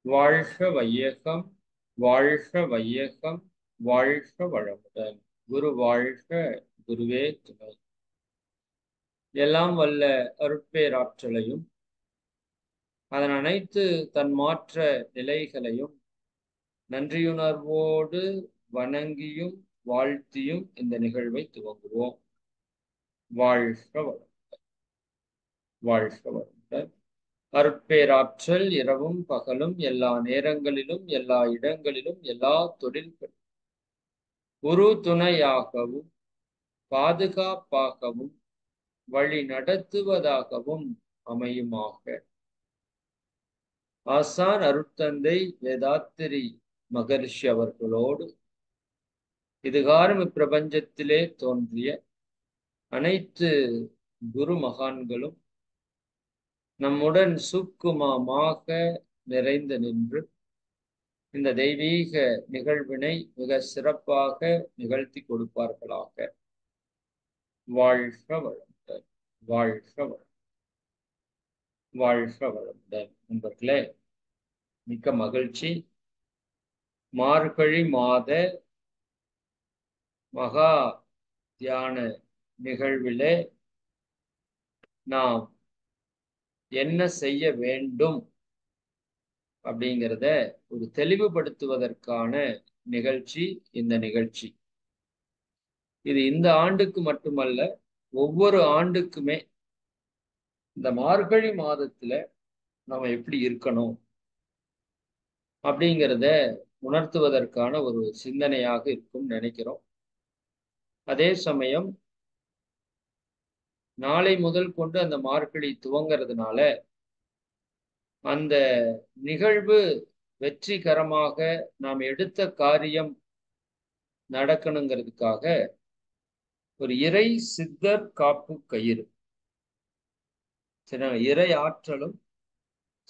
வாழ்க வையகம், வாழ்க வையகம், வாழ்க வளமுடன். குரு வாழ்க, குருவே துணை. எல்லாம் வல்ல அருட்பேராற்றலையும் அதன் அனைத்து தன்மாற்ற நிலைகளையும் நன்றியுணர்வோடு வணங்கியும் வாழ்த்தியும் இந்த நிகழ்வை துவங்குவோம். வாழ்க வளமுடன், வாழ்க வளமுடன். அருட்பேராற்றல் இரவும் பகலும் எல்லா நேரங்களிலும் எல்லா இடங்களிலும் எல்லா தொழில்களும் குரு துணையாகவும் பாதுகாப்பாகவும் வழி நடத்துவதாகவும் அமையுமாக. ஆசான் அருட்தந்தை வேதாத்திரி மகர்ஷி அவர்களோடு இதுகாரும் இப்பிரபஞ்சத்திலே தோன்றிய அனைத்து குரு மகான்களும் நம்முடன் சூக்குமமாக நிறைந்து நின்று இந்த தெய்வீக நிகழ்வினை மிக சிறப்பாக நிகழ்த்தி கொடுப்பார்களாக. வாழ்க வளமுடன், வாழ்க வளமுடன், வாழ்க வளமுடன். நண்பர்களே, மிக்க மகிழ்ச்சி. மார்கழி மாத மகா தியான நிகழ்விலே நாம் என்ன செய்ய வேண்டும் அப்படிங்கிறத ஒரு தெளிவுபடுத்துவதற்கான நிகழ்ச்சி இந்த நிகழ்ச்சி. இது இந்த ஆண்டுக்கு மட்டுமல்ல, ஒவ்வொரு ஆண்டுக்குமே இந்த மார்கழி மாதத்துல நம்ம எப்படி இருக்கணும் அப்படிங்கிறத உணர்த்துவதற்கான ஒரு சிந்தனையாக இருக்கும் நினைக்கிறோம். அதே சமயம் நாளை முதல் கொண்டு அந்த மார்கழி துவங்கிறதுனால அந்த நிகழ்வு வெற்றிகரமாக நாம் எடுத்த காரியம் நடக்கணுங்கிறதுக்காக ஒரு இறை சித்தர் காப்பு கயிறு, இறை ஆற்றலும்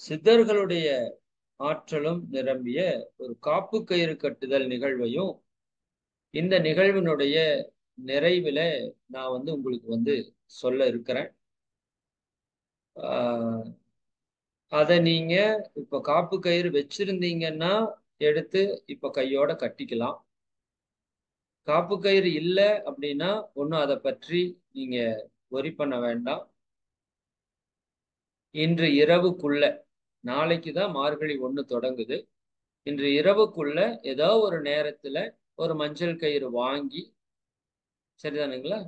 சித்தர்களுடைய ஆற்றலும் நிரம்பிய ஒரு காப்பு கயிறு கட்டுதல் நிகழ்வையும் இந்த நிகழ்வினுடைய நிறைவுல நான் உங்களுக்கு சொல்ல இருக்கிறேன். அதை நீங்க இப்ப காப்பு கயிறு வச்சிருந்தீங்கன்னா எடுத்து இப்ப கையோட கட்டிக்கலாம். காப்பு கயிறு இல்லை அப்படின்னா ஒன்றும் அதை பற்றி நீங்க worry பண்ண வேண்டாம். இன்று இரவுக்குள்ள, நாளைக்கு தான் மார்கழி 1 தொடங்குது, இன்று இரவுக்குள்ள ஏதோ ஒரு நேரத்துல ஒரு மஞ்சள் கயிறு வாங்கி, சரிதானுங்களா,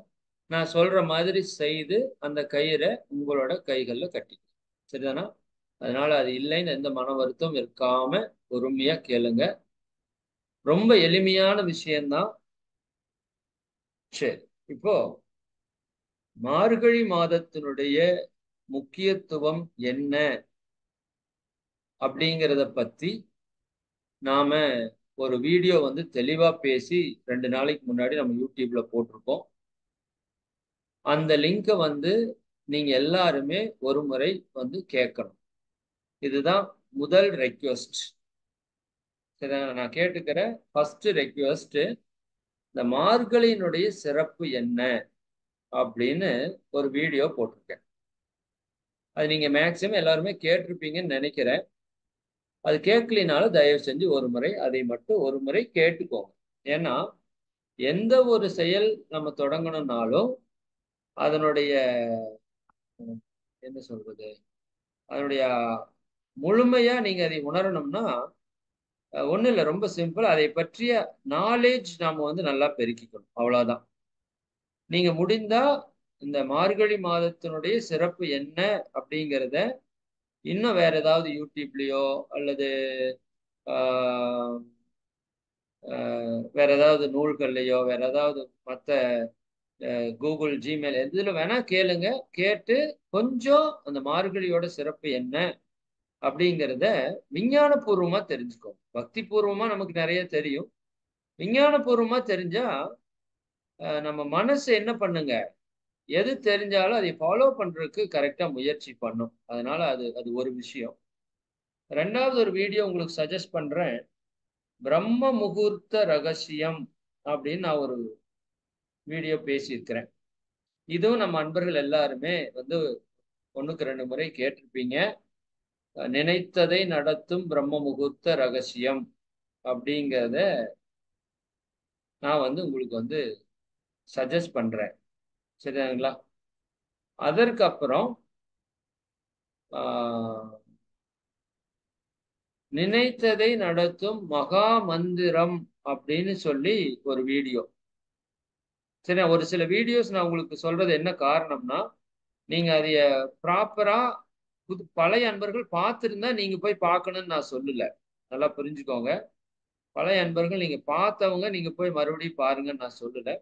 நான் சொல்ற மாதிரி செய்து அந்த கயிறை உங்களோட கைகள்ல கட்டி, சரிதானா? அதனால அது இல்லைன்னு எந்த மன வருத்தம் இருக்காம பொறுமையா கேளுங்க. ரொம்ப எளிமையான விஷயம்தான். சரி, இப்போ மார்கழி மாதத்தினுடைய முக்கியத்துவம் என்ன அப்படிங்கிறத பத்தி நாம ஒரு வீடியோ தெளிவா பேசி 2 நாளைக்கு முன்னாடி நம்ம யூடியூப்ல போட்டிருக்கோம். அந்த லிங்கை நீங்க எல்லாருமே ஒரு முறை கேட்கணும். இதுதான் முதல் ரெக்வெஸ்ட். நான் கேட்டுக்கிற ஃபர்ஸ்ட் ரெக்வெஸ்ட், இந்த மார்கழியினுடைய சிறப்பு என்ன அப்படின்னு ஒரு வீடியோ போட்டிருக்கேன். அது நீங்க மேக்சிமம் எல்லாருமே கேட்டிருப்பீங்கன்னு நினைக்கிறேன். அது கேட்கலினாலும் தயவு செஞ்சு ஒரு முறை அதை மட்டும் ஒரு முறை கேட்டுக்கோங்க. ஏன்னா எந்த ஒரு செயல் நம்ம தொடங்கணும்னாலும் அதனுடைய என்ன சொல்றது, அதனுடைய முழுமையா நீங்க அதை உணரணும்னா ஒண்ணும் இல்லை, ரொம்ப சிம்பிள். அதை பற்றிய நாலேஜ் நாம நல்லா பெருக்கிக்கணும், அவ்வளவுதான். நீங்க முடிந்தா இந்த மார்கழி மாதத்தினுடைய சிறப்பு என்ன அப்படிங்கிறத இன்னும் வேற ஏதாவது யூடியூப்லயோ அல்லது வேற ஏதாவது நூல்கள்லையோ வேற ஏதாவது மற்ற கூகுள், ஜிமெயில் எதுல வேணா கேளுங்க. கேட்டு கொஞ்சம் அந்த மார்கழியோட சிறப்பு என்ன அப்படிங்கிறத விஞ்ஞான பூர்வமா தெரிஞ்சுக்கோங்க. பக்தி பூர்வமா நமக்கு நிறைய தெரியும், விஞ்ஞான பூர்வமா தெரிஞ்சா நம்ம மனசு என்ன பண்ணுங்க, எது தெரிஞ்சாலும் அதை ஃபாலோ பண்றதுக்கு கரெக்டா முயற்சி பண்ணும். அதனால அது ஒரு விஷயம். ரெண்டாவது ஒரு வீடியோ உங்களுக்கு சஜஸ்ட் பண்றேன். பிரம்ம முகூர்த்த ரகசியம் அப்படின்னு நான் ஒரு வீடியோ பேசியிருக்கிறேன். இதுவும் நம்ம அன்பர்கள் எல்லாருமே 1க்கு 2 முறை கேட்டிருப்பீங்க. நினைத்ததை நடத்தும் பிரம்ம முகூர்த்த ரகசியம் அப்படிங்கிறத நான் வந்து உங்களுக்கு வந்து சஜஸ்ட் பண்றேன். சரிங்களா? அதற்கப்புறம் நினைத்ததை நடத்தும் மகா மந்திரம் அப்படின்னு சொல்லி ஒரு வீடியோ. சரி, ஒரு சில வீடியோஸ் நான் உங்களுக்கு சொல்றது என்ன காரணம்னா, நீங்க அதைய ப்ராப்பரா பழைய அன்பர்கள் பார்த்திருந்தா நீங்க போய் பார்க்கணும்னு நான் சொல்லல. நல்லா புரிஞ்சுக்கோங்க. பழைய அன்பர்கள் நீங்க பார்த்தவங்க நீங்க போய் மறுபடியும் பாருங்கன்னு நான் சொல்லல.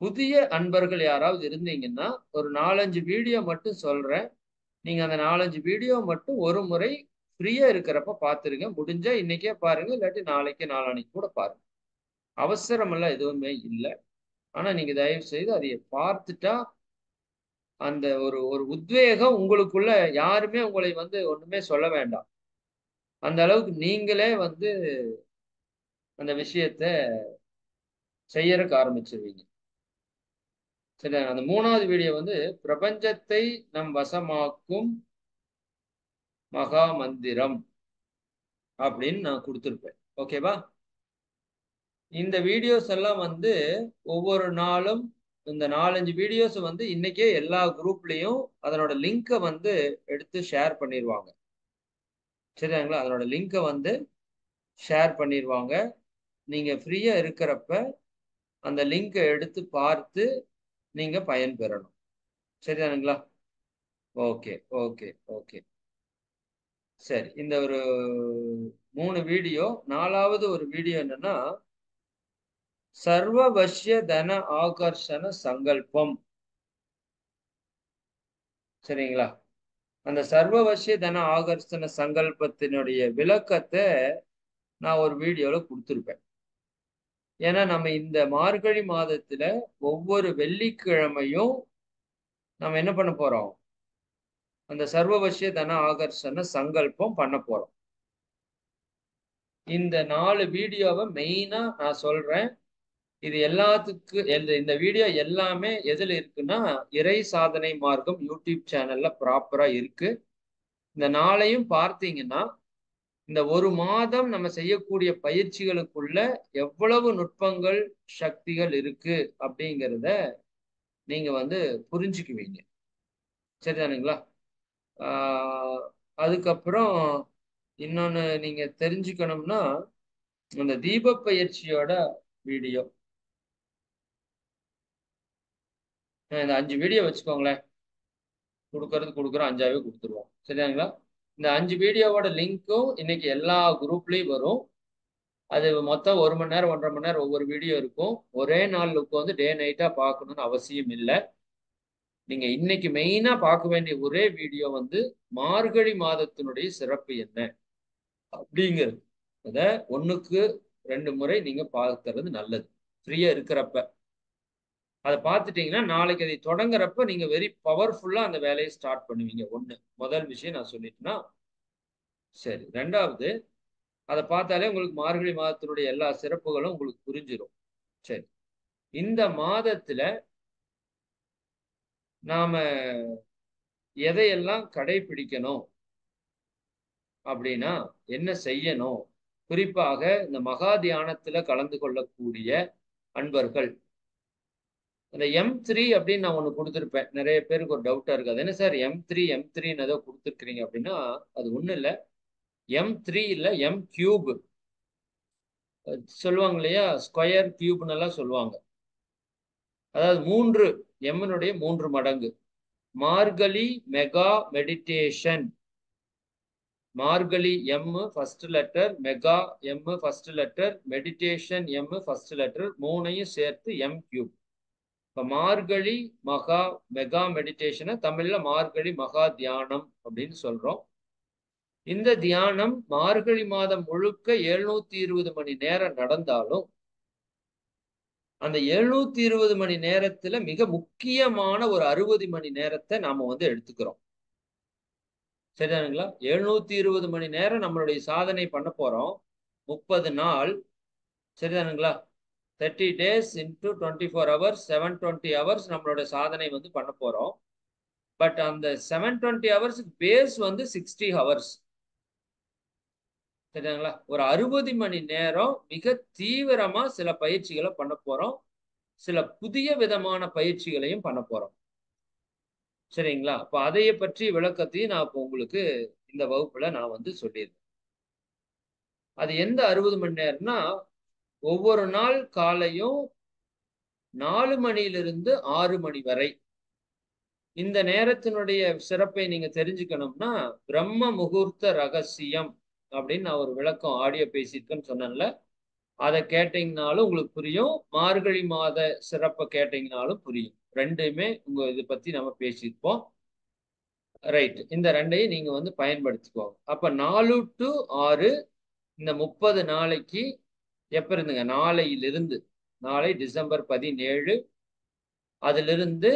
புதிய அன்பர்கள் யாராவது இருந்தீங்கன்னா, ஒரு 4, 5 வீடியோ மட்டும் சொல்றேன். நீங்க அந்த 4, 5 வீடியோ மட்டும் ஒரு முறை ஃப்ரீயா இருக்கிறப்ப பார்த்துருங்க. முடிஞ்சா இன்னைக்கே பாருங்க. இல்லாட்டி நாளைக்கு, நாளான்னைக்கு கூட பாருங்க. அவசரமெல்லாம் எதுவுமே இல்ல. ஆனா நீங்க தயவு செய்து அதைய பார்த்துட்டா, அந்த ஒரு ஒரு உத்வேகம் உங்களுக்குள்ள யாருமே உங்களை வந்து ஒண்ணுமே சொல்ல வேண்டாம். அந்த அளவுக்கு நீங்களே வந்து அந்த விஷயத்த செய்யறக்கு ஆரம்பிச்சுருவீங்க. சரியா? அந்த 3வது வீடியோ வந்து பிரபஞ்சத்தை நம் வசமாக்கும் மகா மந்திரம் அப்படின்னு நான் குடுத்திருப்பேன். ஓகேவா? இந்த வீடியோஸ் எல்லாம் வந்து ஒவ்வொரு நாளும் இந்த 4, 5 வீடியோஸ் வந்து இன்னைக்கே எல்லா குரூப்லயும் அதனோட லிங்க வந்து எடுத்து ஷேர் பண்ணிருவாங்க. சரிங்களா? அதனோட லிங்க வந்து ஷேர் பண்ணிருவாங்க. நீங்க ஃப்ரீயா இருக்கிறப்ப அந்த லிங்க எடுத்து பார்த்து நீங்க பயன்பெறணும். சரிதானுங்களா? Okay, okay, okay. சரி. இந்த ஒரு 3 வீடியோ. 4வது ஒரு வீடியோ என்னன்னா, சர்வவஷ்ய தன ஆகர்ஷண சங்கல்பம். சரிங்களா? அந்த சர்வவஷ்ய தன ஆகர்ஷண சங்கல்பத்தினுடைய விளக்கத்த நான் ஒரு வீடியோல குடுத்திருப்பேன். ஏன்னா, நம்ம இந்த மார்கழி மாதத்துல ஒவ்வொரு வெள்ளிக்கிழமையும் நம்ம என்ன பண்ண போறோம்? அந்த சர்வவஷ்ய தன ஆகர்ஷண சங்கல்பம் பண்ண போறோம். இந்த 4 வீடியோவ மெயினா நான் சொல்றேன். இது எல்லாத்துக்கு இந்த வீடியோ எல்லாமே எதுல இருக்குன்னா, இறை சாதனை மார்க்கம் யூடியூப் சேனல்ல ப்ராப்பரா இருக்கு. இந்த 4யும் பார்த்தீங்கன்னா, இந்த 1 மாதம் நம்ம செய்யக்கூடிய பயிற்சிகளுக்குள்ள எவ்வளவு நுட்பங்கள், சக்திகள் இருக்கு அப்படிங்கிறத நீங்க வந்து புரிஞ்சுக்குவீங்க. சரிதானுங்களா? ஆ அதுக்கப்புறம் இன்னொன்னு நீங்க தெரிஞ்சுக்கணும்னா, அந்த தீப பயிற்சியோட வீடியோ. இந்த 5 வீடியோ வச்சுக்கோங்களேன். குடுக்கறது குடுக்குறோம். 5ஆவே குடுத்துருவோம். சரியாங்களா? இந்த 5 வீடியோவோட லிங்க்கும் இன்னைக்கு எல்லா குரூப்லயும் வரும். அது மொத்தம் 1 மணி நேரம், 1 1/2 மணி நேரம் ஒவ்வொரு வீடியோ இருக்கும். ஒரே நாள்ல உட்காந்து டே நைட்டா பார்க்கணும்னு அவசியம் இல்ல. நீங்க இன்னைக்கு மெயினா பார்க்க வேண்டிய ஒரே வீடியோ வந்து மார்கழி மாதத்தினுடைய சிறப்பு என்ன? அப்படிங்கிறது. அத 1க்கு 2 முறை நீங்க பார்க்கிறது நல்லது. ஃப்ரீயா இருக்கிறப்ப. அத பார்த்துட்டீங்கன்னா, நாளைக்கு அதை தொடங்குறப்ப நீங்க வெரி பவர்ஃபுல்லா அந்த வேலைய ஸ்டார்ட் பண்ணுவீங்க. 1 முதல் விஷயம் நான் சொல்லிட்டேனா? சரி. 2வது அத பார்த்தாலே உங்களுக்கு மார்கழி மாதத்தினுடைய எல்லா சிறப்புகளும் உங்களுக்கு புரிஞ்சிரும். சரி. இந்த மாதத்துல நாம எதையெல்லாம் கடைபிடிக்கணும் அப்படின்னா, என்ன செய்யணும்? குறிப்பாக இந்த மகா தியானத்துல கலந்து கொள்ளக்கூடிய அன்பர்கள். அந்த M3 அப்படின்னு நான் ஒண்ணு குடுத்திருப்பேன். நெறைய பேருக்கு ஒரு டவுட்டா இருக்கு. அது என்ன சார் M3, M3ன்னு ஏதோ குடுத்திருக்கிறீங்க அப்படின்னா, அது ஒண்ணும் இல்ல. M3 இல்ல M கியூப். சொல்லுவாங்க இல்லையா? ஸ்கொயர் கியூப்னெல்லாம் சொல்லுவாங்க. அதாவது 3 எம்னுடைய 3 மடங்கு. Margazhi mega meditation. Margazhi M first letter, mega M first letter, meditation M first letter 3யும் சேர்த்து M கியூப். இப்ப மார்கழி மகா மெகா மெடிடேஷன தமிழ்ல மார்கழி மகா தியானம் அப்படின்னு சொல்றோம். இந்த தியானம் மார்கழி மாதம் முழுக்க 720 மணி நேரம் நடந்தாலும் அந்த 720 மணி நேரத்துல மிக முக்கியமான ஒரு 60 மணி நேரத்தை நாம வந்து எடுத்துக்கிறோம். சரிதானுங்களா? 720 மணி நேரம் நம்மளுடைய சாதனை பண்ண போறோம். 30 நாள். சரிதானுங்களா? 30 டேஸ் இன்டு 24 ஹவர்ஸ் 720 ஹவர்ஸ் நம்மளோட சாதனை வந்து பண்ண போறோம். பட் அந்த 720 ஹவர்ஸுக்கு பேஸ் வந்து 60 ஹவர்ஸ். சரிங்களா? ஒரு 60 மணி நேரம் மிக தீவிரமா சில பயிற்சிகளை பண்ண போறோம். சில புதிய விதமான பயிற்சிகளையும் பண்ண போறோம். சரிங்களா? அப்ப அதைய பற்றி விளக்கத்தையும் நான் இப்ப உங்களுக்கு இந்த வகுப்புல நான் வந்து சொல்லியிருக்கேன். அது எந்த 60 மணி நேரம்னா, ஒவ்வொரு நாள் காலையும் 4 மணியிலிருந்து 6 மணி வரை. இந்த நேரத்தினுடைய சிறப்பை நீங்க தெரிஞ்சுக்கணும்னா, பிரம்ம முகூர்த்த ரகசியம் அப்படின்னு நான் ஒரு விளக்கம் ஆடியோ பேசியிருக்கேன்னு சொன்னேன்ல. அத கேட்டீங்கனாலும் உங்களுக்கு புரியும். மார்கழி மாத சிறப்ப கேட்டீங்கனாலும் புரியும். 2மே இத பத்தி நம்ம பேசியிருப்போம். ரைட். இந்த 2யும் நீங்க வந்து பயன்படுத்திக்கோங்க. அப்ப 4 டூ 6 இந்த 30 நாளைக்கு எப்ப இருந்துங்க? நாளையிலிருந்து. நாளை டிசம்பர் 17 அதிலிருந்து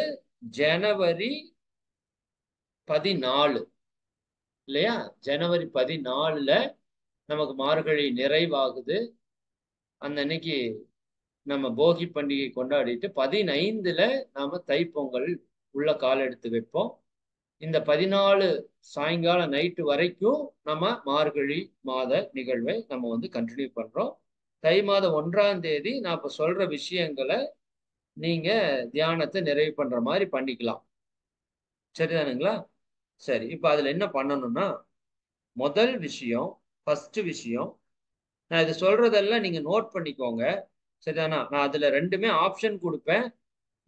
ஜனவரி 14 இல்லையா? ஜனவரி 14ல நமக்கு மார்கழி நிறைவாகுது. அந்த அன்னைக்கு நம்ம போகி பண்டிகை கொண்டாடிட்டு 15ல நாம தைப்பொங்கல் உள்ள கால் எடுத்து வைப்போம். இந்த 14 சாயங்காலம் நைட்டு வரைக்கும் நம்ம மார்கழி மாத நிகழ்வை நம்ம வந்து கண்டினியூ பண்றோம். தை மாதம் 1ஆம் தேதி நான் இப்ப சொல்ற விஷயங்களை நீங்க தியானத்தை நிறைவு பண்ற மாதிரி பண்ணிக்கலாம். சரிதானுங்களா? சரி. இப்ப அதுல என்ன பண்ணணும்னா, முதல் விஷயம், ஃபர்ஸ்ட் விஷயம், நான் இது சொல்றதெல்லாம் நீங்க நோட் பண்ணிக்கோங்க. சரிதானா? நான் அதுல 2மே ஆப்ஷன் குடுப்பேன்.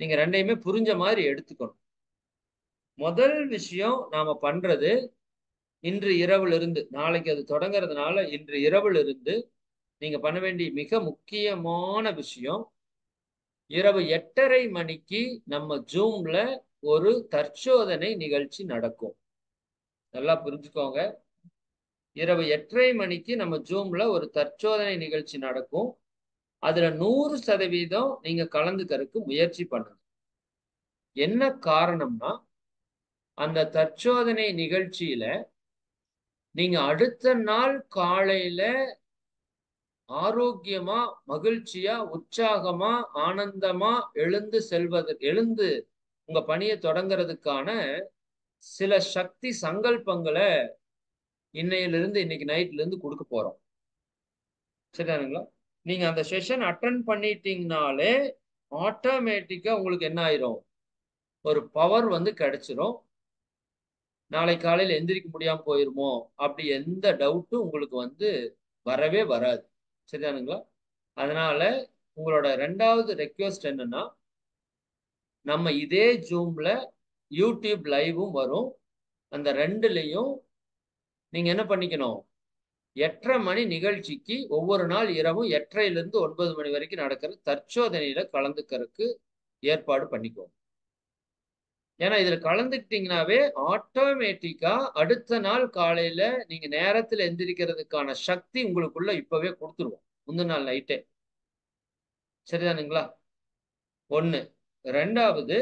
நீங்க 2யுமே புரிஞ்ச மாதிரி எடுத்துக்கணும். முதல் விஷயம் நாம பண்றது, இன்று இரவுல இருந்து நாளைக்கு அது தொடங்குறதுனால இன்று இரவுல இருந்து நீங்க பண்ண வேண்டிய மிக முக்கியமான விஷயம், இரவு 8:30 மணிக்கு நம்ம ஜூம்ல ஒரு தற்சோதனை நிகழ்ச்சி நடக்கும். நல்லா புரிஞ்சுக்கோங்க. இரவு 8:30 மணிக்கு நம்ம ஜூம்ல ஒரு தற்சோதனை நிகழ்ச்சி நடக்கும். அதுல 100% நீங்க கலந்துக்கிறதுக்கு முயற்சி பண்ணுங்க. என்ன காரணம்னா, அந்த தற்சோதனை நிகழ்ச்சியில நீங்க அடுத்த நாள் காலையில ஆரோக்கியமா, மகிழ்ச்சியா, உற்சாகமா, ஆனந்தமா எழுந்து உங்க பணிய தொடங்குறதுக்கான சில சக்தி சங்கல்பங்கள இன்னையிலிருந்து இன்னைக்கு நைட்ல இருந்து குடுக்க போறோம். சரிதானுங்களா? நீங்க அந்த செஷன் அட்டெண்ட் பண்ணிட்டீங்கனாலே, ஆட்டோமேட்டிக்கா உங்களுக்கு என்ன ஆயிரும்? ஒரு பவர் வந்து கிடைச்சிரும். நாளை காலையில எந்திரிக்க முடியாம போயிருமோ? அப்படி எந்த டவுட்டும் உங்களுக்கு வந்து வரவே வராது. சரிதானுங்களா? அதனால உங்களோட 2வது ரெக்வெஸ்ட் என்னன்னா, நம்ம இதே ஜூம்ல யூடியூப் லைவும் வரும். அந்த 2லயும் நீங்க என்ன பண்ணிக்கணும்? 8:30 மணி நிகழ்ச்சிக்கு ஒவ்வொரு நாள் இரவும் 8:30லிருந்து 9 மணி வரைக்கும் நடக்கிற தற்சோதனையில கலந்துக்கிறதுக்கு ஏற்பாடு பண்ணிக்கோங்க. ஏன்னா இதுல கலந்துக்கிட்டீங்கன்னாவே ஆட்டோமேட்டிக்கா அடுத்த நாள் காலையில நீங்க நேரத்துல எந்திரிக்கிறதுக்கான சக்தி உங்களுக்குள்ள இப்பவே கொடுத்துருவோம். முந்தின நாள் நைட்டே. சரிதானுங்களா? 1. 2வது,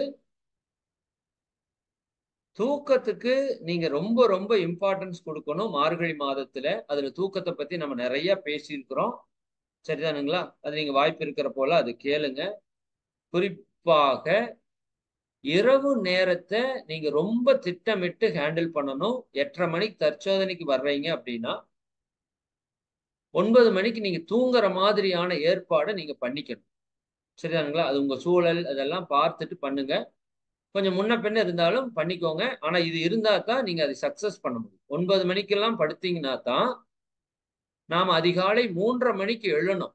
தூக்கத்துக்கு நீங்க ரொம்ப ரொம்ப இம்பார்ட்டன்ஸ் கொடுக்கணும் மார்கழி மாதத்துல. அதுல தூக்கத்தை பத்தி நம்ம நிறைய பேசியிருக்கிறோம். சரிதானுங்களா? அது நீங்க வாய்ப்பு இருக்கிற போல அது கேளுங்க. குறிப்பாக இரவு நேரத்தை நீங்க ரொம்ப திட்டமிட்டு ஹேண்டில் பண்ணணும். 8:30 மணிக்கு தற்சோதனைக்கு வர்றீங்க அப்படின்னா 9 மணிக்கு நீங்க தூங்குற மாதிரியான ஏற்பாடை நீங்க பண்ணிக்கணும். சரிதானுங்களா? அது உங்க சூழல் அதெல்லாம் பார்த்துட்டு பண்ணுங்க. கொஞ்சம் முன்ன பின்ன இருந்தாலும் பண்ணிக்கோங்க. ஆனா இது இருந்தா தான் நீங்க அதை சக்சஸ் பண்ண முடியும். 9 மணிக்கெல்லாம் படுத்தீங்கன்னா தான், நாம அதிகாலை 3:30 மணிக்கு எழணும்.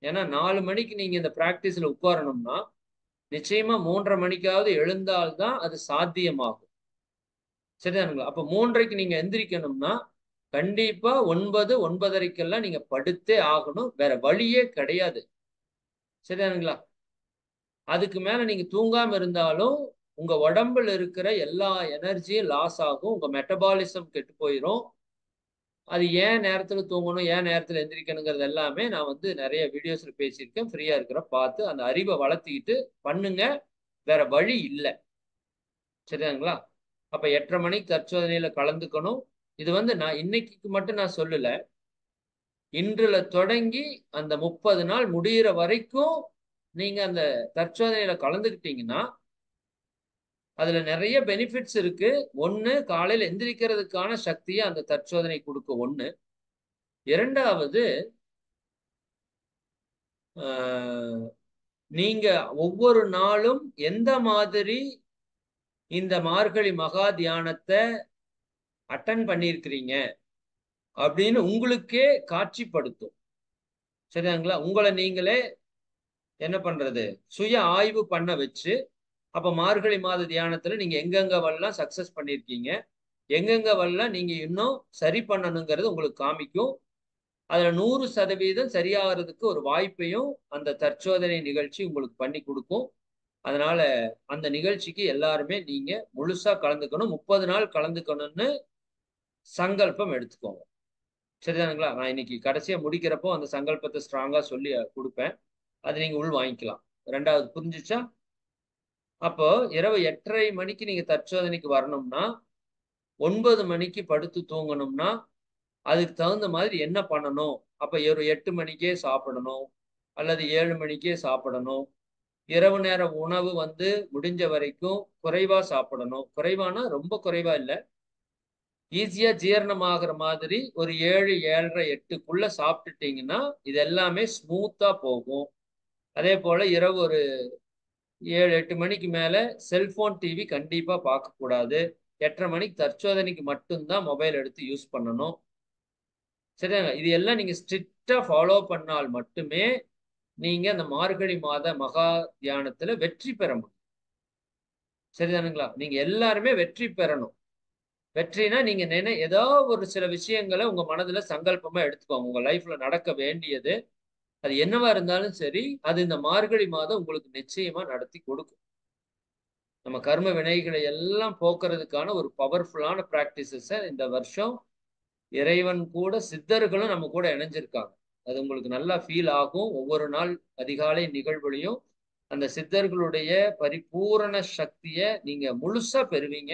ஏன்னா 4 மணிக்கு நீங்க இந்த பிராக்டிஸ்ல உட்காரணும்னா, நிச்சயமா 3:30 மணிக்காவது எழுந்தால் தான் அது சாத்தியமாகும். சரிதானுங்களா? அப்ப 3:30க்கு நீங்க எந்திரிக்கணும்னா, கண்டிப்பா 9, 9:30க்கெல்லாம் நீங்க படுத்தே ஆகணும். வேற வழியே கிடையாது. சரிதானுங்களா? அதுக்கு மேல நீங்க தூங்காம இருந்தாலும், உங்க உடம்புல இருக்கிற எல்லா எனர்ஜியும் லாஸ் ஆகும். உங்க மெட்டபாலிசம் கெட்டு போயிரும். அது ஏன் நேரத்துல தூங்கணும், ஏன் நேரத்துல எந்திரிக்கணுங்கிறது எல்லாமே நான் வந்து நெறைய வீடியோஸ்ல பேசியிருக்கேன். ஃப்ரீயா இருக்கிறப்ப பார்த்து அந்த அறிவ வளர்த்திக்கிட்டு பண்ணுங்க. வேற வழி இல்ல. சரிதானுங்களா? அப்ப 8:30 மணிக்கு தற்சோதனையில கலந்துக்கணும். இது வந்து நான் இன்னைக்கு மட்டும் நான் சொல்லல. இன்றுல தொடங்கி அந்த 30 நாள் முடியிற வரைக்கும் நீங்க அந்த தற்சோதனையில கலந்துக்கிட்டீங்கன்னா, அதுல நிறைய பெனிஃபிட்ஸ் இருக்கு. ஒண்ணு, காலையில எந்திரிக்கிறதுக்கான சக்தியை அந்த தற்சோதனை கொடுக்கும் ஒண்ணு. இரண்டாவது, ஆஹ், நீங்க ஒவ்வொரு நாளும் எந்த மாதிரி இந்த மார்கழி மகா தியானத்தை அட்டன் பண்ணியிருக்கிறீங்க அப்படின்னு உங்களுக்கே காட்சிப்படுத்தும். சரிங்களா? உங்களை நீங்களே என்ன பண்றது, சுய ஆய்வு பண்ண வச்சு, அப்ப மார்கழி மாத தியானத்துல நீங்க எங்கெங்க வரலாம் சக்சஸ் பண்ணிருக்கீங்க, எங்கெங்க வரலாம் நீங்க இன்னும் சரி பண்ணணுங்கிறது உங்களுக்கு காமிக்கும். அதுல 100% சரியாகிறதுக்கு ஒரு வாய்ப்பையும் அந்த தற்சோதனை நிகழ்ச்சி உங்களுக்கு பண்ணி கொடுக்கும். அதனால அந்த நிகழ்ச்சிக்கு எல்லாருமே நீங்க முழுசா கலந்துக்கணும். 30 நாள் கலந்துக்கணும்னு சங்கல்பம் எடுத்துக்கோங்க. சரிதானுங்களா? நான் இன்னைக்கு கடைசியா முடிக்கிறப்போ அந்த சங்கல்பத்தை ஸ்ட்ராங்கா சொல்லி கொடுப்பேன். அது நீங்க உள் வாங்கிக்கலாம். ரெண்டாவது புரிஞ்சுச்சா? அப்போ இரவு 8:30 மணிக்கு நீங்க தற்சோதனைக்கு வரணும்னா, 9 மணிக்கு படுத்து தூங்கணும்னா, அதுக்கு தகுந்த மாதிரி என்ன பண்ணணும்? அப்ப ஒரு 8 மணிக்கே சாப்பிடணும், அல்லது 7 மணிக்கே சாப்பிடணும். இரவு நேர உணவு முடிஞ்ச வரைக்கும் குறைவா சாப்பிடணும். குறைவானா ரொம்ப குறைவா இல்ல. ஈஸியா ஜீரணமாகிற மாதிரி ஒரு 7, 7:30, 8க்குள்ள சாப்பிட்டுட்டீங்கன்னா, இது எல்லாமே ஸ்மூத்தா போகும். அதே போல இரவு ஒரு 7, 8 மணிக்கு மேல செல்போன், டிவி கண்டிப்பா பார்க்கக்கூடாது. 8:30 மணிக்கு தற்சோதனைக்கு மட்டும்தான் மொபைல் எடுத்து யூஸ் பண்ணணும். சரியாங்க? இது எல்லாம் நீங்க ஸ்ட்ரிக்டா ஃபாலோ பண்ணால் மட்டுமே நீங்க அந்த மார்கழி மாத மகா தியானத்துல வெற்றி பெற முடியும். சரிதானுங்களா? நீங்க எல்லாருமே வெற்றி பெறணும். வெற்றினா நீங்க ஏதோ ஒரு சில விஷயங்களை உங்க மனதுல சங்கல்பமா எடுத்துக்கோங்க. உங்க லைஃப்ல நடக்க வேண்டியது அது என்னவா இருந்தாலும் சரி, அது இந்த மார்கழி மாதம் உங்களுக்கு நிச்சயமா நடத்தி கொடுக்கும். நம்ம கர்ம வினைகளை எல்லாம் போக்குறதுக்கான ஒரு பவர்ஃபுல்லான பிராக்டிசஸ இந்த வருஷம் இறைவன் கூட சித்தர்களும் நம்ம கூட இணைஞ்சிருக்காங்க. அது உங்களுக்கு நல்லா ஃபீல் ஆகும். ஒவ்வொரு நாள் அதிகாலை நிகழ்வுலையும் அந்த சித்தர்களுடைய பரிபூரண சக்தியை நீங்க முழுசா பெறுவீங்க.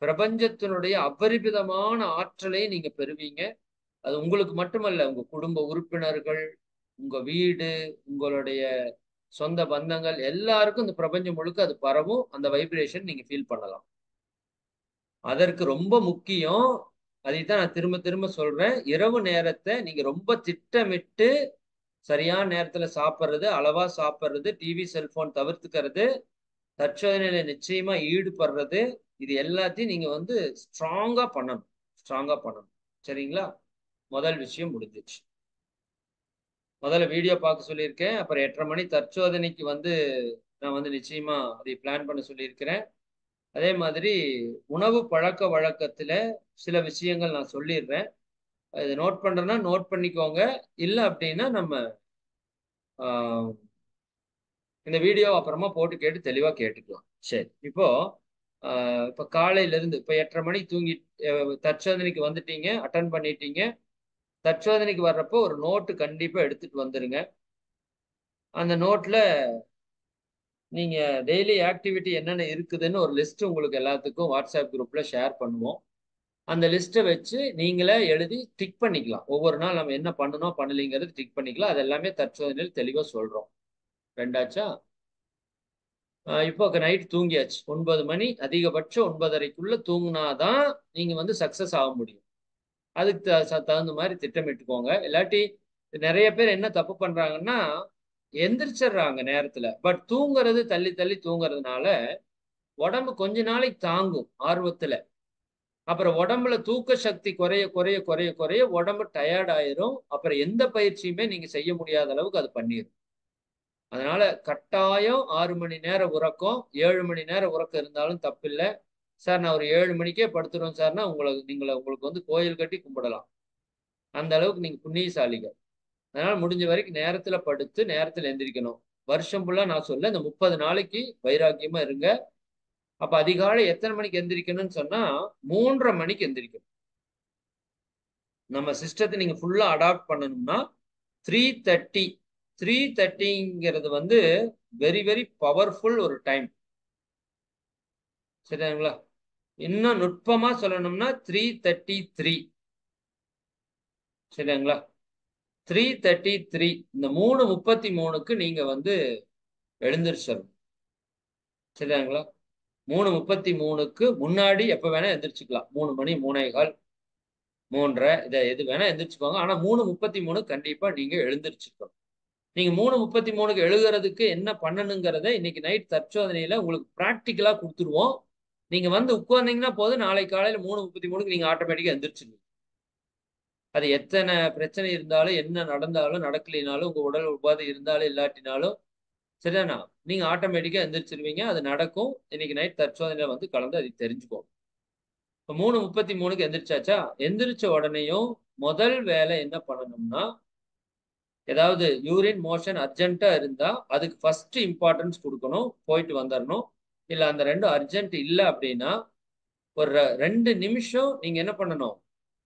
பிரபஞ்சத்தினுடைய அபரிமிதமான ஆற்றலை நீங்க பெறுவீங்க. அது உங்களுக்கு மட்டுமல்ல, உங்க குடும்ப உறுப்பினர்கள், உங்க வீடு, உங்களுடைய சொந்த பந்தங்கள் எல்லாருக்கும் இந்த பிரபஞ்சம் முழுக்க அது பரவும். அந்த வைப்ரேஷன் நீங்க ஃபீல் பண்ணலாம். அதற்கு ரொம்ப முக்கியம், அதைத்தான் நான் திரும்ப திரும்ப சொல்றேன், இரவு நேரத்தை நீங்க ரொம்ப திட்டமிட்டு சரியான நேரத்துல சாப்பிட்றது, அளவா சாப்பிட்றது, டிவி செல்போன் தவிர்த்துக்கிறது, தற்சோதனையில நிச்சயமா ஈடுபடுறது, இது எல்லாத்தையும் நீங்க ஸ்ட்ராங்கா பண்ணணும். ஸ்ட்ராங்கா பண்ணணும். சரிங்களா? முதல் விஷயம் முடிஞ்சிச்சு. முதல்ல வீடியோ பார்க்க சொல்லியிருக்கேன். அப்புறம் 8:30 மணி தற்சோதனைக்கு நான் நிச்சயமா அதை பிளான் பண்ண சொல்லியிருக்கிறேன். அதே மாதிரி உணவு பழக்க வழக்கத்துல சில விஷயங்கள் நான் சொல்லிடுறேன். இது நோட் பண்றேன்னா நோட் பண்ணிக்கோங்க. இல்ல அப்படின்னா நம்ம ஆஹ், இந்த வீடியோ அப்புறமா போட்டு கேட்டு தெளிவா கேட்டுக்கலாம். சரி, இப்போ காலையில இருந்து இப்போ 8:30 மணிக்கு தூங்கி தற்சோதனைக்கு வந்துட்டீங்க, அட்டன் பண்ணிட்டீங்க. தற்சோதனைக்கு வர்றப்போ ஒரு நோட்டு கண்டிப்பா எடுத்துட்டு வந்துருங்க. அந்த நோட்ல நீங்க டெய்லி ஆக்டிவிட்டி என்னென்ன இருக்குதுன்னு ஒரு லிஸ்ட் உங்களுக்கு எல்லாத்துக்கும் வாட்ஸ்அப் குரூப்ல ஷேர் பண்ணுவோம். அந்த லிஸ்ட்டை வச்சு நீங்களே எழுதி டிக் பண்ணிக்கலாம். ஒவ்வொரு நாள் நம்ம என்ன பண்ணணும் பண்ணலைங்கிறது டிக் பண்ணிக்கலாம். அது எல்லாமே தற்சோதனையில் தெளிவா சொல்றோம். ரெண்டாச்சா? இப்போ நைட் தூங்கியாச்சு. 9 மணி, அதிகபட்சம் 9:30க்குள்ள தூங்குனாதான் நீங்க சக்சஸ் ஆக முடியும். அதுக்கு தகுந்த மாதிரி திட்டமிட்டுக்கோங்க. இல்லாட்டி நிறைய பேர் என்ன தப்பு பண்றாங்கன்னா, எந்திரிச்சிடுறாங்க நேரத்துல. பட் தூங்குறது தள்ளி தள்ளி தூங்குறதுனால உடம்பு கொஞ்ச நாளைக்கு தாங்கும் ஆர்வத்துல. அப்புறம் உடம்புல தூக்க சக்தி குறைய குறைய குறைய குறைய உடம்பு டயர்ட் ஆயிரும். அப்புறம் எந்த பயிற்சியுமே நீங்க செய்ய முடியாத அளவுக்கு அது பண்ணிடும். அதனால கட்டாயம் 6 மணி நேர உறக்கம், 7 மணி நேர உறக்கம் இருந்தாலும் தப்பில்லை. சார் நான் ஒரு 7 மணிக்கே படுத்துருவேன் சார்னா உங்களுக்கு கோயில் கட்டி கும்பிடலாம். அந்த அளவுக்கு நீங்க புண்ணியசாலிகள். அதனால முடிஞ்ச வரைக்கும் நேரத்துல படுத்து நேரத்துல எந்திரிக்கணும். வருஷம் ஃபுல்லா நான் சொல்ல இந்த 30 நாளைக்கு வைராக்கியமா இருங்க. அப்ப அதிகாலை எத்தனை மணிக்கு எந்திரிக்கணும்னு சொன்னா 3:30 மணிக்கு எந்திரிக்கணும். நம்ம சிஸ்டத்தை நீங்க ஃபுல்லா அடாப்ட் பண்ணணும்னா 3:30. 3:30ங்கிறது வெரி வெரி பவர்ஃபுல் ஒரு டைம். சரிங்களா? இன்னும் நுட்பமா சொல்லணும்னா 3:33. சரிங்களா? 3:33. இந்த 3:33க்கு நீங்க எழுந்திரிச்சிடணும். சரிங்களா? 3:33க்கு முன்னாடி எப்ப வேணா எந்திரிச்சுக்கலாம். 3 மணி 3:15 3:30 இத எது வேணா எந்திரிச்சுக்கோங்க. ஆனா 3:33 கண்டிப்பா நீங்க எழுந்திரிச்சுக்கணும். நீங்க 3:33க்கு எழுதுறதுக்கு என்ன பண்ணணுங்கிறத இன்னைக்கு நைட் தற்சோதனையில உங்களுக்கு பிராக்டிகலா குடுத்துருவோம். நீங்க வந்து உட்கார்ந்தீங்கன்னா போதும், நாளைக்கு காலையில 3:33க்கு நீங்க ஆட்டோமேட்டிக்கா எந்திரிச்சுருவீங்க. அது எத்தன பிரச்சனை இருந்தாலும், என்ன நடந்தாலும், நடக்கலைனாலும், உங்க உடல் உபாதை இருந்தாலும், இல்லாட்டினாலும், சரிதானா? நீங்க ஆட்டோமேட்டிக்கா எந்திரிச்சுருவீங்க. அது நடக்கும். இன்னைக்கு நைட் தற்சோதனையில வந்து கலந்து அதை தெரிஞ்சுக்கோங்க. இப்ப 3:33க்கு எந்திரிச்சாச்சா? எந்திரிச்ச உடனேயும் முதல் வேலை என்ன பண்ணணும்னா, ஏதாவது யூரின் மோஷன் அர்ஜென்ட்டா இருந்தா, அதுக்கு ஃபர்ஸ்ட் இம்பார்ட்டன்ஸ் குடுக்கணும். போயிட்டு வந்துரணும். இல்ல அந்த 2ம் அர்ஜென்ட் இல்ல அப்டின்னா, ஒரு 2 நிமிஷம் நீங்க என்ன பண்ணணும்?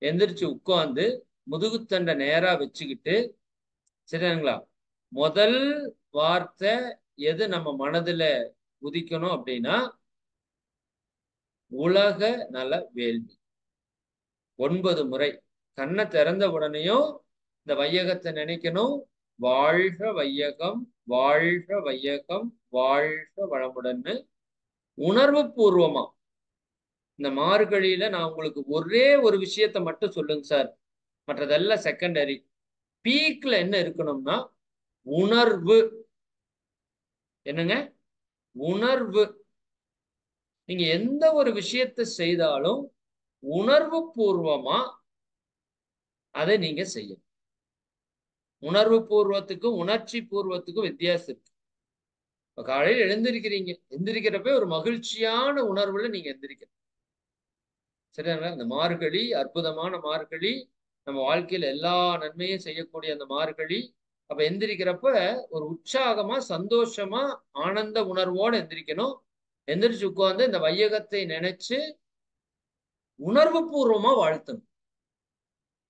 எந்திரிச்சு உட்கார்ந்து, முதுகுத்தண்ட நேரா வச்சுக்கிட்டு, சரிதானுங்களா? முதல் வார்த்தை எது நம்ம மனதுல உதிக்கணும் அப்டின்னா, உலக நல வேள்வி. 9 முறை. கண்ண திறந்த உடனேயும் இந்த வையகத்த நினைக்கணும். வாழ்க வையகம், வாழ்க வையகம், வாழ்க வளமுடன்னு உணர்வு பூர்வமா. இந்த மார்கழியில நான் உங்களுக்கு ஒரே ஒரு விஷயத்த மட்டும் சொல்லுங்க சார். மற்றதெல்லாம் செகண்டரி. பீக்ல என்ன இருக்கணும்னா, உணர்வு. என்னங்க? உணர்வு. நீங்க எந்த ஒரு விஷயத்த செய்தாலும், உணர்வு பூர்வமா அதை நீங்க செய்யணும். உணர்வு பூர்வத்துக்கும், உணர்ச்சி பூர்வத்துக்கும் வித்தியாசம் இருக்கு. இப்ப காலையில எழுந்திருக்கிறீங்க. எந்திரிக்கிறப்ப ஒரு மகிழ்ச்சியான உணர்வுல நீங்க எந்திரிக்கணும். சரிங்களா? இந்த மார்கழி அற்புதமான மார்கழி. நம்ம வாழ்க்கையில எல்லா நன்மையும் செய்யக்கூடிய அந்த மார்கழி. அப்ப எந்திரிக்கிறப்ப ஒரு உற்சாகமா, சந்தோஷமா, ஆனந்த உணர்வோட எந்திரிக்கணும். எந்திரிச்சு உட்கார்ந்து இந்த வையகத்தை நினைச்சு உணர்வு பூர்வமா வாழ்த்தணும்.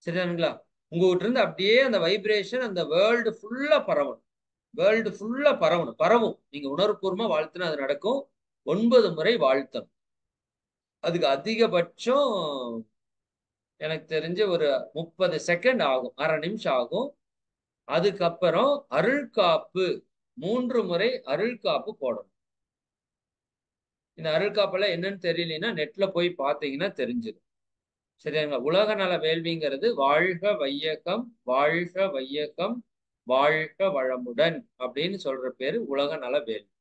சரிதானுங்களா? உங்ககிட்ட இருந்து அப்படியே அந்த வைப்ரேஷன் அந்த வேர்ல்டு ஃபுல்லா பரவணும். வேர்ல்டு ஃபுல்லா பரவணும். பரவும். நீங்க உணர்வுபூர்வமா வாழ்த்துனா அது நடக்கும். 9 முறை வாழ்த்தணும். அதுக்கு அதிகபட்சம் எனக்கு தெரிஞ்சு ஒரு 30 செகண்ட் ஆகும். 1/2 நிமிஷம் ஆகும். அதுக்கப்புறம் அருள்காப்பு 3 முறை அருள்காப்பு போடணும். இந்த அருள்காப்பெல்லாம் என்னன்னு தெரியலைன்னா நெட்ல போய் பார்த்தீங்கன்னா தெரிஞ்சிடும். சரிங்களா? உலக நல வேள்விங்கிறது வாழ்க வையகம், வாழ்க வையகம், வாழ்க வளமுடன் அப்படின்னு சொல்ற பேரு உலக நல வேள்வி.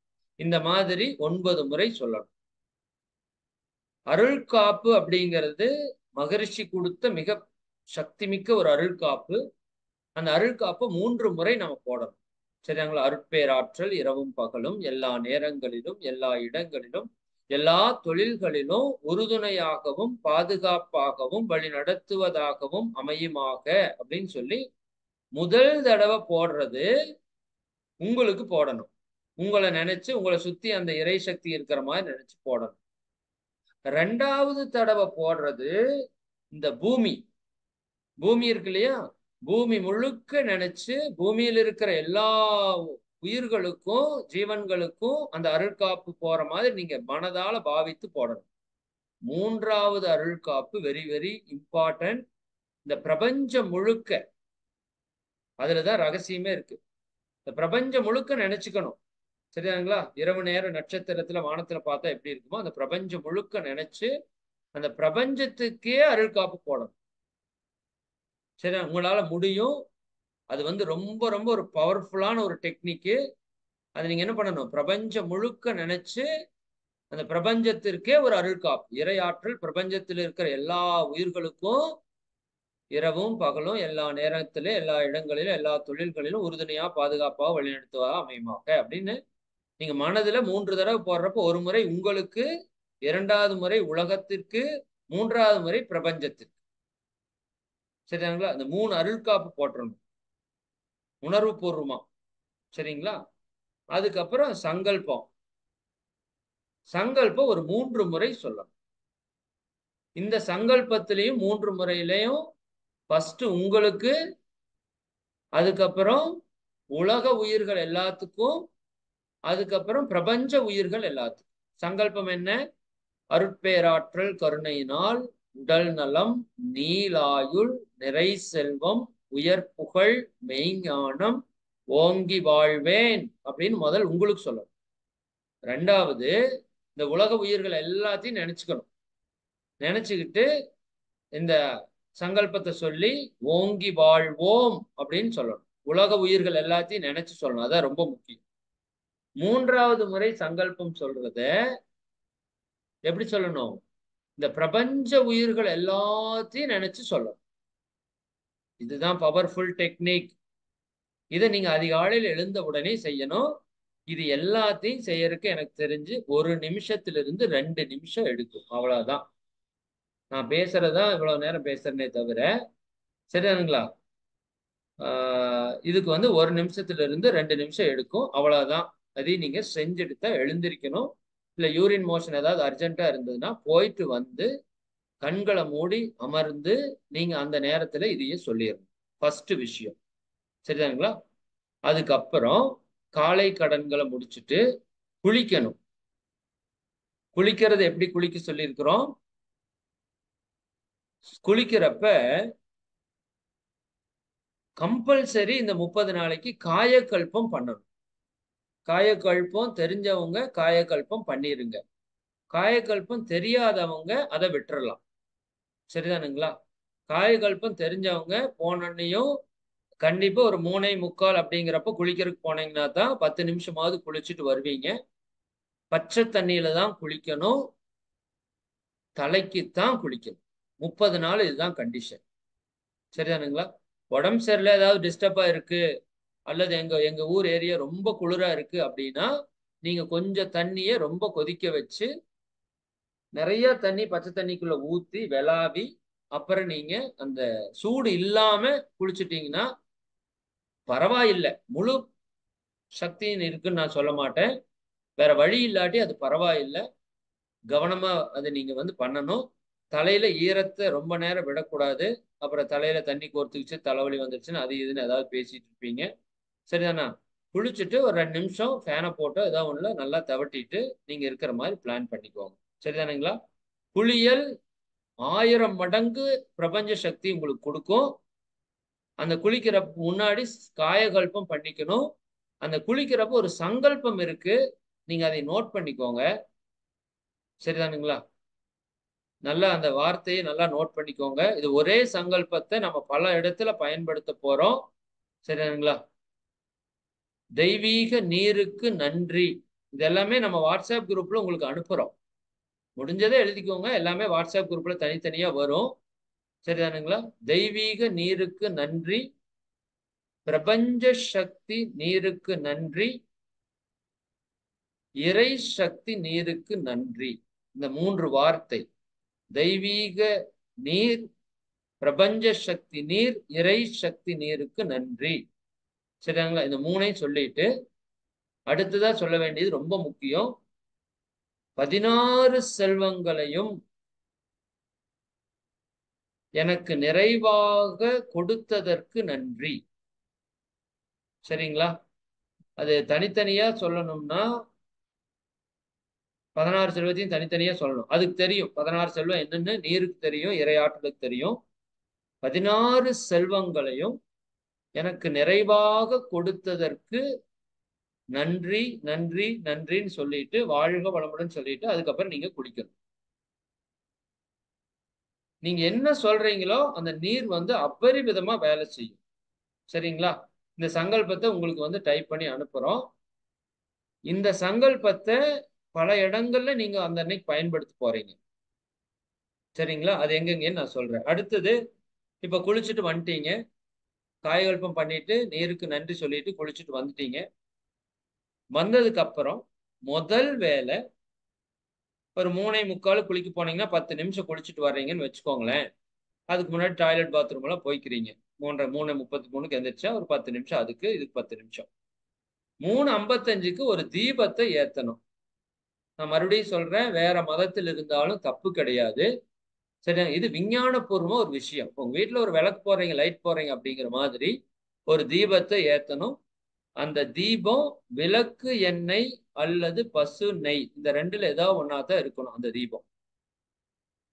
இந்த மாதிரி 9 முறை சொல்லணும். அருள்காப்பு அப்படிங்கிறது மகரிஷி கொடுத்த மிக சக்தி மிக்க ஒரு அருள்காப்பு. அந்த அருள்காப்பை 3 முறை நம்ம போடணும். சரிங்களா? அருட்பேராற்றல் இரவும் பகலும் எல்லா நேரங்களிலும் எல்லா இடங்களிலும் எல்லா தொழில்களிலும் உறுதுணையாகவும் பாதுகாப்பாகவும் வழி நடத்துவதாகவும் அமையுமாக அப்படின்னு சொல்லி முதல் தடவை போடுறது உங்களுக்கு போடணும். உங்களை நினைச்சு உங்களை சுத்தி அந்த இறை சக்தி இருக்கிற மாதிரி நினைச்சு போடணும். 2வது தடவை போடுறது இந்த பூமி இருக்கு இல்லையா? பூமி முழுக்க நினைச்சு பூமியில் இருக்கிற எல்லா உயிர்களுக்கும் ஜீவன்களுக்கும் அந்த அருள்காப்பு போற மாதிரி நீங்க மனதால பாவித்து போடணும். 3வது அருள்காப்பு வெரி வெரி இம்பார்ட்டன்ட். இந்த பிரபஞ்சம் முழுக்க அதுலதான் ரகசியமே இருக்கு. இந்த பிரபஞ்சம் முழுக்க நினைச்சுக்கணும். சரியாங்களா? இரவு நேரம் நட்சத்திரத்துல வானத்துல பார்த்தா எப்படி இருக்குமோ அந்த பிரபஞ்சம் முழுக்க நினைச்சு அந்த பிரபஞ்சத்துக்கே அருள்காப்பு போடணும். சரி, உங்களால முடியும். அது வந்து ரொம்ப ரொம்ப ஒரு பவர்ஃபுல்லான ஒரு டெக்னிக்கு. அது நீங்க என்ன பண்ணணும்? பிரபஞ்சம் முழுக்க நினைச்சு அந்த பிரபஞ்சத்திற்கே ஒரு அருள்காப்பு. இறை ஆற்றல் பிரபஞ்சத்தில் இருக்கிற எல்லா உயிர்களுக்கும் இரவும் பகலும் எல்லா நேரத்திலும் எல்லா இடங்களிலும் எல்லா தொழில்களிலும் உறுதுணையா பாதுகாப்பா வழிநடத்துவா அமையுமாக அப்படின்னு நீங்க மனதுல 3 தடவை போடுறப்ப ஒரு முறை உங்களுக்கு, 2வது முறை உலகத்திற்கு, 3வது முறை பிரபஞ்சத்திற்கு. சரிங்களா? அந்த 3 அருள்காப்பு போட்டுறணும் உணர்வு பூர்வமா. சரிங்களா? அதுக்கப்புறம் சங்கல்பம். சங்கல்பம் ஒரு 3 முறை சொல்லணும். இந்த சங்கல்பத்திலையும் 3 முறையிலையும் ஃபர்ஸ்ட் உங்களுக்கு, அதுக்கப்புறம் உலக உயிர்கள் எல்லாத்துக்கும், அதுக்கப்புறம் பிரபஞ்ச உயிர்கள் எல்லாத்துக்கும். சங்கல்பம் என்ன? அருட்பேராற்றல் கருணையினால் உடல் நலம், நீலாயுள், நிறை செல்வம், உயர் புகழ், மெய்ஞானம் ஓங்கி வாழ்வேன் அப்படின்னு முதல் உங்களுக்கு சொல்லணும். 2வது இந்த உலக உயிர்கள் எல்லாத்தையும் நினைச்சுக்கணும். நினைச்சுக்கிட்டு இந்த சங்கல்பத்தை சொல்லி ஓங்கி வாழ்வோம் அப்படின்னு சொல்லணும். உலக உயிர்கள் எல்லாத்தையும் நினைச்சு சொல்லணும். அதான் ரொம்ப முக்கியம். 3வது முறை சங்கல்பம் சொல்றத எப்படி சொல்லணும்? இந்த பிரபஞ்ச உயிர்கள் எல்லாத்தையும் நினைச்சு சொல்லணும். இதுதான் பவர்ஃபுல் டெக்னிக். இதை நீங்க அதிகாலையில் எழுந்த உடனே செய்யணும். இது எல்லாத்தையும் செய்யறதுக்கு எனக்கு தெரிஞ்சு 1 நிமிஷத்திலிருந்து 2 நிமிஷம் எடுக்கும். அவ்வளவுதான். நான் பேசுறதா இவ்வளவு நேரம் பேசுறேனே தவிர, சரிதானுங்களா? இதுக்கு வந்து 1 நிமிஷத்திலிருந்து 2 நிமிஷம் எடுக்கும். அவ்வளவுதான். அதையும் நீங்க செஞ்சுட்டு தான் எழுந்திருக்கணும். இல்ல யூரின் மோஷன் ஏதாவது அர்ஜென்ட்டா இருந்ததுன்னா போயிட்டு வந்து கண்களை மூடி அமர்ந்து நீங்க அந்த நேரத்துல இதையே சொல்லிடணும். ஃபர்ஸ்ட் விஷயம். சரிதானுங்களா? அதுக்கப்புறம் காலை கடன்களை முடிச்சுட்டு குளிக்கணும். குளிக்கிறது எப்படி குளிக்க சொல்லியிருக்கிறோம்? குளிக்கிறப்ப கம்பல்சரி இந்த 30 நாளைக்கு காயக்கல்பம் பண்ணணும். காயக்கல்பம் தெரிஞ்சவங்க காயக்கல்பம் பண்ணிருங்க. காயக்கல்பம் தெரியாதவங்க அதை விட்டுறலாம். சரிதானுங்களா? காயக்கல்பம் தெரிஞ்சவங்க போனோன்னையும் கண்டிப்பா ஒரு 3:45 அப்படிங்கிறப்ப குளிக்கிறதுக்கு போனீங்கன்னா தான் 10 நிமிஷமாவது குளிச்சுட்டு வருவீங்க. பச்சை தண்ணியில தான் குளிக்கணும். தலைக்குத்தான் குளிக்கணும். 30 நாள் இதுதான் கண்டிஷன். சரிதானுங்களா? உடம்பு சரியில்லை, ஏதாவது டிஸ்டர்பா இருக்கு, அல்லது எங்க ஊர் ஏரியா ரொம்ப குளிரா இருக்கு அப்படின்னா நீங்க கொஞ்சம் தண்ணியை ரொம்ப கொதிக்க வச்சு நிறைய தண்ணி பச்சை தண்ணிக்குள்ள ஊத்தி விளாவி அப்புறம் நீங்க அந்த சூடு இல்லாம குளிச்சுட்டீங்கன்னா பரவாயில்லை. முழு சக்தின்னு இருக்குன்னு நான் சொல்ல மாட்டேன். வேற வழி இல்லாட்டி அது பரவாயில்லை. கவனமா அதை நீங்க வந்து பண்ணணும். தலையில ஈரத்தை ரொம்ப நேரம் விடக்கூடாது. அப்புறம் தலையில தண்ணி கோர்த்துக்கிச்சு தலைவலி வந்துருச்சுன்னு அது இதுன்னு ஏதாவது பேசிட்டு இருப்பீங்க. சரிதானா? குளிச்சுட்டு ஒரு 2 நிமிஷம் ஃபேனை போட்டு ஏதாவது ஒண்ணுல நல்லா தவட்டிட்டு நீங்க இருக்கிற மாதிரி பிளான் பண்ணிக்கோங்க. சரிதானுங்களா? குளியல் 1000 மடங்கு பிரபஞ்ச சக்தி உங்களுக்கு கொடுக்கும். அந்த குளிக்கிறப்ப முன்னாடி காயகல்பம் பண்ணிக்கணும். அந்த குளிக்கிறப்ப ஒரு சங்கல்பம் இருக்கு. நீங்க அதை நோட் பண்ணிக்கோங்க. சரிதானுங்களா? நல்லா அந்த வார்த்தையை நல்லா நோட் பண்ணிக்கோங்க. இது ஒரே சங்கல்பத்தை நம்ம பல இடத்துல பயன்படுத்த போறோம். சரிதானுங்களா? தெய்வீக நீருக்கு நன்றி. இது எல்லாமே நம்ம வாட்ஸ்அப் குரூப்ல உங்களுக்கு அனுப்புறோம். முடிஞ்சதை எழுதிக்கோங்க. எல்லாமே வாட்ஸ்அப் குரூப்ல தனித்தனியா வரும். சரிதானுங்களா? தெய்வீக நீருக்கு நன்றி, பிரபஞ்ச சக்தி நீருக்கு நன்றி, இறை சக்தி நீருக்கு நன்றி. இந்த 3 வார்த்தை, தெய்வீக நீர், பிரபஞ்ச சக்தி நீர், இறை சக்தி நீருக்கு நன்றி. சரிங்களா? இந்த 3ஐயும் சொல்லிட்டு அடுத்ததா சொல்ல வேண்டியது ரொம்ப முக்கியம். 16 செல்வங்களையும் எனக்கு நிறைவாக கொடுத்ததற்கு நன்றி. சரிங்களா? அது தனித்தனியா சொல்லணும்னா 16 செல்வத்தையும் தனித்தனியா சொல்லணும். அதுக்கு தெரியும் 16 செல்வம் என்னன்னு நீருக்கு தெரியும், இறையாற்றலுக்கு தெரியும். 16 செல்வங்களையும் எனக்கு நிறைவாக கொடுத்ததற்கு நன்றி, நன்றி, நன்றின்னு சொல்லிட்டு வாழ்க வளமுடன் சொல்லிட்டு அதுக்கப்புறம் நீங்க குளிக்கணும். நீங்க என்ன சொல்றீங்களோ அந்த நீர் வந்து அபரிவிதமா வேலை செய்யும். சரிங்களா? இந்த சங்கல்பத்தை உங்களுக்கு வந்து டைப் பண்ணி அனுப்புறோம். இந்த சங்கல்பத்தை பல இடங்கள்ல நீங்க அந்த அன்னைக்கு பயன்படுத்த போறீங்க. சரிங்களா? அது எங்கெங்கன்னு நான் சொல்றேன். அடுத்தது, இப்ப குளிச்சுட்டு வந்துட்டீங்க. காயகல்பம் பண்ணிட்டு நீருக்கு நன்றி சொல்லிட்டு குளிச்சுட்டு வந்துட்டீங்க. வந்ததுக்கு அப்புறம் முதல் வேலை ஒரு 3:45 குளிக்க போனீங்கன்னா 10 நிமிஷம் குளிச்சுட்டு வர்றீங்கன்னு வச்சுக்கோங்களேன். அதுக்கு முன்னாடி டாய்லெட் பாத்ரூம் எல்லாம் போய்க்கிறீங்க. 3:33க்கு எந்திரிச்சா ஒரு 10 நிமிஷம் அதுக்கு, இதுக்கு 10 நிமிஷம். 3:55க்கு ஒரு தீபத்தை ஏத்தணும். நான் மறுபடியும் சொல்றேன், வேற மதத்தில் இருந்தாலும் தப்பு கிடையாது. சரியா? இது விஞ்ஞானபூர்வமா ஒரு விஷயம். உங்க வீட்டுல ஒரு விளக்கு போடுறீங்க, லைட் போடுறீங்க அப்படிங்கிற மாதிரி ஒரு தீபத்தை ஏத்தணும். அந்த தீபம் விளக்கு எண்ணெய் அல்லது பசு நெய், இந்த 2ல ஏதாவது ஒன்னாதான் இருக்கணும் அந்த தீபம்.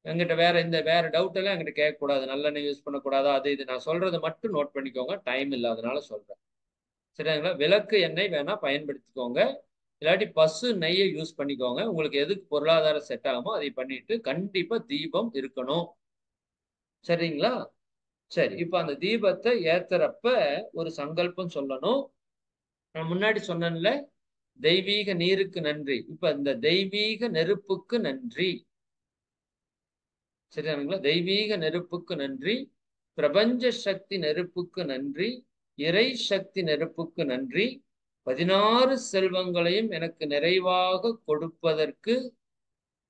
என்கிட்ட வேற டவுட் எல்லாம் என்கிட்ட கேட்கக்கூடாது. நல்லெண்ணெய் யூஸ் பண்ணக்கூடாதா, அது இது நான் சொல்றதை மட்டும் நோட் பண்ணிக்கோங்க. டைம் இல்லாதனால சொல்றேன். சரிங்களா? விளக்கு எண்ணெய் வேணா பயன்படுத்திக்கோங்க. இல்லாட்டி பசு நெய்யை யூஸ் பண்ணிக்கோங்க. உங்களுக்கு எதுக்கு பொருளாதாரம் செட் ஆகுமோ அதை பண்ணிட்டு கண்டிப்பா தீபம் இருக்கணும். சரிங்களா? சரி. இப்ப அந்த தீபத்த ஏத்துறப்ப ஒரு சங்கல்பம் சொல்லணும். நான் முன்னாடி சொன்னேன்ல, தெய்வீக நீருக்கு நன்றி. இப்ப இந்த தெய்வீக நெருப்புக்கு நன்றி. சரிதானுங்களா? தெய்வீக நெருப்புக்கு நன்றி. பிரபஞ்ச சக்தி நெருப்புக்கு நன்றி. இறை சக்தி நெருப்புக்கு நன்றி. 16 செல்வங்களையும் எனக்கு நிறைவாக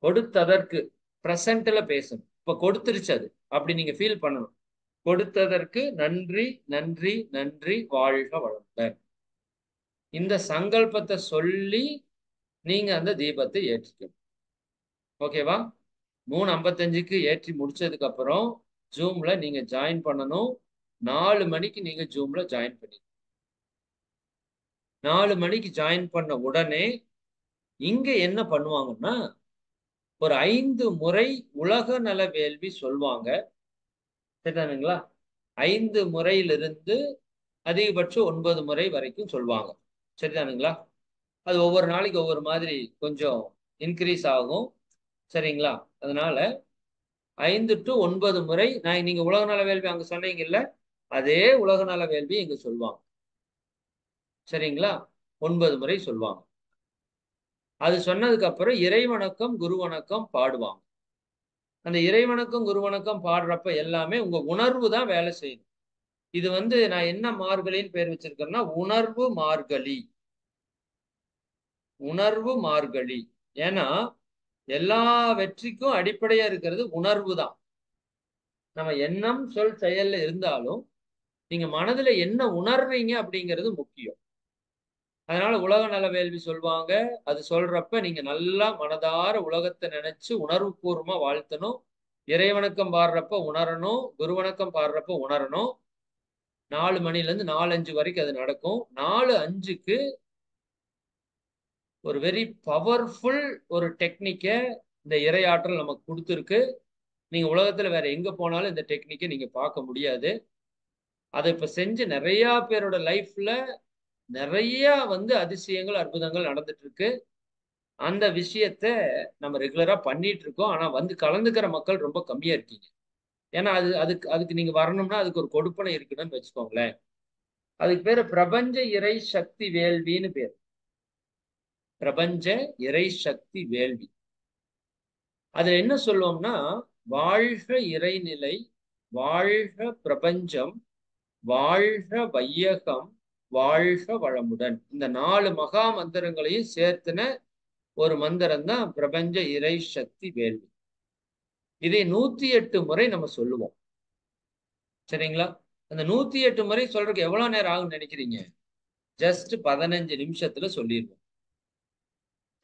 கொடுத்ததற்கு பிரசன்ட்ல பேசணும். இப்ப கொடுத்துருச்சு அது. அப்படி நீங்க ஃபீல் பண்ணணும். கொடுத்ததற்கு நன்றி, நன்றி, நன்றி, வாழ்க வளமுடன். இந்த சங்கல்பத்தை சொல்லி நீங்க அந்த தீபத்தை ஏற்றிக்கணும். ஓகேவா? 3:55க்கு ஏற்றி முடிச்சதுக்கு அப்புறம் ஜூம்ல நீங்க ஜாயின் பண்ணணும். 4 மணிக்கு நீங்க ஜூம்ல ஜாயின் பண்ணி 4 மணிக்கு ஜாயின் பண்ண உடனே இங்க என்ன பண்ணுவாங்கன்னா, ஒரு 5 முறை உலக நல வேள்வி சொல்வாங்க. சரிதானுங்களா? 5 முறையிலிருந்து அதிகபட்சம் 9 முறை வரைக்கும் சொல்வாங்க. சரிதானுங்களா? அது ஒவ்வொரு நாளைக்கு ஒவ்வொரு மாதிரி கொஞ்சம் இன்கிரீஸ் ஆகும். சரிங்களா? அதனால 5 to 9 முறை நீங்க உலக நல வேள்வி அங்க சொன்னீங்கல்ல, அதே உலக நல வேள்வி இங்க சொல்வாங்க. சரிங்களா? 9 முறை சொல்வாங்க. அது சொன்னதுக்கு அப்புறம் இறைவணக்கம், குரு வணக்கம் பாடுவாங்க. அந்த இறைவணக்கம், குரு வணக்கம் பாடுறப்ப எல்லாமே உங்க உணர்வு தான் வேலை செய்யும். இது நான் என்ன மார்கழின்னு பேர் வச்சிருக்கேன்னா, உணர்வு மார்கழி. உணர்வு மார்கழி. ஏன்னா, எல்லா வெற்றிக்கும் அடிப்படையா இருக்கிறது உணர்வு தான். நம்ம எண்ணம், சொல், செயல்ல இருந்தாலும், நீங்க மனதுல என்ன உணர்றீங்க அப்படிங்கிறது முக்கியம். அதனால உலக நல வேள்வி சொல்வாங்க. அது சொல்றப்ப நீங்க நல்லா மனதார உலகத்தை நினைச்சு உணர்வுபூர்வமா வாழ்த்தணும். இறைவணக்கம் பாடுறப்ப உணரணும். குரு வணக்கம் பாடுறப்ப உணரணும். 4 மணிலேருந்து 4:05 வரைக்கும் அது நடக்கும். 4:05க்கு ஒரு வெரி பவர்ஃபுல் ஒரு டெக்னிக்க இந்த இறையாற்றல் நமக்கு கொடுத்துருக்கு. நீங்க உலகத்துல வேற எங்க போனாலும் இந்த டெக்னிக்கை நீங்க பார்க்க முடியாது. அதை இப்ப செஞ்சு நிறைய பேரோட லைஃப்ல நிறைய அதிசயங்கள், அற்புதங்கள் நடந்துட்டு இருக்கு. அந்த விஷயத்த நம்ம ரெகுலரா பண்ணிட்டு இருக்கோம். ஆனா கலந்துக்கிற மக்கள் ரொம்ப கம்மியா இருக்கீங்க. ஏன்னா அதுக்கு நீங்க வரணும்னா அதுக்கு ஒரு கொடுப்பனை இருக்குன்னு வச்சுக்கோங்களேன். அதுக்கு பேரு பிரபஞ்ச இறை சக்தி வேள்வின்னு பேர். பிரபஞ்ச இறை சக்தி வேள்வி. அதுல என்ன சொல்லுவோம்னா, வாழ்க இறைநிலை, வாழ்க பிரபஞ்சம், வாழ்க வையகம், வாழ்க வளமுடன். இந்த 4 மகா மந்திரங்களையும் சேர்த்துன ஒரு மந்திரம் தான் பிரபஞ்ச இறை சக்தி வேள்வி. இதை 108 முறை நம்ம சொல்லுவோம். சரிங்களா? அந்த 108 முறை சொல்றதுக்கு எவ்வளவு நேரம் ஆகும்னு நினைக்கிறீங்க? ஜஸ்ட் 15 நிமிஷத்துல சொல்லிடுவோம்.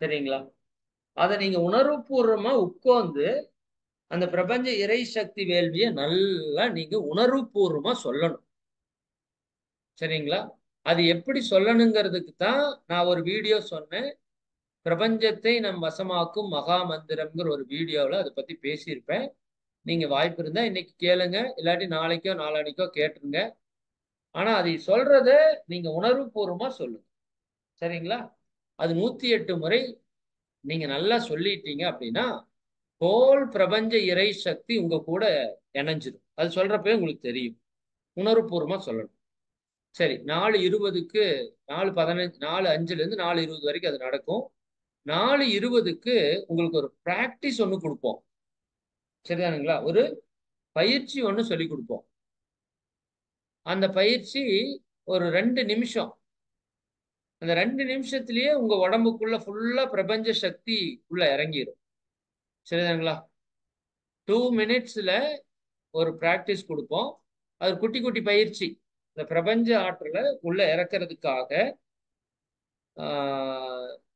சரிங்களா? அதை நீங்க உணர்வுபூர்வமா உட்கார்ந்து அந்த பிரபஞ்ச இறை சக்தி வேள்வியை நல்லா நீங்க உணர்வுபூர்வமா சொல்லணும். சரிங்களா? அது எப்படி சொல்லணுங்கிறதுக்கு தான் நான் ஒரு வீடியோ சொன்னேன். பிரபஞ்சத்தை நம் வசமாக்கும் மகா மந்திரம்ங்கிற ஒரு வீடியோவில் அதை பத்தி பேசியிருப்பேன். நீங்க வாய்ப்பு இருந்தா இன்னைக்கு கேளுங்க, இல்லாட்டி நாளைக்கோ நாளானிக்கோ கேட்டுருங்க. ஆனா அதை சொல்றத நீங்க உணர்வுபூர்வமா சொல்லுங்க. சரிங்களா? அது 108 முறை நீங்க நல்லா சொல்லிட்டீங்க அப்படின்னா ஹோல் பிரபஞ்ச இறை சக்தி உங்க கூட இணைஞ்சிடும். அது சொல்றப்பவே உங்களுக்கு தெரியும். உணர்வுபூர்வமா சொல்லணும். சரி, 4:20க்கு 4:15 4:05லேருந்து 4:20 வரைக்கும் அது நடக்கும். 4:20க்கு உங்களுக்கு ஒரு பிராக்டிஸ் ஒன்று கொடுப்போம். சரிதானுங்களா? ஒரு பயிற்சி ஒன்று சொல்லி கொடுப்போம். அந்த பயிற்சி ஒரு 2 நிமிஷம். அந்த 2 நிமிஷத்திலேயே உங்க உடம்புக்குள்ள ஃபுல்லா பிரபஞ்ச சக்தி உள்ள இறங்கிடும். சரிதானுங்களா? 2 மினிட்ஸ்ல ஒரு பிராக்டிஸ் கொடுப்போம். அது குட்டி குட்டி பயிற்சி. இந்த பிரபஞ்ச ஆற்றலை உள்ள இறக்கிறதுக்காக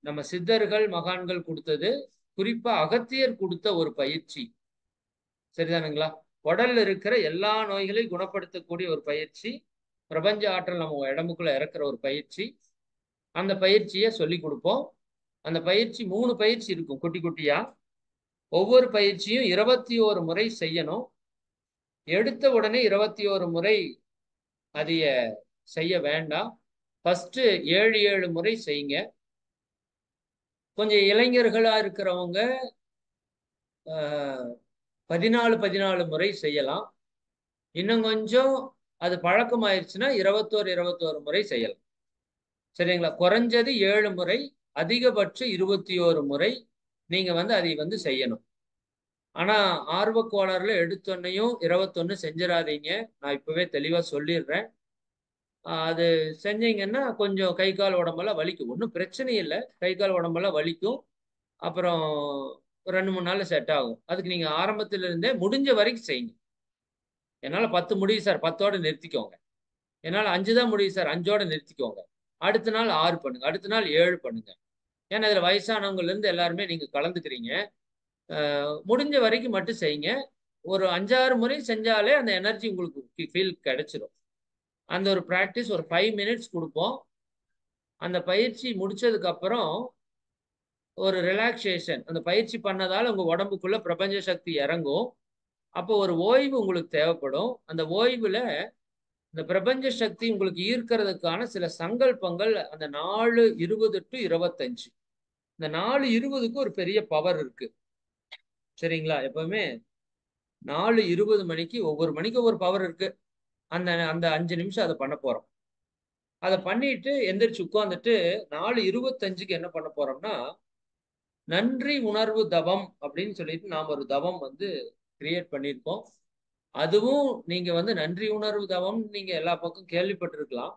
நம்ம சித்தர்கள் மகான்கள் கொடுத்தது, குறிப்பா அகத்தியர் கொடுத்த ஒரு பயிற்சி. சரிதானுங்களா? உடல்ல இருக்கிற எல்லா நோய்களையும் குணப்படுத்தக்கூடிய ஒரு பயிற்சி. பிரபஞ்ச ஆற்றல் நம்ம உடம்புக்குள்ள இறக்குற ஒரு பயிற்சி. அந்த பயிற்சியை சொல்லி கொடுப்போம். அந்த பயிற்சி 3 பயிற்சி இருக்கும் குட்டி குட்டியா. ஒவ்வொரு பயிற்சியும் 21 முறை செய்யணும். எடுத்த உடனே 21 முறை அதைய செய்ய வேண்டாம். ஃபர்ஸ்ட் 7 முறை செய்யுங்க. கொஞ்சம் இளைஞர்களா இருக்கிறவங்க 14 முறை செய்யலாம். இன்னும் கொஞ்சம் அது பழக்கமாயிருச்சுன்னா 21 முறை செய்யலாம். சரிங்களா? குறைஞ்சது 7 முறை, அதிகபட்சம் 21 முறை நீங்க அதை செய்யணும். ஆனா ஆர்வக் கோளாறுல எடுத்தோனையும் 21 செஞ்சிராதீங்க. நான் இப்பவே தெளிவா சொல்லிர்றேன். அது செஞ்சீங்கன்னா கொஞ்சம் கை, கால் உடம்பெல்லாம் வலிக்கும். ஒண்ணும் பிரச்சனை இல்ல. கை, கால் உடம்பெல்லாம் வலிக்கும். அப்புறம் 2, 3 நாள்ல செட் ஆகும். அதுக்கு நீங்க ஆரம்பத்துல இருந்தே முடிஞ்ச வரைக்கும் செய்யுங்க. என்னால 10 முடியும் சார். 10ஓட நிறுத்திக்கோங்க. என்னால 5 தான் முடியும் சார். 5ஓட நிறுத்திக்கோங்க. அடுத்த நாள் 6 பண்ணுங்க. அடுத்த நாள் 7 பண்ணுங்க. ஏன்னா இதுல வயசானவங்கல இருந்து எல்லாருமே நீங்க கலந்துக்கிறீங்க. முடிஞ்ச வரைக்கும் மட்டும் செய்யுங்க. ஒரு 5, 6 முறை செஞ்சாலே அந்த எனர்ஜி உங்களுக்கு ஃபீல் கிடைச்சிரும். அந்த ஒரு பிராக்டிஸ் ஒரு 5 மினிட்ஸ் குடுப்போம். அந்த பயிற்சி முடிச்சதுக்கு அப்புறம் ஒரு ரிலாக்சேஷன். அந்த பயிற்சி பண்ணதால உங்க உடம்புக்குள்ள பிரபஞ்ச சக்தி இறங்கும். அப்போ ஒரு ஓய்வு உங்களுக்கு தேவைப்படும். அந்த ஓய்வுல இந்த பிரபஞ்ச சக்தி உங்களுக்கு ஈர்க்கிறதுக்கான சில சங்கல்பங்கள் அந்த 4:20 to 25. இந்த 4:20க்கு ஒரு பெரிய பவர் இருக்கு. சரிங்களா? எப்பவுமே 4:20 மணிக்கு ஒவ்வொரு மணிக்கும் ஒவ்வொரு பவர் இருக்கு. அந்த அந்த 5 நிமிஷம் அத பண்ண போறோம். அத பண்ணிட்டு எந்திரிச்சு உட்கார்ந்துட்டு 4:25க்கு என்ன பண்ண போறோம்னா, நன்றி உணர்வு தவம் அப்படின்னு சொல்லிட்டு நாம ஒரு தவம் கிரியேட் பண்ணியிருக்கோம். அதுவும் நீங்க நன்றி உணர்வு தவம் நீங்க எல்லா பக்கம் கேள்விப்பட்டிருக்கலாம்.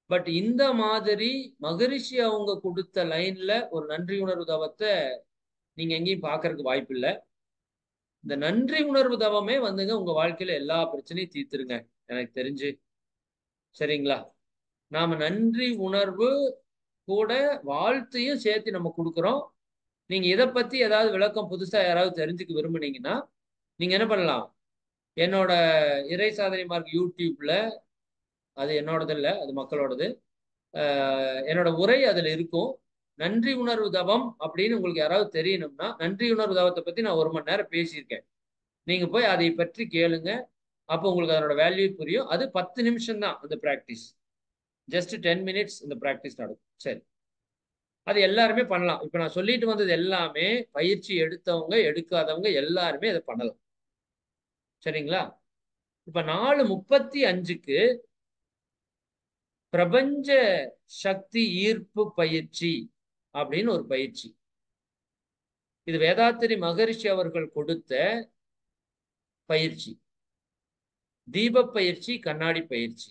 பட் இந்த மாதிரி மகரிஷி அவங்க குடுத்த லைன்ல ஒரு நன்றி உணர்வு தவத்த நீங்க எங்கேயும் பார்க்கறதுக்கு வாய்ப்பில்ல. இந்த நன்றி உணர்வு தவமே உங்க வாழ்க்கையில எல்லா பிரச்சனையும் தீர்த்துருங்க. எனக்கு தெரிஞ்சு. சரிங்களா? நாம நன்றி உணர்வு கூட வாழ்த்தையும் சேர்த்து நம்ம குடுக்குறோம். நீங்க இத பத்தி ஏதாவது விளக்கம் புதுசா யாராவது தெரிஞ்சுக்க விரும்புனீங்கன்னா, நீங்க என்ன பண்ணலாம்? என்னோட இறை சாதனை மார்க் YouTubeல அது என்னோடது இல்ல. அது மக்களோடது. அ என்னோட உரை அதுல இருக்கும். நன்றி உணர்வு தவம் அப்படின்னு உங்களுக்கு யாராவது தெரியணும்னா, நன்றி உணர்வு தவத்த பத்தி நான் 1 மணி நேரம் பேசியிருக்கேன். நீங்க போய் அதை பற்றி கேளுங்க. அப்போ உங்களுக்கு அதனோட வேல்யூ புரியும். அது 10 நிமிஷம் தான் அந்த பிராக்டிஸ். ஜஸ்ட் 10 மினிட்ஸ் இந்த பிராக்டிஸ் நடக்கும். சரி. அது எல்லாருமே பண்ணலாம். இப்ப நான் சொல்லிட்டு வந்தது எல்லாமே பயிற்சி எடுத்தவங்க, எடுக்காதவங்க எல்லாருமே அத பண்ணலாம். சரிங்களா? இப்ப 4:35க்கு பிரபஞ்ச சக்தி ஈர்ப்பு பயிற்சி அப்படின்னு ஒரு பயிற்சி. இது வேதாத்திரி மகரிஷி அவர்கள் கொடுத்த பயிற்சி. தீப பயிற்சி, கண்ணாடி பயிற்சி.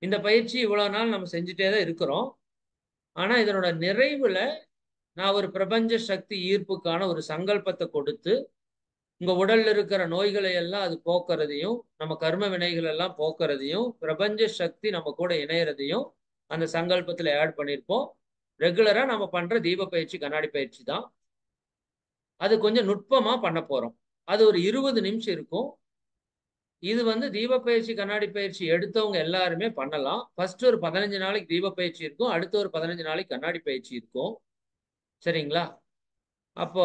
இந்த பயிற்சி இவ்வளவு நாள் நம்ம செஞ்சுட்டே தான் இருக்கிறோம். ஆனா இதனோட நிறைவுல நான் ஒரு பிரபஞ்ச சக்தி ஈர்ப்புக்கான ஒரு சங்கல்பத்தை கொடுத்து உங்க உடல்ல இருக்கிற நோய்களை எல்லாம் அது போக்குறதையும், நம்ம கர்ம வினைகள் எல்லாம் போக்குறதையும், பிரபஞ்ச சக்தி நம்ம கூட இணையறதையும் அந்த சங்கல்பத்துல ஆட் பண்ணியிருப்போம். ரெகுலரா நம்ம பண்ற தீப பயிற்சி, கண்ணாடி பயிற்சி தான். அது கொஞ்சம் நுட்பமா பண்ண போறோம். அது ஒரு 20 நிமிஷம் இருக்கும். இது தீப பயிற்சி, கண்ணாடி பயிற்சி எடுத்தவங்க எல்லாருமே பண்ணலாம். ஃபர்ஸ்ட் ஒரு 15 நாளைக்கு தீப பயிற்சி இருக்கும். அடுத்து ஒரு 15 நாளைக்கு கண்ணாடி பயிற்சி இருக்கும். சரிங்களா? அப்போ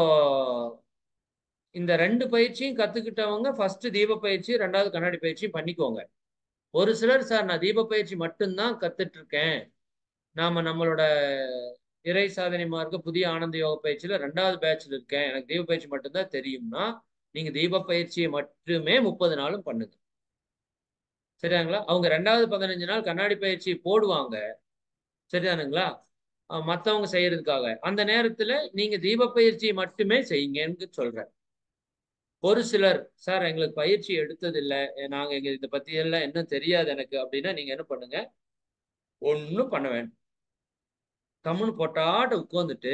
இந்த 2 பயிற்சியும் கத்துக்கிட்டவங்க ஃபர்ஸ்ட் தீப பயிற்சி, 2வது கண்ணாடி பயிற்சியும் பண்ணிக்கோங்க. ஒரு சிலர் சார் நான் தீப பயிற்சி மட்டும்தான் கத்துட்டு இருக்கேன். நாம நம்மளோட இறை சாதனை மார்க்க புதிய ஆனந்த யோக பயிற்சியில 2வது பேட்ச்ல இருக்கேன். எனக்கு தீப பயிற்சி மட்டும்தான் தெரியும்னா, நீங்க தீப பயிற்சியை மட்டுமே 30 நாளும் பண்ணுங்க. சரியாங்களா? அவங்க 2வது 15 நாள் கண்ணாடி பயிற்சி போடுவாங்க. சரிதானுங்களா? மத்தவங்க செய்யறதுக்காக. அந்த நேரத்துல நீங்க தீப பயிற்சியை மட்டுமே செய்யுங்கன்னு சொல்றேன். ஒரு சிலர் சார் எங்களுக்கு பயிற்சி எடுத்தது இல்ல. நாங்க இத பத்தி எல்லாம் இன்னும் தெரியாது எனக்கு அப்படின்னா நீங்க என்ன பண்ணுங்க? ஒண்ணும் பண்ண வேண்டாம். கம்முனு பொட்டாட்ட உட்கார்ந்துட்டு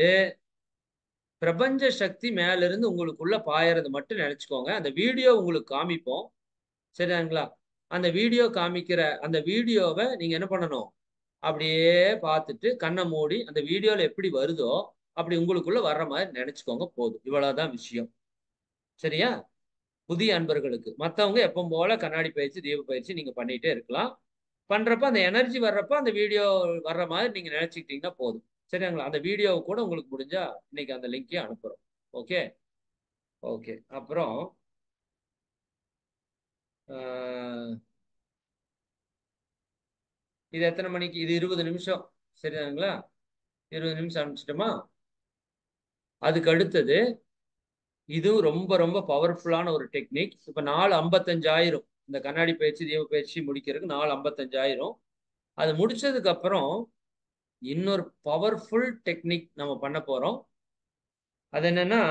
பிரபஞ்ச சக்தி மேல இருந்து உங்களுக்குள்ள பாயறது மட்டும் நினைச்சுக்கோங்க. அந்த வீடியோ உங்களுக்கு காமிப்போம். சரிதானுங்களா? அந்த வீடியோ காமிக்கிற அந்த வீடியோவ நீங்க என்ன பண்ணணும்? அப்படியே பார்த்துட்டு கண்ண மூடி அந்த வீடியோல எப்படி வருதோ அப்படி உங்களுக்குள்ள வர்ற மாதிரி நினைச்சுக்கோங்க போதும். இவ்வளவுதான் விஷயம். சரியா? புதிய அன்பர்களுக்கு. மத்தவங்க எப்பவும் போல கண்ணாடி பயிற்சி, தீப பயிற்சி நீங்க பண்ணிட்டே இருக்கலாம். பண்றப்ப அந்த எனர்ஜி வர்றப்ப அந்த வீடியோ வர்ற மாதிரி நீங்க நினைச்சுக்கிட்டீங்கன்னா போதும். சரிங்களா? அந்த வீடியோவை கூட உங்களுக்கு முடிஞ்சா இன்னைக்கு அந்த லிங்கையும் அனுப்புறோம். ஓகே? ஓகே. அப்புறம் ஆஹ், இது எத்தனை மணிக்கு? இது 20 நிமிஷம். சரிதானுங்களா? 20 நிமிஷம் அனுப்பிச்சிட்டோமா? அதுக்கு அடுத்தது இதுவும் ரொம்ப ரொம்ப பவர்ஃபுல்லான ஒரு டெக்னிக். இப்ப 4:55 இந்த கண்ணாடி பயிற்சி, தீப பயிற்சி முடிக்கிறதுக்கு 4:55. அது முடிச்சதுக்கு அப்புறம் இன்னொரு பவர்ஃபுல் டெக்னிக் நம்ம பண்ண போறோம். அது என்னன்னா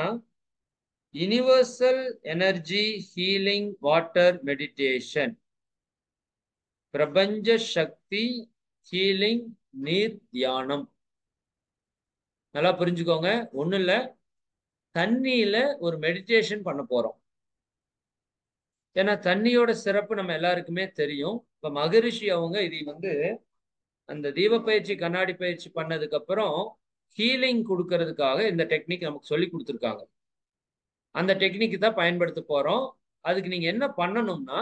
universal energy healing water meditation. பிரபஞ்ச சக்தி ஹீலிங் நீர் தியானம். நல்லா புரிஞ்சுக்கோங்க. ஒண்ணும் இல்ல, தண்ணியில ஒரு மெடிடேஷன் பண்ண போறோம். ஏன்னா தண்ணியோட சிறப்பு நம்ம எல்லாருக்குமே தெரியும். இப்ப மகரிஷி அவங்க இதை வந்து அந்த தீப பயிற்சி, கண்ணாடி பயிற்சி பண்ணதுக்கு அப்புறம் ஹீலிங் கொடுக்கறதுக்காக இந்த டெக்னிக் நமக்கு சொல்லி கொடுத்துருக்காங்க. அந்த டெக்னிக் தான் பயன்படுத்த போறோம். அதுக்கு நீங்க என்ன பண்ணணும்னா,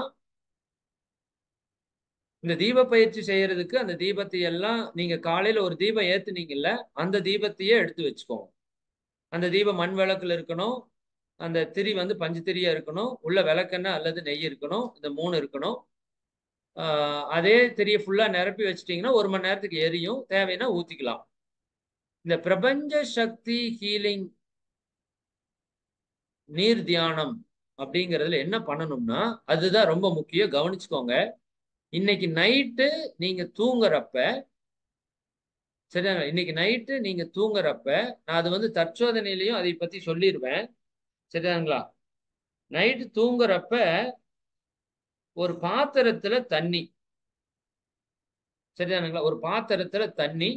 இந்த தீப பயிற்சி செய்யறதுக்கு அந்த தீபத்தை எல்லாம் நீங்க காலையில ஒரு தீபம் ஏத்துனீங்கல்ல, அந்த தீபத்தையே எடுத்து வச்சுக்கோங்க. அந்த தீபம் மண் விளக்குல இருக்கணும். அந்த திரி வந்து பஞ்சு திரியா இருக்கணும். உள்ள விளக்கெண்ணெய் அல்லது நெய் இருக்கணும். இந்த 3 இருக்கணும். அதே திரியை ஃபுல்லா நிரப்பி வச்சிட்டீங்கன்னா 1 மணி நேரத்துக்கு எரியும். தேவைன்னா ஊத்திக்கலாம். இந்த பிரபஞ்ச சக்தி ஹீலிங் நீர் தியானம் அப்படிங்கிறதுல என்ன பண்ணணும்னா, அதுதான் ரொம்ப முக்கியம். கவனிச்சுக்கோங்க. இன்னைக்கு நைட்டு நீங்க தூங்குறப்ப, சரியா? இன்னைக்கு நைட்டு நீங்க தூங்குறப்ப, நான் அது வந்து தற்சோதனையிலையும் அதை பத்தி சொல்லிடுவேன். சரிதாங்களா? நைட்டு தூங்குறப்ப ஒரு பாத்திரத்துல தண்ணி, சரிதானுங்களா? ஒரு பாத்திரத்துல தண்ணி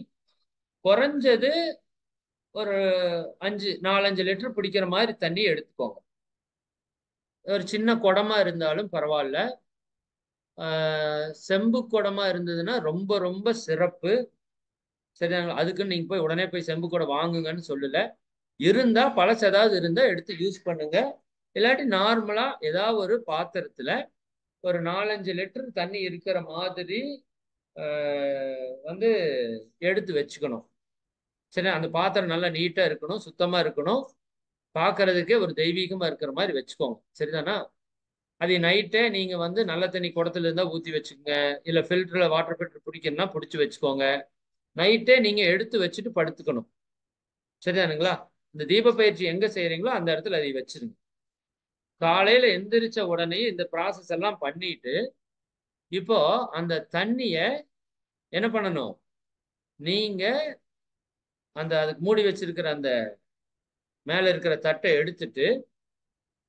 குறைஞ்சது ஒரு 4-5 லிட்டர் பிடிக்கிற மாதிரி தண்ணி எடுத்துக்கோங்க. ஒரு சின்ன குடமா இருந்தாலும் பரவாயில்ல. செம்பு குடமா இருந்ததுன்னா ரொம்ப ரொம்ப சிறப்பு. சரிதாங்களா? அதுக்குன்னு நீங்க போய் உடனே போய் செம்பு குடம் வாங்குங்கன்னு சொல்லல. இருந்தா பழசு ஏதாவது இருந்தா எடுத்து யூஸ் பண்ணுங்க. இல்லாட்டி நார்மலா ஏதாவது ஒரு பாத்திரத்துல ஒரு 4-5 லிட்டர் தண்ணி இருக்கிற மாதிரி வந்து எடுத்து வச்சுக்கணும். சரி, அந்த பாத்திரம் நல்லா நீட்டா இருக்கணும், சுத்தமா இருக்கணும், பார்க்கறதுக்கே ஒரு தெய்வீகமா இருக்கிற மாதிரி வச்சுக்கோங்க. சரிதானா? அது நைட்டே நீங்க வந்து நல்ல தண்ணி குடத்துல இருந்தா ஊத்தி வச்சுக்கோங்க. இல்ல ஃபில்டர்ல வாட்டர் ஃபில்டர் பிடிக்கணும்னா பிடிச்சி வச்சுக்கோங்க. நைட்டே நீங்க எடுத்து வச்சுட்டு படுத்துக்கணும். சரிதானுங்களா? இந்த தீப பயிற்சி எங்க செய்யறீங்களோ அந்த இடத்துல அதை வச்சிருங்க. காலையில எந்திரிச்ச உடனே இந்த ப்ராசஸ் எல்லாம் பண்ணிட்டு, இப்போ அந்த தண்ணிய என்ன பண்ணணும்? நீங்க அந்த அதுக்கு மூடி வச்சிருக்கிற அந்த மேல இருக்கிற தட்டை எடுத்துட்டு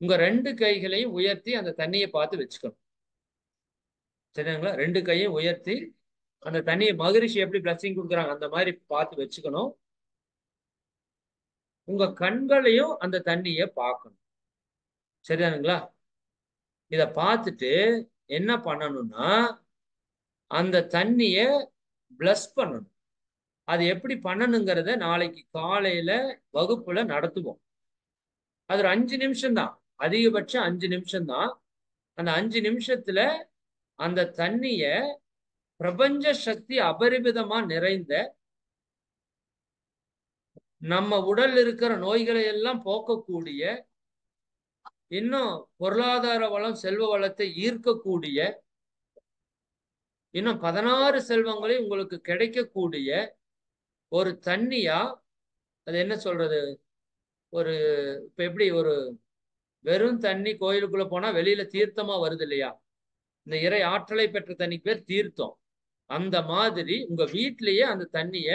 உங்க 2 கைகளையும் உயர்த்தி அந்த தண்ணியை பார்த்து வச்சுக்கணும். சரிங்களா? 2 கையும் உயர்த்தி அந்த தண்ணியை மகரிஷி எப்படி பிளஸிங் கொடுக்குறாங்க அந்த மாதிரி பார்த்து வச்சுக்கணும். உங்க கண்களையும் அந்த தண்ணியை பார்க்கணும். சரிதானுங்களா? இத பார்த்துட்டு என்ன பண்ணணும்னா, அந்த தண்ணிய பிளஸ் பண்ணணும். அது எப்படி பண்ணணுங்கிறத நாளைக்கு காலையில வகுப்புல நடத்துவோம். அது ஒரு 5 நிமிஷம் தான். அதிகபட்சம் 5 நிமிஷம் தான். அந்த 5 நிமிஷத்துல அந்த தண்ணிய பிரபஞ்ச சக்தி அபரிமிதமா நிறைந்த நம்ம உடல் இருக்கிற நோய்களை எல்லாம் போக்கக்கூடிய, இன்னும் பொருளாதார வளம், செல்வ வளத்தை ஈர்க்கக்கூடிய, இன்னும் 16 செல்வங்களை உங்களுக்கு கிடைக்கக்கூடிய ஒரு தண்ணியா, அது என்ன சொல்றது, ஒரு இப்ப எப்படி ஒரு வெறும் தண்ணி கோயிலுக்குள்ள போனா வெளியில தீர்த்தமா வருது இல்லையா? இந்த இறை ஆற்றலை பெற்ற தண்ணிக்கு பேர் தீர்த்தம். அந்த மாதிரி உங்க வீட்டிலேயே அந்த தண்ணிய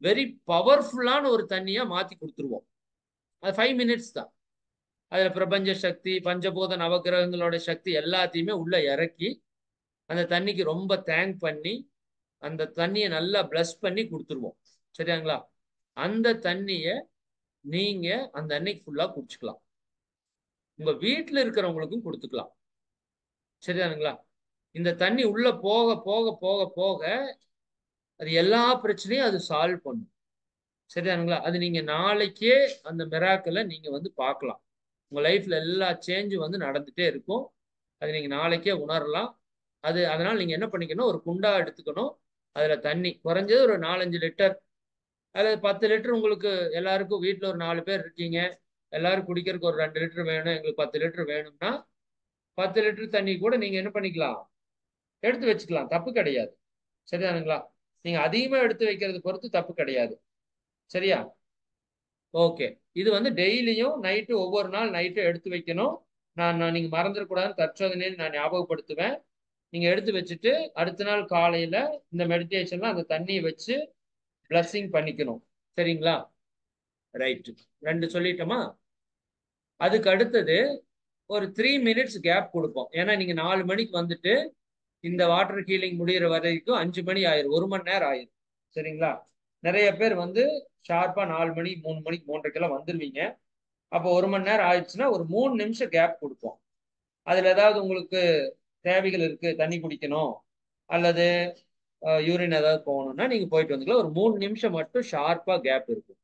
வெரி பவர்ஃபுல்லான ஒரு தண்ணியா மாத்தி கொடுத்துருவோம். அது 5 மினிட்ஸ் தான். அதுல பிரபஞ்ச சக்தி, பஞ்சபூத நவகிரகங்களோட சக்தி எல்லாத்தையுமே உள்ள இறக்கி அந்த தண்ணிக்கு ரொம்ப தேங்க் பண்ணி அந்த தண்ணியை நல்லா பிளஸ் பண்ணி கொடுத்துருவோம். சரியாங்களா? அந்த தண்ணிய நீங்க அந்த அன்னைக்கு ஃபுல்லா குடிச்சுக்கலாம். உங்க வீட்டுல இருக்கிறவங்களுக்கும் கொடுத்துக்கலாம். சரிதானுங்களா? இந்த தண்ணி உள்ள போக போக போக போக அது எல்லா பிரச்சனையும் அது சால்வ் பண்ணும். சரிதானுங்களா? அது நீங்க நாளைக்கே அந்த மிராக்கிளை நீங்க வந்து பார்க்கலாம். உங்க லைஃப்ல எல்லா சேஞ்சும் வந்து நடந்துட்டே இருக்கும். அது நீங்க நாளைக்கே உணரலாம். அதனால நீங்க என்ன பண்ணிக்கணும், ஒரு குண்டா எடுத்துக்கணும். அதுல தண்ணி குறைஞ்சது ஒரு 4-5 லிட்டர் அல்லது 10 லிட்டர். உங்களுக்கு எல்லாருக்கும் வீட்டுல ஒரு 4 பேர் இருக்கீங்க, எல்லாரும் குடிக்கிறதுக்கு ஒரு 2 லிட்டர் வேணும், எங்களுக்கு 10 லிட்டர் வேணும்னா 10 லிட்டர் தண்ணி கூட நீங்க என்ன பண்ணிக்கலாம், எடுத்து வச்சுக்கலாம். தப்பு கிடையாது. சரிதானுங்களா? நீங்க அதிகமா எடுத்து வைக்கிறது பொறுத்து தப்பு கிடையாது. சரியா? ஓகே. இது வந்து டெய்லியும் நைட்டு ஒவ்வொரு நாள் நைட்டு எடுத்து வைக்கணும். நீங்க மறந்துடக்கூடாதுன்னு தற்சோதனைன்னு நான் ஞாபகப்படுத்துவேன். நீங்க எடுத்து வச்சுட்டு, அடுத்த நாள் காலையில இந்த மெடிடேஷன்ல அந்த தண்ணிய வச்சு பிளஸ்ஸிங் பண்ணிக்கணும். சரிங்களா? ரைட். 2 சொல்லிட்டோமா? அதுக்கு அடுத்தது ஒரு 3 மினிட்ஸ் கேப் குடுப்போம். ஏன்னா நீங்க 4 மணிக்கு வந்துட்டு, இந்த வாட்டர் ஹீலிங் முடியிற வரைக்கும் 5 மணி ஆயிரும். 1 மணி நேரம் ஆயிரும். சரிங்களா? நெறைய பேர் வந்து ஷார்ப்பா 4 மணி, 3 மணிக்கு 3:30க்கெல்லாம் வந்துருவீங்க. அப்போ 1 மணி நேரம் ஆயிடுச்சுன்னா, ஒரு 3 நிமிஷம் கேப் குடுப்போம். அதுல ஏதாவது உங்களுக்கு தேவைகள் இருக்கு, தண்ணி குடிக்கணும், அல்லது யூரின் ஏதாவது போகணும்னா, நீங்க போயிட்டு வந்துக்கலாம். ஒரு 3 நிமிஷம் மட்டும் ஷார்ப்பா கேப் இருக்கும்.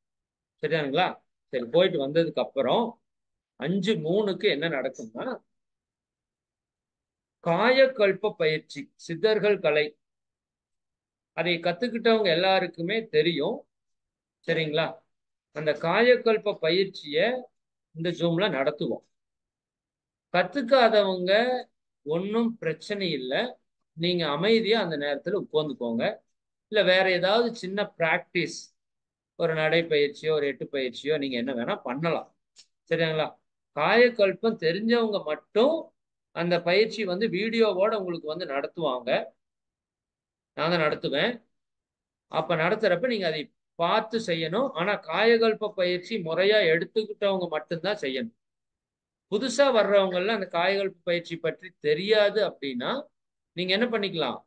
சரியானுங்களா? சரி போயிட்டு வந்ததுக்கு அப்புறம் 5:03க்கு என்ன நடக்கும்னா, காயகல்ப பயிற்சி, சித்தர்கள் கலை. அதை கத்துக்கிட்டவங்க எல்லாருக்குமே தெரியும். சரிங்களா? அந்த காயகல்ப பயிற்சிய இந்த ஜூம்ல நடத்துவோம். கத்துக்காதவங்க ஒண்ணும் பிரச்சனை இல்ல. நீங்க அமைதியா அந்த நேரத்துல உட்கார்ந்துக்கோங்க. இல்ல வேற ஏதாவது சின்ன பிராக்டிஸ், ஒரு நடைப்பயிற்சியோ, ஒரு எட்டு பயிற்சியோ நீங்க என்ன வேணா பண்ணலாம். சரிங்களா? காயகல்பம் தெரிஞ்சவங்க மட்டும் அந்த பயிற்சி வந்து வீடியோவோட உங்களுக்கு வந்து நடத்துவாங்க. நான் தான் நடத்துவேன். அப்ப நடத்துறப்ப நீங்க அதை பார்த்து செய்யணும். ஆனா காயகல்ப பயிற்சி முறையா எடுத்துக்கிட்டவங்க மட்டும் தான் செய்யணும். புதுசா வர்றவங்கலாம் அந்த காயகல்ப பயிற்சி பற்றி தெரியாது அப்படின்னா, நீங்க என்ன பண்ணிக்கலாம்?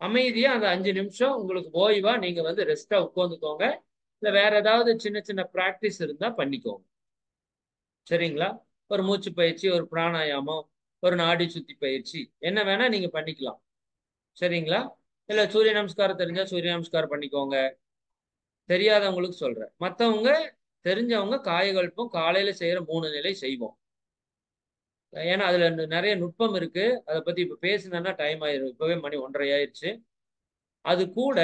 அமைதியா அந்த 5 நிமிஷம் உங்களுக்கு ஓய்வா நீங்க வந்து ரெஸ்ட்டா உட்கார்ந்துக்கோங்க. இல்ல வேற ஏதாவது சின்ன சின்ன பிராக்டிஸ் இருந்தா பண்ணிக்கோங்க. சரிங்களா? ஒரு மூச்சு பயிற்சி, ஒரு பிராணாயாமம், ஒரு நாடி சுத்தி பயிற்சி என்ன வேணா நீங்க பண்ணிக்கலாம். சரிங்களா? இல்ல சூரிய நமஸ்காரம் தெரிஞ்சா சூரிய நமஸ்காரம் பண்ணிக்கோங்க. தெரியாதவங்களுக்கு சொல்றேன். மத்தவங்க தெரிஞ்சவங்க காயகல்பம் காலையில செய்யற 3 நிலை செய்வோம். ஏன்னா அதுல நெறைய நுட்பம் இருக்கு. அத பத்தி இப்ப பேசுனேன்னா டைம் ஆயிரும். இப்பவே மணி 1:30 ஆயிருச்சு. அது கூட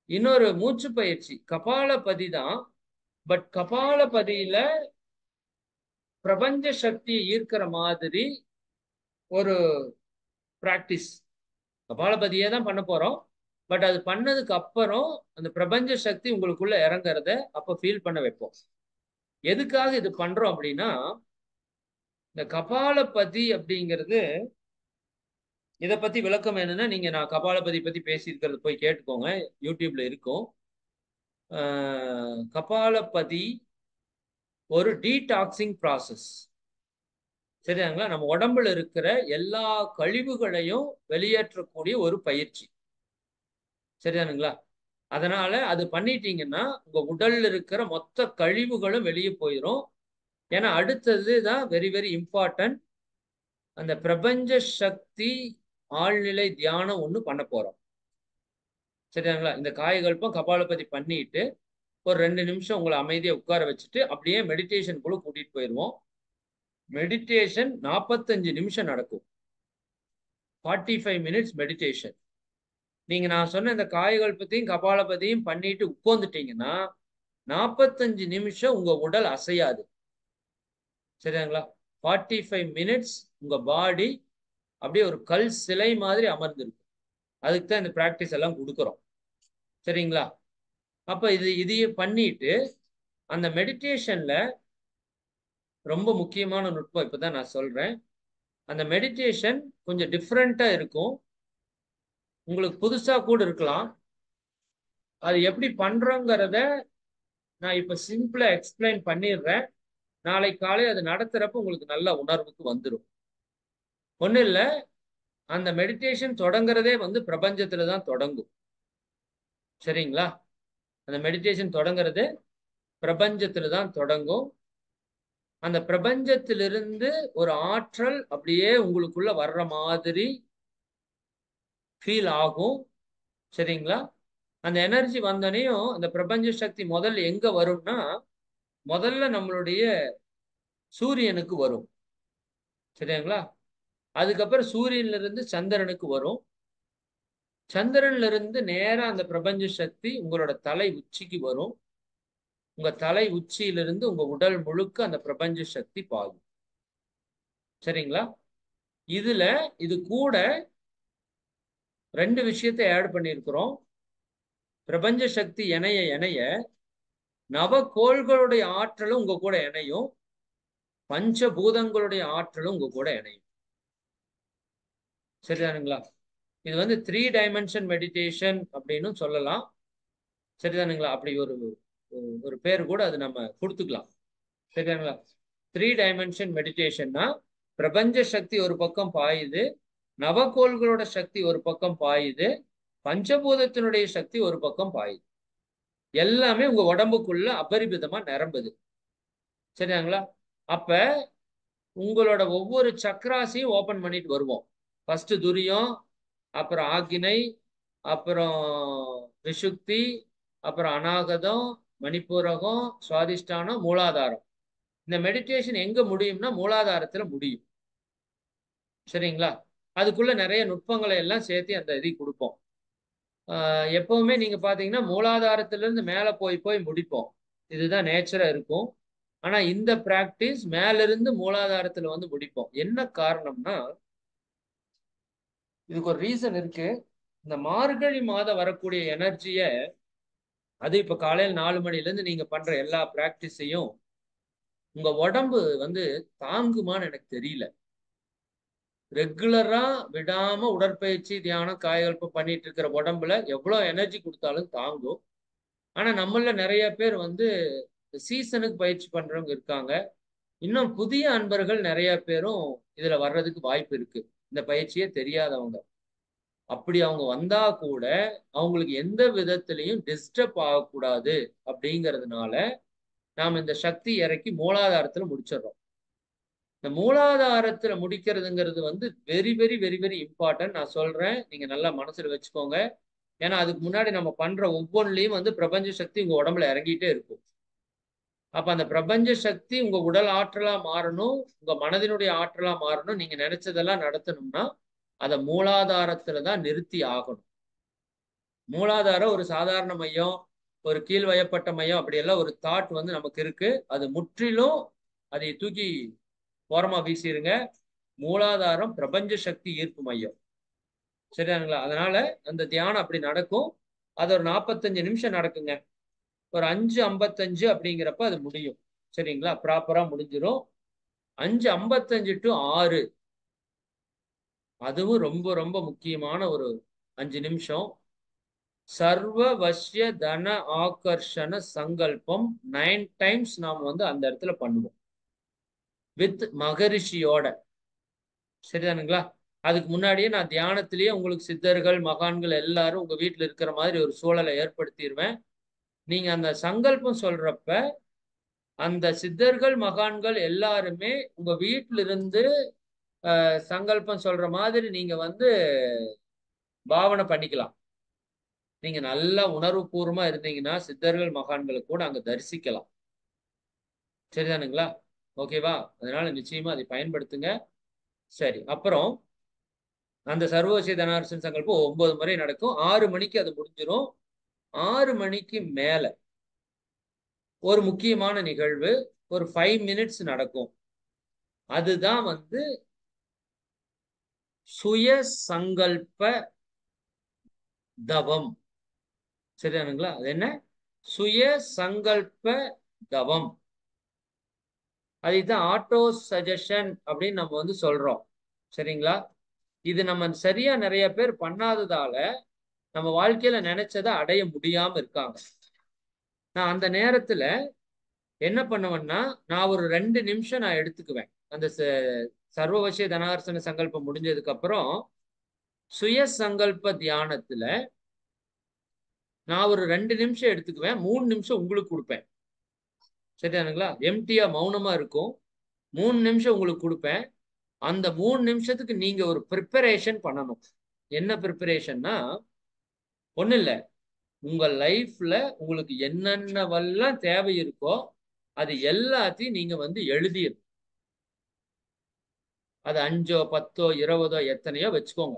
இன்னொரு மூச்சு பயிற்சி. கபாலபதி தான். பட் கபாலபதியில பிரபஞ்ச சக்திய ஈர்க்கிற மாதிரி ஒரு பிராக்டிஸ். கபாலபதியே தான் பண்ண போறோம். பட் அது பண்ணதுக்கு அப்புறம் அந்த பிரபஞ்ச சக்தி உங்களுக்குள்ள இறங்குறத அப்ப ஃபீல் பண்ண வைப்போம். எதுக்காக இது பண்றோம் அப்படின்னா, இந்த கபாலபதி அப்படிங்கிறது இத பத்தி விளக்கம் வேணும்னா, நான் கபாலபதி பத்தி பேசியிருக்கிறத போய் கேட்டுக்கோங்க. YouTubeல இருக்கும். அ கபாலபதி ஒரு டீடாக்ஸிங் ப்ராசஸ். சரியாங்களா? நம்ம உடம்புல இருக்கிற எல்லா கழிவுகளையும் வெளியேற்றக்கூடிய ஒரு பயிற்சி. சரிதானுங்களா? அதனால அது பண்ணிட்டீங்கன்னா, உங்க உடல்ல இருக்கிற மொத்த கழிவுகளும் வெளிய போயிரும். ஏன்னா அடுத்தது தான் வெரி வெரி இம்பார்ட்டன்ட். அந்த பிரபஞ்ச சக்தி ஆழ்நிலை தியானம் ஒண்ணு பண்ண போறோம். சரியாங்களா? இந்த காயகல்பம், கபாலபதி பண்ணிட்டு, ஒரு 2 நிமிஷம் உங்கள அமைதியா உட்கார வச்சுட்டு, அப்படியே மெடிடேஷனுக்குள்ள கூட்டிட்டு போயிருவோம். மெடிடேஷன் 45 நிமிஷம் நடக்கும். 45 மினிட்ஸ் மெடிடேஷன். நான் சொன்ன இந்த காயகல்பத்தையும், கபாலபதியும் பண்ணிட்டு உட்கார்ந்துட்டீங்கன்னா, 45 நிமிஷம் உங்க உடல் அசையாது. சரியாங்களா? 45 மினிட்ஸ் உங்க பாடி அப்படியே ஒரு கல் சிலை மாதிரி அமர்ந்திருக்கும். அதுக்கு தான் இந்த பிராக்டிஸ் எல்லாம் குடுக்குறோம். சரிங்களா? அப்ப இதையும் பண்ணிட்டு, அந்த மெடிடேஷன்ல ரொம்ப முக்கியமான நுட்பம் இப்பதான் நான் சொல்றேன். அந்த மெடிடேஷன் கொஞ்சம் டிஃபரெண்ட்டா இருக்கும். உங்களுக்கு புதுசா கூட இருக்கலாம். அது எப்படி பண்றோங்கிறத நான் இப்ப சிம்பிளா எக்ஸ்பிளைன் பண்ணிடுறேன். நாளைக்கு காலை அது நடத்துறப்ப உங்களுக்கு நல்ல உணர்வுக்கு வந்துரும். ஒண்ணும் இல்ல. அந்த மெடிடேஷன் தொடங்குறதே வந்து பிரபஞ்சத்துல தான் தொடங்கும். சரிங்களா? அந்த மெடிடேஷன் தொடங்குறது பிரபஞ்சத்துல தான் தொடங்கும். அந்த பிரபஞ்சத்திலிருந்து ஒரு ஆற்றல் அப்படியே உங்களுக்குள்ள வர்ற மாதிரி ஃபீல் ஆகும். சரிங்களா? அந்த எனர்ஜி வந்தோனையும் அந்த பிரபஞ்ச சக்தி முதல்ல எங்க வரும்னா, முதல்ல நம்மளுடைய சூரியனுக்கு வரும். சரிங்களா? அதுக்கப்புறம் சூரியன்ல இருந்து சந்திரனுக்கு வரும். சந்திரன்ல இருந்து நேரா அந்த பிரபஞ்ச சக்தி உங்களோட தலை உச்சிக்கு வரும். உங்க தலை உச்சியிலிருந்து உங்க உடல் முழுக்க அந்த பிரபஞ்ச சக்தி பாயும். சரிங்களா? இதுல இது கூட 2 விஷயத்தை ஆட் பண்ணியிருக்கிறோம். பிரபஞ்ச சக்தி இணைய இணைய நவகோள்களுடைய ஆற்றலும் உங்க கூட இணையும், பஞ்சபூதங்களுடைய ஆற்றலும் உங்க கூட இணையும். சரிதானுங்களா? இது வந்து 3 டைமென்ஷன் மெடிடேஷன் அப்படின்னு சொல்லலாம். சரிதானுங்களா? அப்படி ஒரு ஒரு பேர் கூட அது நம்ம கொடுத்துக்கலாம். சரிதானுங்களா? 3 டைமென்ஷன் மெடிடேஷன்னா பிரபஞ்ச சக்தி ஒரு பக்கம் பாயுது, நவகோள்களோட சக்தி ஒரு பக்கம் பாயுது, பஞ்சபூதத்தினுடைய சக்தி ஒரு பக்கம் பாயுது. எல்லாமே உங்க உடம்புக்குள்ள அபரிமிதமா நிரம்புது. சரியாங்களா? அப்ப உங்களோட ஒவ்வொரு சக்கராசையும் ஓபன் பண்ணிட்டு வருவோம். ஃபர்ஸ்ட் துரியம், அப்புறம் ஆக்கினை, அப்புறம் விஷுக்தி, அப்புறம் அநாகதம், மணிப்பூரகம், சுவாதிஷ்டானம், மூலாதாரம். இந்த மெடிடேஷன் எங்க முடியும்னா மூலாதாரத்துல முடியும். சரிங்களா? அதுக்குள்ள நிறைய நுட்பங்களை எல்லாம் சேர்த்து அந்த இதை கொடுப்போம். எப்பவுமே நீங்க பாத்தீங்கன்னா மூலாதாரத்துல இருந்து மேல போய் போய் முடிப்போம். இதுதான் நேச்சரா இருக்கும். ஆனா இந்த பிராக்டிஸ் மேல இருந்து மூலாதாரத்துல வந்து முடிப்போம். என்ன காரணம்னா இதுக்கு ஒரு ரீசன் இருக்கு. இந்த மார்கழி மாதம் வரக்கூடிய எனர்ஜிய, அது இப்ப காலையில் 4 மணில இருந்து நீங்க பண்ற எல்லா பிராக்டிஸையும் உங்க உடம்பு வந்து தாங்குமான்னு எனக்கு தெரியல. ரெகுலரா விடாம உடற்பயிற்சி, தியானம், காயகல்பம் பண்ணிட்டு இருக்கிற உடம்புல எவ்வளவு எனர்ஜி கொடுத்தாலும் தாங்கும். ஆனா நம்மள நிறைய பேர் வந்து சீசனுக்கு பயிற்சி பண்றவங்க இருக்காங்க. இன்னும் புதிய அன்பர்கள் நிறைய பேரும் இதுல வர்றதுக்கு வாய்ப்பு இருக்கு. இந்த பயிற்சியே தெரியாதவங்க. அப்படி அவங்க வந்தா கூட அவங்களுக்கு எந்த விதத்திலையும் டிஸ்டர்ப் ஆகக்கூடாது அப்படிங்கிறதுனால நாம் இந்த சக்தி இறக்கி மூலாதாரத்துல முடிச்சிடறோம். இந்த மூலாதாரத்துல முடிக்கிறதுங்கிறது வந்து very very very very important. நான் சொல்றேன், நீங்க நல்லா மனசுல வச்சுக்கோங்க. ஏன்னா அதுக்கு முன்னாடி நம்ம பண்ற ஒவ்வொன்றிலையும் வந்து பிரபஞ்ச சக்தி உங்க உடம்புல இறங்கிட்டே இருக்கும். அப்ப அந்த பிரபஞ்ச சக்தி உங்க உடல் ஆற்றலா மாறணும், உங்க மனதினுடைய ஆற்றலா மாறணும். நீங்க நினைச்சதெல்லாம் நடத்தணும்னா அதை மூலாதாரத்துலதான் நிறுத்தி ஆகணும். மூலாதாரம் ஒரு சாதாரண மையம், ஒரு கீழ்வயப்பட்ட மையம், அப்படியெல்லாம் ஒரு தாட் வந்து நமக்கு இருக்கு. அது முற்றிலும் அதை தூக்கி ஓரமா வீசிருங்க. மூலாதாரம் பிரபஞ்ச சக்தி ஈர்ப்பு மையம். சரியானுங்களா? அதனால அந்த தியானம் அப்படி நடக்கும். அது ஒரு 45 நிமிஷம் நடக்குங்க. ஒரு 5:55 அப்படிங்கிறப்ப அது முடியும். சரிங்களா? ப்ராப்பரா முடிஞ்சிடும். 5:55 to 6 அதுவும் ரொம்ப ரொம்ப முக்கியமான ஒரு 5 நிமிஷம். சர்வ வசிய தன ஆகர்ஷண சங்கல்பம் 9 டைம்ஸ் நாம் வந்து அந்த இடத்துல பண்ணுவோம் வித் மகரிஷியோட. சரிதானுங்களா? அதுக்கு முன்னாடியே நான் தியானத்திலேயே உங்களுக்கு சித்தர்கள், மகான்கள் எல்லாரும் உங்க வீட்டுல இருக்கிற மாதிரி ஒரு சூழலை ஏற்படுத்திடுவேன். நீங்க அந்த சங்கல்பம் சொல்றப்ப அந்த சித்தர்கள், மகான்கள் எல்லாருமே உங்க வீட்டில இருந்து சங்கல்பம் சொல்ற மாதிரி நீங்க வந்து பாவனை பண்ணிக்கலாம். நீங்க நல்லா உணர்வு பூர்வமா இருந்தீங்கன்னா சித்தர்கள், மகான்களை கூட அங்க தரிசிக்கலாம். சரிதானுங்களா? ஓகேவா? அதனால நிச்சயமா அதை பயன்படுத்துங்க. சரி, அப்புறம் அந்த சர்வவசிய தனார்சன சங்கல்பம் 9 முறை நடக்கும். 6 மணிக்கு அது முடிஞ்சிடும். 6 மணிக்கு மேல ஒரு முக்கியமான நிகழ்வு ஒரு 5 மினிட்ஸ் நடக்கும். அதுதான் வந்து சுய சங்கல்ப தவம். சரிதானுங்களா? அது என்ன? சுய சங்கல்ப தவம். அதுதான் ஆட்டோ சஜஷன் அப்படின்னு நம்ம வந்து சொல்றோம். சரிங்களா? இது நம்ம சரியா நிறைய பேர் பண்ணாததால நம்ம வாழ்க்கையில நினைச்சதை அடைய முடியாம இருக்காங்க. நான் அந்த நேரத்துல என்ன பண்ணுவேன்னா, நான் ஒரு 2 நிமிஷம் நான் எடுத்துக்குவேன். அந்த சர்வவசிய தனார்சன சங்கல்பம் முடிஞ்சதுக்கு அப்புறம் சுய சங்கல்ப தியானத்துல நான் ஒரு 2 நிமிஷம் எடுத்துக்குவேன். 3 நிமிஷம் உங்களுக்கு கொடுப்பேன். சரியானுங்களா? எம்டியா மௌனமா இருக்கும். 3 நிமிஷம் உங்களுக்கு கொடுப்பேன். அந்த 3 நிமிஷத்துக்கு நீங்க ஒரு ப்ரிப்பரேஷன் பண்ணணும். என்ன ப்ரிப்பரேஷன்னா, ஒண்ணு இல்ல, உங்க லைஃப்ல உங்களுக்கு என்னென்னவெல்லாம் தேவை இருக்கோ அது எல்லாத்தையும் நீங்க வந்து எழுதிடணும். அது 5ஓ 10ஓ 20ஓ எத்தனையோ வச்சுக்கோங்க.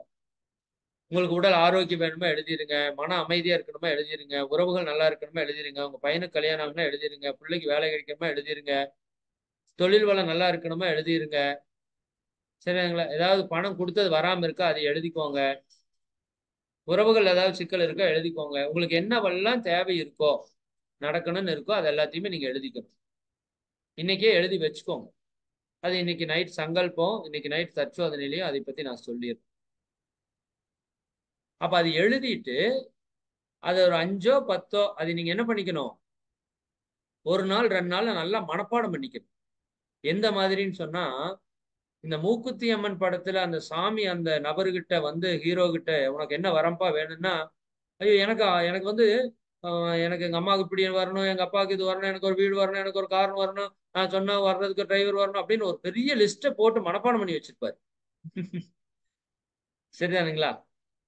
உங்களுக்கு உடல் ஆரோக்கியம் வேணுமா எழுதிருங்க, மன அமைதியா இருக்கணுமா எழுதிருங்க, உறவுகள் நல்லா இருக்கணுமா எழுதிருங்க, உங்க பையனுக்கு கல்யாணம் ஆகணும்னா எழுதிருங்க, பிள்ளைக்கு வேலை கிடைக்கணுமா எழுதிருங்க, தொழில் வளம் நல்லா இருக்கணுமா எழுதிருங்க. சரிங்களா? ஏதாவது பணம் கொடுத்தது வராம இருக்கா அதை எழுதிக்கோங்க. உறவுகள் ஏதாவது சிக்கல் இருக்கா எழுதிக்கோங்க. உங்களுக்கு என்னவெல்லாம் தேவை இருக்கோ நடக்கணும்னு இருக்கோ அது எல்லாத்தையுமே நீங்க எழுதிக்கணும். இன்னைக்கே எழுதி வச்சுக்கோங்க. அது இன்னைக்கு நைட் சங்கல்பம், இன்னைக்கு நைட் தற்சோதனையிலையும் அதை பத்தி நான் சொல்லிடுறேன். அப்ப அது எழுதிட்டு அது ஒரு 5ஓ 10ஓ அது நீங்க என்ன பண்ணிக்கணும், ஒரு நாள் 2 நாள்ல நல்லா மனப்பாடம் பண்ணிக்கணும். எந்த மாதிரின்னு சொன்னா, இந்த மூக்குத்தி அம்மன் படத்துல அந்த சாமி அந்த நபர்கிட்ட வந்து ஹீரோ கிட்ட உனக்கு என்ன வரம்பா வேணும்னா, ஐயோ எனக்கு எனக்கு வந்து எனக்கு எங்க அம்மாவுக்கு இப்படி வரணும், எங்க அப்பாவுக்கு இது வரணும், எனக்கு ஒரு வீடு வரணும், எனக்கு ஒரு கார் வரணும், நான் சொன்னா வர்றதுக்கு டிரைவர் வரணும் அப்படின்னு ஒரு பெரிய லிஸ்ட்டை போட்டு மனப்பாடம் பண்ணி வச்சிருப்பாரு. சரிதானுங்களா?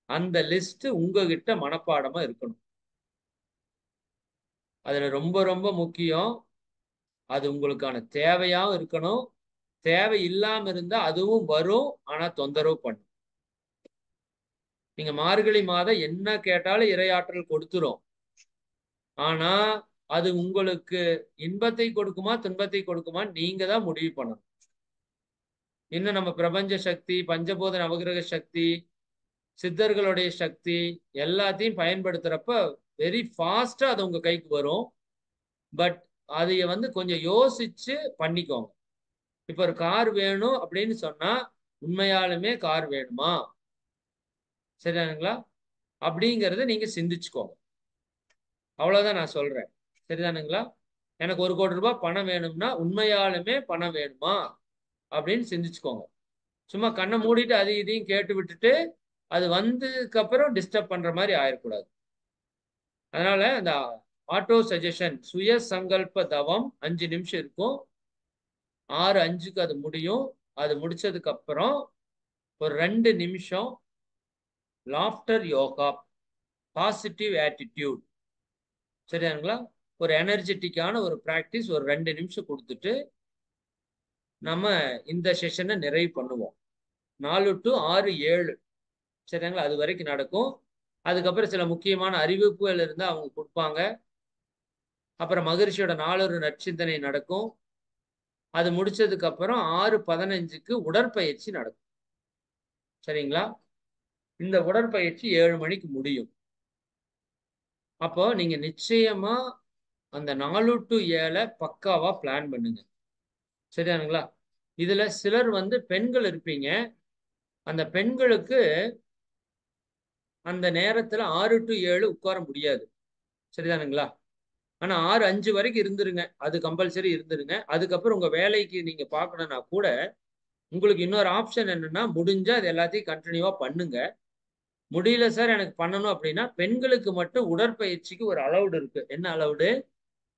அந்த லிஸ்ட் உங்ககிட்ட மனப்பாடமா இருக்கணும். அதுல ரொம்ப ரொம்ப முக்கியம், அது உங்களுக்கான தேவையாவும் இருக்கணும். தேவை இல்லாம இருந்தா அதுவும் வரும், ஆனா தொந்தரவு பண்ணும். நீங்க மார்கழி மாதம் என்ன கேட்டாலும் இறையாற்றல் கொடுத்துரும். ஆனா அது உங்களுக்கு இன்பத்தை கொடுக்குமா துன்பத்தை கொடுக்குமா நீங்க தான் முடிவு பண்ணணும். இன்னும் நம்ம பிரபஞ்ச சக்தி, பஞ்சபூத நவகிரக சக்தி, சித்தர்களுடைய சக்தி எல்லாத்தையும் பயன்படுத்துறப்ப வெரி ஃபாஸ்டா அது உங்க கைக்கு வரும். பட் அதைய வந்து கொஞ்சம் யோசிச்சு பண்ணிக்கோங்க. இப்ப ஒரு கார் வேணும் அப்படின்னு சொன்னா உண்மையாலுமே கார் வேணுமா, சரிதானுங்களா, அப்படிங்கறத நீங்க சிந்திச்சுக்கோங்க. அவ்வளவுதான் நான் சொல்றேன். சரிதானுங்களா? எனக்கு 1 கோடி ரூபாய் பணம் வேணும்னா உண்மையாலுமே பணம் வேணுமா அப்படின்னு சிந்திச்சுக்கோங்க. சும்மா கண்ணை மூடிட்டு அது இதையும் கேட்டு விட்டுட்டு அது வந்ததுக்கு அப்புறம் டிஸ்டர்ப் பண்ற மாதிரி ஆயிடக்கூடாது. அதனால அந்த ஆட்டோ சஜஷன் சுய சங்கல்ப தவம் 5 நிமிஷம் இருக்கும். 6:05க்கு அது முடியும். அது முடிச்சதுக்கு அப்புறம் ஒரு 2 நிமிஷம் லாஃப்டர் யோகா, பாசிட்டிவ் ஆட்டிடியூட், சரியானுங்களா, ஒரு எனர்ஜெட்டிக்கான ஒரு பிராக்டிஸ் ஒரு 2 நிமிஷம் கொடுத்துட்டு நம்ம இந்த செஷனை நிறைவு பண்ணுவோம். 4 to 6, 7, சரிங்களா, அது வரைக்கும் நடக்கும். அதுக்கப்புறம் சில முக்கியமான அறிவிப்புகள் இருந்தா அவங்க கொடுப்பாங்க. அப்புறம் மகரிஷியோட நாளொரு நற்சிந்தனை நடக்கும். அது முடிச்சதுக்கு அப்புறம் 6:15க்கு உடற்பயிற்சி நடக்கும். சரிங்களா? இந்த உடற்பயிற்சி 7 மணிக்கு முடியும். அப்போ நீங்க நிச்சயமா அந்த 4 to 7 பக்காவா பிளான் பண்ணுங்க. சரியானுங்களா? இதுல சிலர் வந்து பெண்கள் இருப்பீங்க. அந்த பெண்களுக்கு அந்த நேரத்துல 6 to 7 உட்கார முடியாது. சரிதானுங்களா? ஆனா 6:05 வரைக்கும் இருந்துருங்க. அது கம்பல்சரி இருந்துருங்க. அதுக்கப்புறம் உங்க வேலைக்கு நீங்க பார்க்கணும்னா கூட உங்களுக்கு இன்னொரு ஆப்ஷன் என்னன்னா, முடிஞ்சா அது எல்லாத்தையும் கண்டினியூவா பண்ணுங்க. முடியல சார் எனக்கு பண்ணணும் அப்படின்னா பெண்களுக்கு மட்டும் உடற்பயிற்சிக்கு ஒரு அலவுட் இருக்கு. என்ன அலவுடு?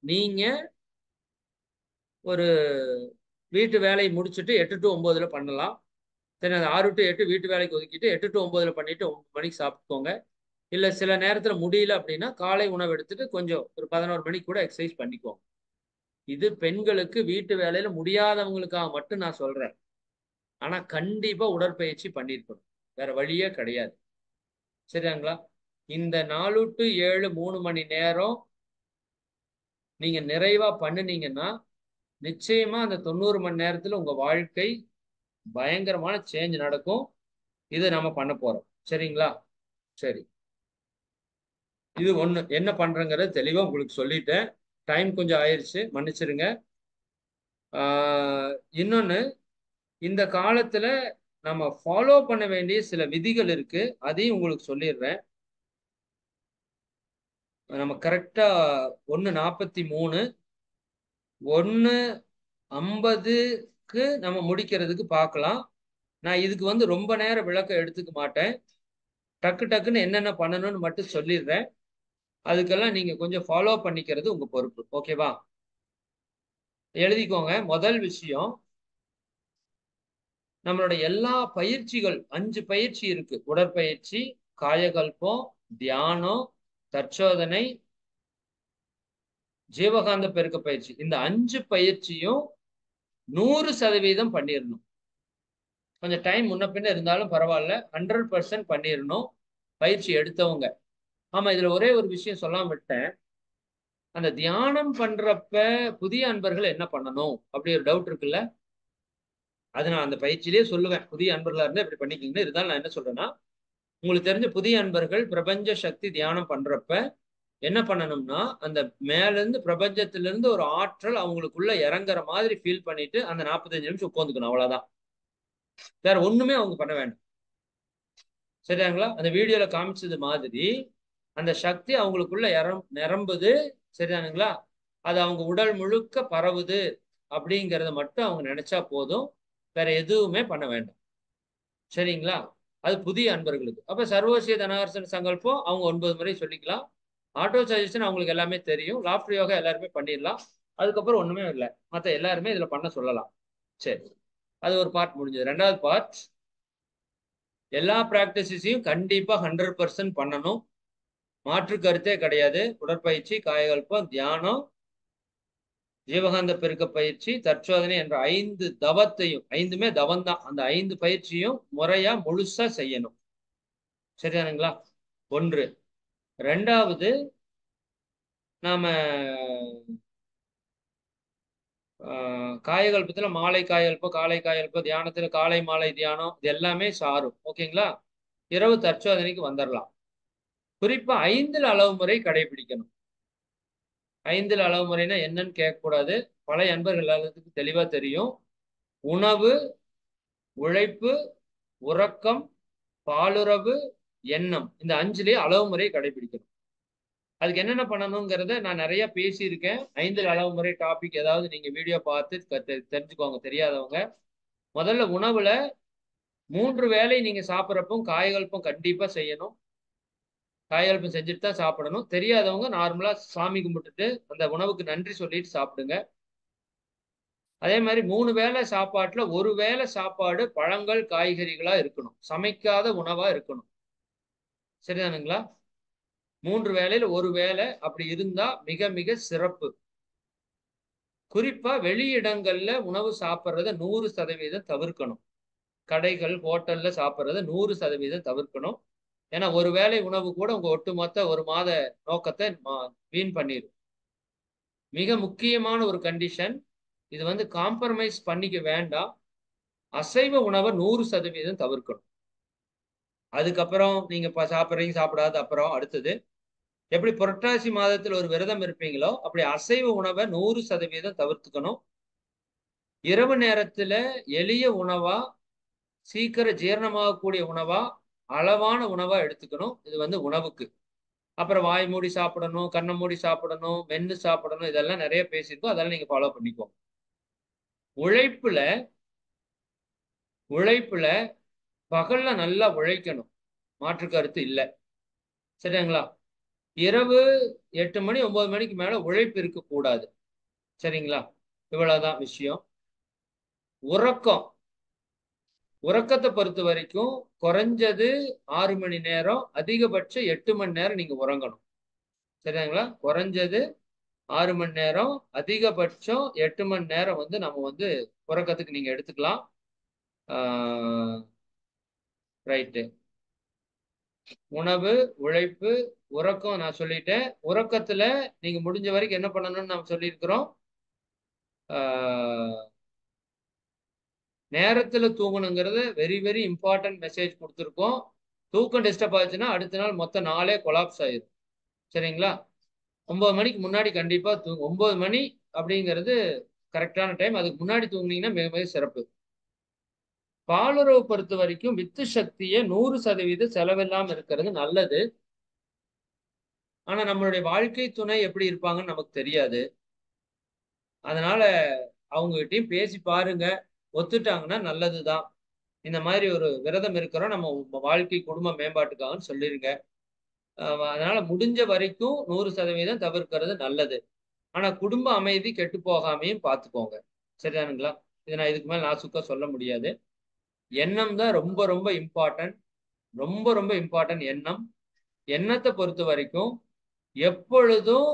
நீங்க ஒரு வீட்டு வேலையை முடிச்சுட்டு 8 to 9ல பண்ணலாம். சரி, அது 6 to 8 வீட்டு வேலைக்கு ஒதுக்கிட்டு 8 to 9ல பண்ணிட்டு 9 மணிக்கு சாப்பிட்டுக்கோங்க. இல்ல சில நேரத்துல முடியல அப்படின்னா காலை உணவு எடுத்துட்டு கொஞ்சம் ஒரு 11 மணிக்கு கூட எக்ஸசைஸ் பண்ணிக்கோங்க. இது பெண்களுக்கு வீட்டு வேலையில முடியாதவங்களுக்காக மட்டும் நான் சொல்றேன். ஆனா கண்டிப்பா உடற்பயிற்சி பண்ணிருக்கணும். வேற வழியே கிடையாது. சரிங்களா? இந்த 4 to 7 3 மணி நேரம் நீங்க நிறைவா பண்ணுனீங்கன்னா நிச்சயமா அந்த 90 மணி நேரத்துல உங்க வாழ்க்கை பயங்கரமான சேஞ்ச் நடக்கும். இது நம்ம பண்ண போறோம். சரிங்களா? சரி. இது ஒண்ணு. என்ன பண்றேங்கிறத தெளிவா உங்களுக்கு சொல்லிட்டேன். டைம் கொஞ்சம் ஆயிருச்சு. மன்னிச்சிருங்க. இன்னொன்னு, இந்த காலத்துல நம்ம ஃபாலோ பண்ண வேண்டிய சில விதிகள் இருக்கு. அதையும் உங்களுக்கு சொல்லிடுறேன். நம்ம கரெக்டா 1:43 1:50க்கு நம்ம முடிக்கிறதுக்கு பார்க்கலாம். நான் இதுக்கு வந்து ரொம்ப நேரம் விளக்கம் எடுத்துக்க மாட்டேன். டக்கு டக்குன்னு என்னென்ன பண்ணணும்னு மட்டும் சொல்லிடுறேன். அதுக்கெல்லாம் நீங்க கொஞ்சம் ஃபாலோ பண்ணிக்கிறது உங்க பொறுப்பு. ஓகேவா? எழுதிக்கோங்க. முதல் விஷயம், நம்மளோட எல்லா பயிற்சிகள் 5 பயிற்சி இருக்கு. உடற்பயிற்சி, காயகல்பம், தியானம், தற்சோதனை, ஜீவகாந்த பெருக்க பயிற்சி. இந்த 5 பயிற்சியும் 100% பண்ணிடணும். கொஞ்சம் டைம் முன்ன பின்ன இருந்தாலும் பரவாயில்ல. 100% பண்ணிடணும் பயிற்சி எடுத்தவங்க. ஆமா, இதுல ஒரே ஒரு விஷயம் சொல்லாம விட்டேன். அந்த தியானம் பண்றப்ப புதிய அன்பர்கள் என்ன பண்ணணும் அப்படி ஒரு டவுட் இருக்குல்ல. அது நான் அந்த பயிற்சியிலேயே சொல்லுவேன். புதிய அன்பர்களா இருந்தா இப்படி பண்ணிக்கிங்க. இருந்தாலும் நான் என்ன சொல்றேன்னா, உங்களுக்கு தெரிஞ்ச புதிய அன்பர்கள் பிரபஞ்ச சக்தி தியானம் பண்றப்ப என்ன பண்ணணும்னா அந்த மேல இருந்து பிரபஞ்சத்திலிருந்து ஒரு ஆற்றல் அவங்களுக்குள்ள இறங்குற மாதிரி ஃபீல் பண்ணிட்டு அந்த 45 நிமிஷம் உட்காந்துக்கணும். அவ்வளவுதான். வேற ஒண்ணுமே அவங்க பண்ண வேண்டாம். சரியாங்களா? அந்த வீடியோல காமிச்சது மாதிரி அந்த சக்தி அவங்களுக்குள்ள நிரம்புது. சரிதானுங்களா? அது அவங்க உடல் முழுக்க பரவுது அப்படிங்கிறத மட்டும் அவங்க நினைச்சா போதும். வேற எதுவுமே பண்ண வேண்டாம். சரிங்களா? அது புதிய அன்பர்களுக்கு. அப்ப சர்வசிய தனகர்ஷன சங்கல்பம் அவங்க 9 முறை சொல்லிக்கலாம். ஆட்டோ சஜஷன் அவங்களுக்கு எல்லாமே தெரியும். லாஃப்டர் யோகா எல்லாருமே பண்ணிடலாம். அதுக்கப்புறம் ஒண்ணுமே இல்ல. மத்த எல்லாருமே இதுல பண்ண சொல்லலாம். சரி. அது ஒரு பார்ட் முடிஞ்சது. 2வது பார்ட் எல்லா பிராக்டிசஸையும் கண்டிப்பா 100% பண்ணணும். மாற்று கருத்தே கிடையாது. உடற்பயிற்சி, காயகல்பம், தியானம், ஜீவகாந்த பெருக்க பயிற்சி, தற்சோதனை என்ற 5 தவத்தையும் 5மே தவம் தான். அந்த 5 பயிற்சியும் முறையா முழுசா செய்யணும். சரிதானுங்களா? 1. 2வது நாம காயகல்பத்துல மாலை காயகல்பம், காலை காயகல்பம், தியானத்துல காலை மாலை தியானம் இது எல்லாமே சாரும். ஓகேங்களா? இரவு தற்சோதனைக்கு வந்துரலாம். குறிப்பா 5ல் அளவு முறை கடைபிடிக்கணும். 5ல் அளவு முறைன்னா என்னன்னு கேட்கக்கூடாது. பழைய அன்பர்கள் எல்லாத்துக்கும் தெளிவா தெரியும். உணவு, உழைப்பு, உறக்கம், பாலுறவு, எண்ணம். இந்த 5லயே அளவு முறை கடைபிடிக்கணும். அதுக்கு என்னென்ன பண்ணணுங்கிறத நான் நிறைய பேசியிருக்கேன். 5ல் அளவு முறை டாபிக் ஏதாவது நீங்க வீடியோ பார்த்து தெரிஞ்சுக்கோங்க தெரியாதவங்க. முதல்ல உணவுல 3 வேளை நீங்க சாப்பிடுறப்போ காயகல்பம் கண்டிப்பா செய்யணும். காயகல்பம் செஞ்சுட்டு தான் சாப்பிடணும். தெரியாதவங்க நார்மலா சாமி கும்பிட்டுட்டு அந்த உணவுக்கு நன்றி சொல்லிட்டு சாப்பிடுங்க. அதே மாதிரி 3 வேளை சாப்பாட்டுல 1 வேளை சாப்பாடு பழங்கள், காய்கறிகளா இருக்கணும். சமைக்காத உணவா இருக்கணும். சரிதானுங்களா? 3 வேளையில 1 வேளை அப்படி இருந்தா மிக மிக சிறப்பு. குறிப்பா வெளியிடங்கள்ல உணவு சாப்பிடுறத 100% தவிர்க்கணும். கடைகள், ஹோட்டல்ல சாப்பிடுறத 100% தவிர்க்கணும். ஏன்னா ஒரு வேளை உணவு கூட உங்க ஒட்டுமொத்த 1 மாத நோக்கத்தை வீண் பண்ணிரும். மிக முக்கியமான ஒரு கண்டிஷன். இது வந்து காம்ப்ரமைஸ் பண்ணிக்க வேண்டாம். அசைவ உணவை 100% தவிர்க்கணும். அதுக்கப்புறம் நீங்க சாப்பிடுறீங்க, சாப்பிடாத அப்புறம் அடுத்தது. எப்படி புரட்டாசி மாதத்துல ஒரு விரதம் இருப்பீங்களோ, அப்படி அசைவ உணவை 100% தவிர்த்துக்கணும். இரவு நேரத்துல எளிய உணவா, சீக்கிரம் ஜீரணமாகக்கூடிய உணவா, அளவான உணவா எடுத்துக்கணும். இது வந்து உணவுக்கு. அப்புறம் வாய் மூடி சாப்பிடணும், கண்ணை மூடி சாப்பிடணும், மென்னு சாப்பிடணும். இதெல்லாம் நிறைய பேசியிருக்கோம். அதெல்லாம் நீங்க ஃபாலோ பண்ணிக்கோங்க. உழைப்புல உழைப்புல பகல்ல நல்லா உழைக்கணும். மாற்று கருத்து இல்ல. சரிங்களா? இரவு 8 மணி 9 மணிக்கு மேல உழைப்பு இருக்கக்கூடாது. சரிங்களா? இவ்வளவுதான் விஷயம். உறக்கம். உறக்கத்தை பொறுத்த வரைக்கும் குறைஞ்சது 6 மணி நேரம், அதிகபட்சம் 8 மணி நேரம் நீங்க உறங்கணும். சரிங்களா? குறைஞ்சது 6 மணி நேரம், அதிகபட்சம் 8 மணி நேரம் வந்து நம்ம வந்து உறக்கத்துக்கு நீங்க எடுத்துக்கலாம். ரைட்டு. உணவு, உழைப்பு, உறக்கம் நான் சொல்லிட்டேன். உறக்கத்துல நீங்க முடிஞ்ச வரைக்கும் என்ன பண்ணணும்னு நம்ம சொல்லியிருக்கிறோம். நேரத்துல தூங்கணுங்கிறது வெரி வெரி இம்பார்ட்டன்ட் மெசேஜ் கொடுத்துருக்கோம். தூக்கம் டிஸ்டர்ப் ஆச்சுன்னா அடுத்த நாள் மொத்த நாளே கொலாப்ஸ் ஆயிரும். சரிங்களா? 9 மணிக்கு முன்னாடி கண்டிப்பா 9 மணி அப்படிங்கிறது கரெக்டான டைம். அதுக்கு முன்னாடி தூங்குனீங்கன்னா மிக மிக சிறப்பு. பாலுறவு பொறுத்த வரைக்கும் வித்து சக்தியை 100% செலவில்லாம இருக்கிறது நல்லது. ஆனா நம்மளுடைய வாழ்க்கை துணை எப்படி இருப்பாங்கன்னு நமக்கு தெரியாது. அதனால அவங்ககிட்டயும் பேசி பாருங்க. ஒத்துட்டாங்கன்னா நல்லதுதான். இந்த மாதிரி ஒரு விரதம் இருக்கிறோம் நம்ம வாழ்க்கை குடும்ப மேம்பாட்டுக்காகன்னு சொல்லிருங்க. அதனால முடிஞ்ச வரைக்கும் 100% தவிர்க்கிறது நல்லது. ஆனா குடும்ப அமைதி கெட்டு போகாமையும் பார்த்துக்கோங்க. சரிதானுங்களா? இதை நான் இதுக்கு மேல நாசுக்கா சொல்ல முடியாது. எண்ணம் தான் ரொம்ப ரொம்ப இம்பார்ட்டன்ட். ரொம்ப ரொம்ப இம்பார்ட்டன்ட் எண்ணம். எண்ணத்தை பொறுத்த வரைக்கும் எப்பொழுதும்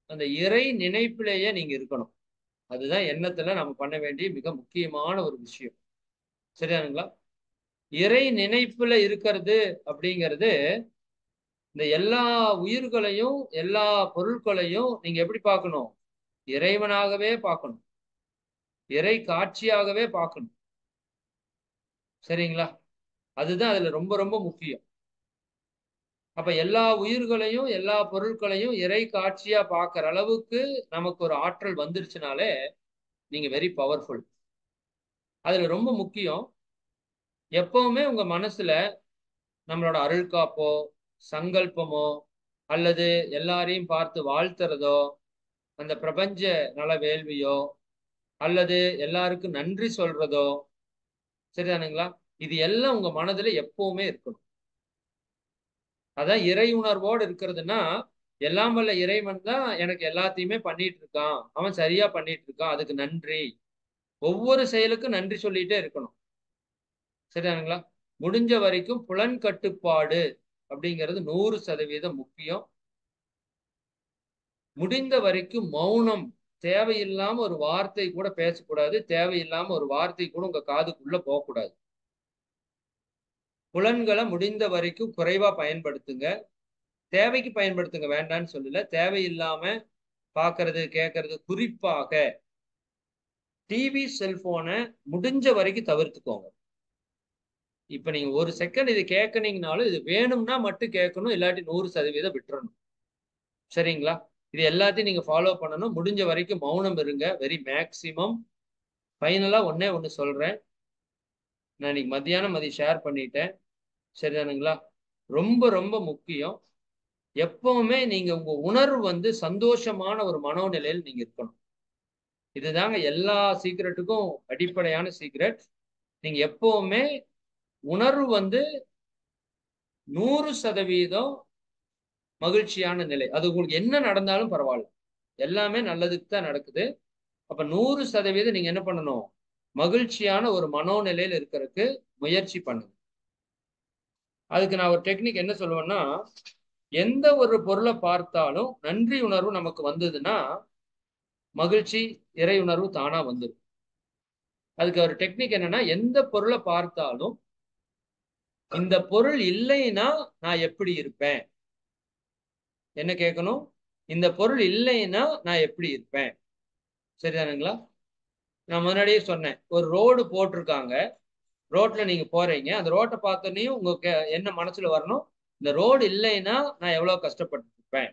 அந்த இறை நினைப்பிலேயே நீங்க இருக்கணும். அதுதான் எண்ணத்துல நம்ம பண்ண வேண்டிய மிக முக்கியமான ஒரு விஷயம். சரிதானுங்களா? இறை நினைப்புல இருக்கிறது அப்படிங்கிறது இந்த எல்லா உயிர்களையும் எல்லா பொருட்களையும் நீங்க எப்படி பார்க்கணும்? இறைவனாகவே பார்க்கணும். இறை காட்சியாகவே பார்க்கணும். சரிங்களா? அதுதான் அதுல ரொம்ப ரொம்ப முக்கியம். அப்ப எல்லா உயிர்களையும் எல்லா பொருட்களையும் இறை காட்சியா பார்க்கிற அளவுக்கு நமக்கு ஒரு ஆற்றல் வந்துருச்சுனாலே நீங்க வெரி பவர்ஃபுல். அதுல ரொம்ப முக்கியம், எப்பவுமே உங்க மனசுல நம்மளோட அருள் காப்போ, சங்கல்பமோ, அல்லது எல்லாரையும் பார்த்து வாழ்த்துறதோ, அந்த பிரபஞ்ச நல வேள்வியோ, அல்லது எல்லாருக்கும் நன்றி சொல்றதோ, சரிதானுங்களா? இது எல்லாம் உங்க மனதுல எப்பவுமே இருக்கணும். அதான் இறை உணர்வோடு இருக்கிறதுன்னா, எல்லாம் வல்ல இறைவன் தான் எனக்கு எல்லாத்தையுமே பண்ணிட்டு இருக்கான். அவன் சரியா பண்ணிட்டு இருக்கான். அதுக்கு நன்றி. ஒவ்வொரு செயலுக்கும் நன்றி சொல்லிட்டே இருக்கணும். சரிதானுங்களா? முடிஞ்ச வரைக்கும் புலன் கட்டுப்பாடு அப்படிங்கிறது 100% முக்கியம். முடிந்த வரைக்கும் மௌனம். தேவையில்லாம ஒரு வார்த்தை கூட பேசக்கூடாது. தேவையில்லாம ஒரு வார்த்தை கூட உங்க காதுக்குள்ள போகக்கூடாது. புலன்களை முடிந்த வரைக்கும் குறைவா பயன்படுத்துங்க. தேவைக்கு பயன்படுத்துங்க, வேண்டான்னு சொல்லல. தேவையில்லாம பாக்குறது, கேட்கறது, குறிப்பாக டிவி, செல்போனை முடிஞ்ச வரைக்கும் தவிர்த்துக்கோங்க. இப்ப நீங்க ஒரு செகண்ட் இது கேட்கனீங்கனாலும் இது வேணும்னா மட்டும் கேட்கணும், இல்லாட்டி 100% விட்டுறணும். சரிங்களா? இது எல்லாத்தையும் நீங்க ஃபாலோ பண்ணணும். முடிஞ்ச வரைக்கும் மௌனம் இருங்க. Very maximum. ஃபைனலா ஒண்ணே ஒண்ணு சொல்றேன். நான் இன்னைக்கு மதியானம் ஷேர் பண்ணிட்டேன். சரிதானுங்களா? ரொம்ப ரொம்ப முக்கியம். எப்பவுமே நீங்க உங்க உணர்வு சந்தோஷமான ஒரு மனோநிலையில் நீங்க இருக்கணும். இதுதாங்க எல்லா சீக்ரெட்டுக்கும் அடிப்படையான சீக்ரெட். நீங்க எப்பவுமே உணர்வு 100% மகிழ்ச்சியான நிலை. அது உங்களுக்கு என்ன நடந்தாலும் பரவாயில்ல. எல்லாமே நல்லதுக்கு தான் நடக்குது. அப்ப 100% நீங்க என்ன பண்ணணும்? மகிழ்ச்சியான ஒரு மனோநிலையில இருக்கிறதுக்கு முயற்சி பண்ணுங்க. அதுக்கு நான் ஒரு டெக்னிக் என்ன சொல்லுவேன்னா, எந்த ஒரு பொருளை பார்த்தாலும் நன்றி உணர்வு நமக்கு வந்ததுன்னா, மகிழ்ச்சி, இறை உணர்வு தானா வந்துடும். அதுக்கு ஒரு டெக்னிக் என்னன்னா, எந்த பொருளை பார்த்தாலும் இந்த பொருள் இல்லைன்னா நான் எப்படி இருப்பேன்? என்ன கேட்கணும்? இந்த பொருள் இல்லைன்னா நான் எப்படி இருப்பேன்? சரிதானுங்களா? நான் முன்னாடியே சொன்னேன். ஒரு ரோடு போட்டிருக்காங்க. ரோட்ல நீங்க போறீங்க. அந்த ரோட்டை பார்த்தோன்னே என்ன மனசுல வரணும்? இந்த ரோடு இல்லைன்னா நான் எவ்வளவு கஷ்டப்பட்டு இருப்பேன்?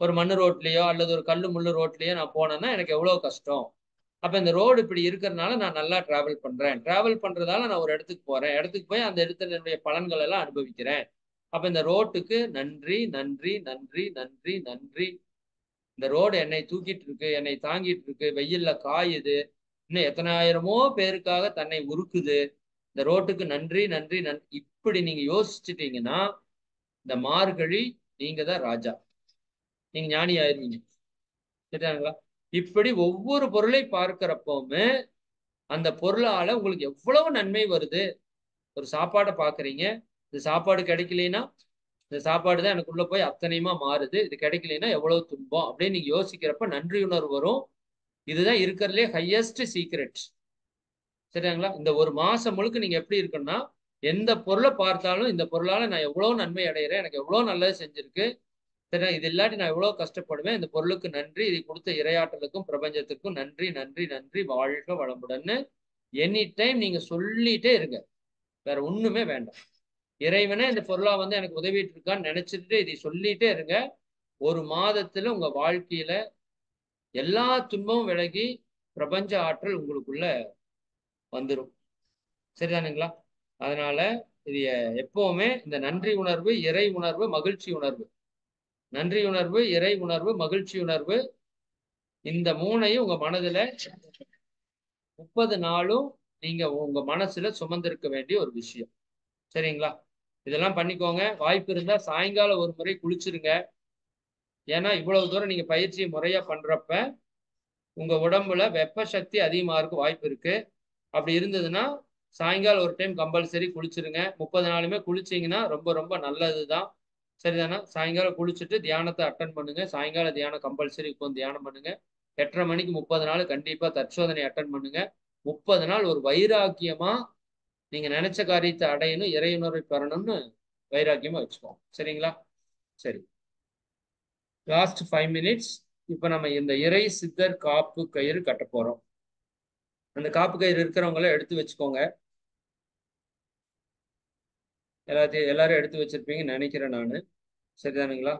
ஒரு மண்ணு ரோட்லயோ அல்லது ஒரு கல்லு முள்ளு ரோட்லயோ நான் போனேன்னா எனக்கு எவ்வளவு கஷ்டம். அப்ப இந்த ரோடு இப்படி இருக்கிறதுனால நான் நல்லா டிராவல் பண்றேன். டிராவல் பண்றதால நான் ஒரு இடத்துக்கு போறேன். இடத்துக்கு போய் அந்த இடத்தினுடைய பலன்கள் எல்லாம் அனுபவிக்கிறேன். அப்ப இந்த ரோட்டுக்கு நன்றி, நன்றி, நன்றி, நன்றி, நன்றி. இந்த ரோடு என்னை தூக்கிட்டு இருக்கு, என்னை தாங்கிட்டு இருக்கு, வெயில்ல காயுது, இன்னும் எத்தனாயிரமோ பேருக்காக தன்னை உருக்குது. இந்த ரோட்டுக்கு நன்றி, நன்றி, நன்றி. இப்படி நீங்க யோசிச்சுட்டீங்கன்னா இந்த மார்கழி நீங்க தான் ராஜா. நீங்க ஞானி ஆயிருவீங்க. சரிங்களா? இப்படி ஒவ்வொரு பொருளை பார்க்கிறப்பவுமே அந்த பொருளால உங்களுக்கு எவ்வளவு நன்மை வருது. ஒரு சாப்பாடை பாக்குறீங்க, இந்த சாப்பாடு கிடைக்கலைன்னா இந்த சாப்பாடு தான் எனக்குள்ள போய் அத்தனையுமா மாறுது. இது கிடைக்கலைன்னா எவ்வளவு துன்பம் அப்படின்னு நீங்க யோசிக்கிறப்ப நன்றியுணர்வு வரும். இதுதான் இருக்கிறதுலே ஹையஸ்ட் சீக்ரெட். சரிங்களா? இந்த ஒரு மாசம் முழுக்க நீங்க எப்படி இருக்குன்னா, எந்த பொருளை பார்த்தாலும் இந்த பொருளால நான் எவ்வளவு நன்மை அடைகிறேன், எனக்கு எவ்வளவு நல்லது செஞ்சிருக்கு, சரி இது இல்லாட்டி நான் எவ்வளவு கஷ்டப்படுவேன், இந்த பொருளுக்கு நன்றி, இதை கொடுத்த இறையாற்றலுக்கும் பிரபஞ்சத்துக்கும் நன்றி, நன்றி, நன்றி, வாழ்க வளமுடன்னு எனி டைம் நீங்க சொல்லிட்டே இருங்க. வேற ஒண்ணுமே வேண்டாம். இறைவனே இந்த பொருளா எனக்கு உதவிட்டு இருக்கான்னு நினைச்சிட்டு இதை சொல்லிட்டே இருங்க. ஒரு மாதத்துல உங்க வாழ்க்கையில எல்லா துன்பமும் விலகி பிரபஞ்ச ஆற்றல் உங்களுக்குள்ள வந்துடும். சரிதானுங்களா? அதனால இது எப்பவுமே இந்த நன்றி உணர்வு, இறை உணர்வு, மகிழ்ச்சி உணர்வு, நன்றி உணர்வு, இறை உணர்வு, மகிழ்ச்சி உணர்வு, இந்த மூணையும் உங்க மனதுல 30 நாளும் நீங்க உங்க மனசுல சுமந்திருக்க வேண்டிய ஒரு விஷயம். சரிங்களா? இதெல்லாம் பண்ணிக்கோங்க. வாய்ப்பு இருந்தா சாயங்காலம் ஒரு முறை குளிச்சிருங்க. ஏன்னா இவ்வளவு தூரம் நீங்க பயிற்சியை முறையா பண்றப்ப உங்க உடம்புல வெப்ப சக்தி அதிகமா இருக்க வாய்ப்பு இருக்கு. அப்படி இருந்ததுன்னா சாயங்காலம் ஒரு டைம் கம்பல்சரி குளிச்சிருங்க. 30 நாளுமே குளிச்சீங்கன்னா ரொம்ப ரொம்ப நல்லதுதான். சரிதானா? சாயங்காலம் குளிச்சுட்டு தியானத்தை அட்டன் பண்ணுங்க. சாயங்கால தியானம் கம்பல்சரி உட்காந்து தியானம் பண்ணுங்க. 8:30 மணிக்கு 30 நாள் கண்டிப்பா தற்சோதனை அட்டன் பண்ணுங்க. 30 நாள் ஒரு வைராக்கியமா நீங்க நினைச்ச காரியத்தை அடையணும், இறையுணர்வை பெறணும்னு வைராக்கியமா வச்சுக்கோங்க. சரிங்களா? சரி. Last 5 minutes. இப்ப நம்ம இந்த இறை சித்தர் காப்பு கயிறு கட்ட போறோம். அந்த காப்பு கயிறு இருக்கிறவங்கள எடுத்து வச்சுக்கோங்க. எல்லாரும் எடுத்து வச்சிருப்பீங்கன்னு நினைக்கிறேன் நானு. சரிதானுங்களா?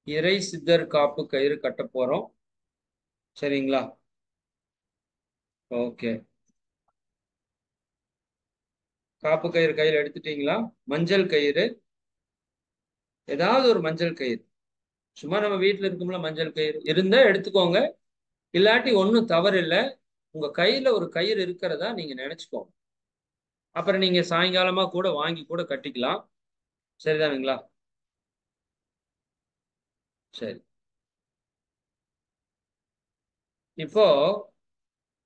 இறை சித்தர் காப்பு கயிறு கட்ட போறோம். சரிங்களா? ஓகே. காப்பு கயிறு கையில எடுத்துட்டீங்களா? மஞ்சள் கயிறு, ஏதாவது ஒரு மஞ்சள் கயிறு, சும்மா நம்ம வீட்டுல இருக்கும்ல மஞ்சள் கயிறு இருந்தா எடுத்துக்கோங்க. இல்லாட்டி ஒன்றும் தவறு இல்லை. உங்க கையில ஒரு கயிறு இருக்கிறதா நீங்க நினைச்சுக்கோங்க. அப்புறம் நீங்க சாயங்காலமா கூட வாங்கி கூட கட்டிக்கலாம். சரிதானுங்களா? சரி. இப்போ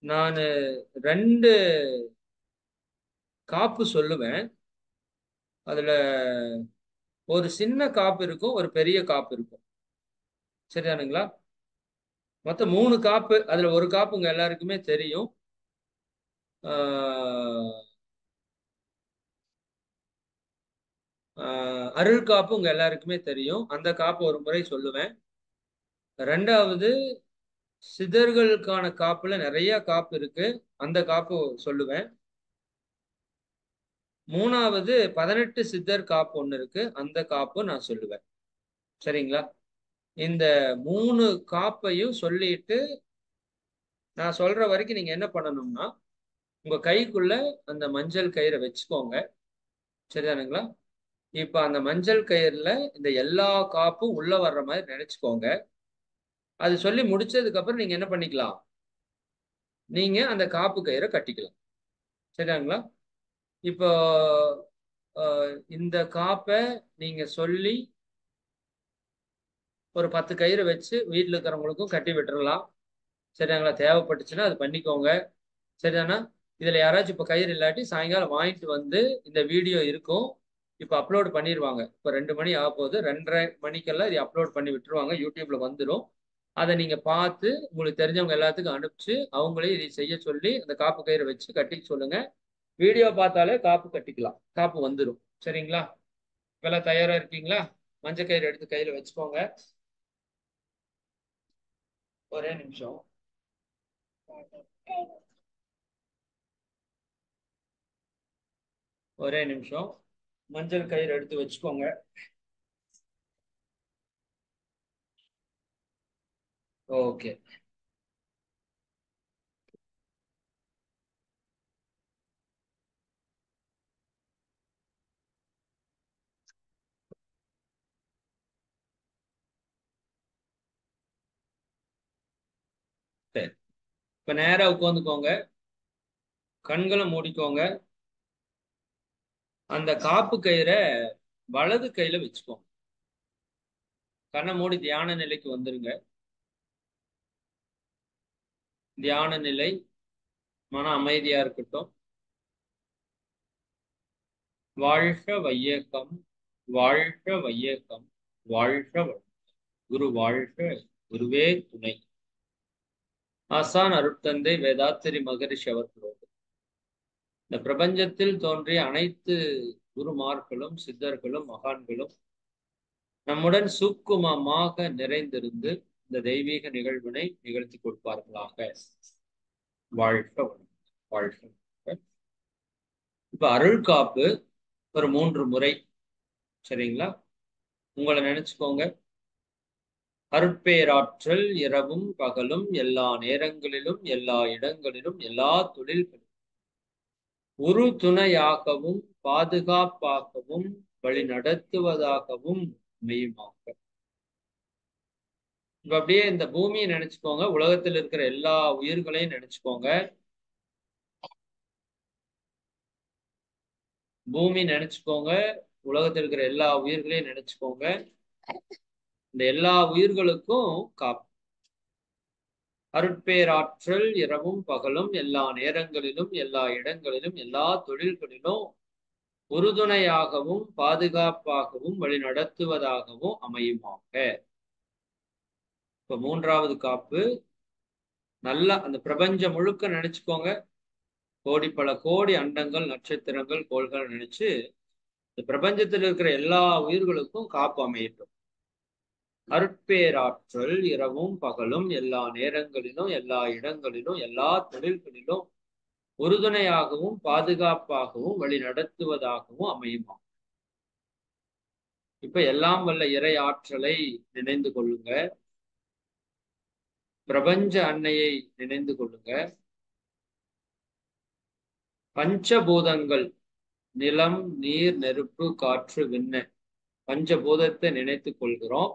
நான் ரெண்டு காப்பு சொல்லுவேன். அதுல ஒரு சின்ன காப்பு இருக்கும், ஒரு பெரிய காப்பு இருக்கும். சரிதானுங்களா? மொத்தம் மூணு காப்பு. அதுல ஒரு காப்பு உங்க எல்லாருக்குமே தெரியும். ஆஹ் அருள் காப்பு உங்க எல்லாருக்குமே தெரியும். அந்த காப்பு ஒரு முறை சொல்லுவேன். ரெண்டாவது, சிதர்களுக்கான காப்புல நிறைய காப்பு இருக்கு. அந்த காப்பு சொல்லுவேன். மூணாவது, 18 சித்தர் காப்பு ஒண்ணு இருக்கு. அந்த காப்பு நான் சொல்லுவேன். சரிங்களா? இந்த மூணு காப்பையும் சொல்லிட்டு நான் சொல்ற வரைக்கும் நீங்க என்ன பண்ணணும்னா, உங்க கைக்குள்ள அந்த மஞ்சள் கயிறை வச்சுக்கோங்க. சரிதானுங்களா? இப்ப அந்த மஞ்சள் கயிறுல இந்த எல்லா காப்பும் உள்ள வர்ற மாதிரி நினைச்சுக்கோங்க. அது சொல்லி முடிச்சதுக்கு அப்புறம் நீங்க என்ன பண்ணிக்கலாம், நீங்க அந்த காப்பு கயிறை கட்டிக்கலாம். சரிங்களா? இப்போ இந்த காப்பை நீங்க சொல்லி ஒரு 10 கயிறு வச்சு வீட்டில் இருக்கிறவங்களுக்கும் கட்டி விட்டுறலாம். சரிங்களா? தேவைப்பட்டுச்சுன்னா அது பண்ணிக்கோங்க. சரிதானா? இதுல யாராச்சும் இப்ப கயிறு இல்லாட்டி சாயங்காலம் வாங்கிட்டு வந்து இந்த வீடியோ இருக்கும். இப்ப அப்லோட் பண்ணிடுவாங்க. இப்ப 2 மணி ஆக போகுது. 2:30 மணிக்கெல்லாம் இதை அப்லோட் பண்ணி விட்டுருவாங்க. யூடியூப்ல வந்துடும். அதை நீங்க பார்த்து உங்களுக்கு தெரிஞ்சவங்க எல்லாத்துக்கும் அனுப்பிச்சு அவங்களே இதை செய்ய சொல்லி அந்த காப்பு கயிறை வச்சு கட்டிக்க சொல்லுங்க. வீடியோ பார்த்தாலே காப்பு கட்டிக்கலாம். காப்பு வந்துடும். சரிங்களா? இப்பெல்லாம் தயாரா இருக்கீங்களா? மஞ்சள் கயிறு எடுத்து கையில வச்சுக்கோங்க. ஒரே நிமிஷம். ஒரே நிமிஷம். மஞ்சள் கயிறு எடுத்து வச்சுக்கோங்க. ஓகே. சரி. இப்ப நேரா உட்காந்துக்கோங்க. கண்களை மூடிக்கோங்க. அந்த காப்பு கயிறை வலது கையில வச்சுக்கோங்க. கண்ணை மூடி தியான நிலைக்கு வந்துருங்க. தியான நிலை, மன அமைதியா இருக்கட்டும். வாழ்க வையகம், வாழ்க வையகம், வாழ்க குரு வாழ்க, குருவே துணை. ஆசான் அருட்தந்தை வேதாத்திரி மகரிஷி அவர்களோடு இந்த பிரபஞ்சத்தில் தோன்றிய அனைத்து குருமார்களும் சித்தர்களும் மகான்களும் நம்முடன் சூக்குமமாக நிறைந்திருந்து இந்த தெய்வீக நிகழ்வினை நிகழ்த்தி கொடுப்பார்களாக. வாழ்க வாழ்க. இப்ப அருள் காப்பு ஒரு 3 முறை. சரிங்களா? உங்களை நினைச்சுக்கோங்க. அருட்பேராற்றல் இரவும் பகலும் எல்லா நேரங்களிலும் எல்லா இடங்களிலும் எல்லா தொழில்களிலும் ஒரு துணையாகவும் பாதுகாப்பாகவும் வழி நடத்துவதாகவும் அமையுமாக. இப்ப அப்படியே இந்த பூமியை நினைச்சுக்கோங்க. உலகத்தில் இருக்கிற எல்லா உயிர்களையும் நினைச்சுக்கோங்க. பூமி நினைச்சுக்கோங்க. உலகத்தில் இருக்கிற எல்லா உயிர்களையும் நினைச்சுக்கோங்க. இந்த எல்லா உயிர்களுக்கும் காப்பு. அருட்பேராற்றல் இரவும் பகலும் எல்லா நேரங்களிலும் எல்லா இடங்களிலும் எல்லா தொழில்களிலும் உறுதுணையாகவும் பாதுகாப்பாகவும் வழி நடத்துவதாகவும் அமையுமாக. இப்ப 3வது காப்பு. நல்லா அந்த பிரபஞ்சம் முழுக்க நினைச்சுக்கோங்க. பல கோடி அண்டங்கள், நட்சத்திரங்கள், கோள்கள் நினைச்சு இந்த பிரபஞ்சத்தில் இருக்கிற எல்லா உயிர்களுக்கும் காப்பு அமையட்டும். அருட்பேராற்றல் இரவும் பகலும் எல்லா நேரங்களிலும் எல்லா இடங்களிலும் எல்லா தொழில்களிலும் உறுதுணையாகவும் பாதுகாப்பாகவும் வழி நடத்துவதாகவும் அமையுமா. இப்ப எல்லாம் வல்ல இறை ஆற்றலை நினைந்து கொள்ளுங்க. பிரபஞ்ச அன்னையை நினைந்து கொள்ளுங்க. பஞ்சபூதங்கள் நிலம், நீர், நெருப்பு, காற்று, விண்ண பஞ்சபூதத்தை நினைத்துக் கொள்கிறோம்.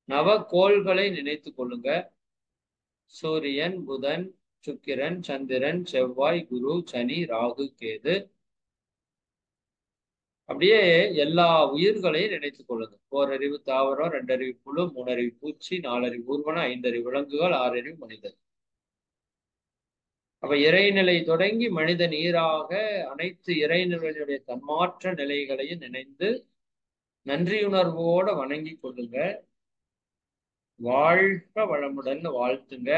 நவகோள்களை நினைத்துக் கொள்ளுங்க. சூரியன், புதன், சுக்கிரன், சந்திரன், செவ்வாய், குரு, சனி, ராகு, கேது. அப்படியே எல்லா உயிர்களையும் நினைத்துக் கொள்ளுங்க. ஓரறிவு தாவரம், 2 அறிவு புழு, 3 அறிவு பூச்சி, 4 அறிவு ஊர்வன, 5 அறிவு விலங்குகள், 6 அறிவு மனிதன். அப்ப இறைநிலை தொடங்கி மனித நீராக அனைத்து இறைநிலையுடைய தன்மாற்ற நிலைகளையும் நினைந்து நன்றியுணர்வோட வணங்கி கொள்ளுங்க. வாழ்க வளமுடன் வாழ்த்துங்க.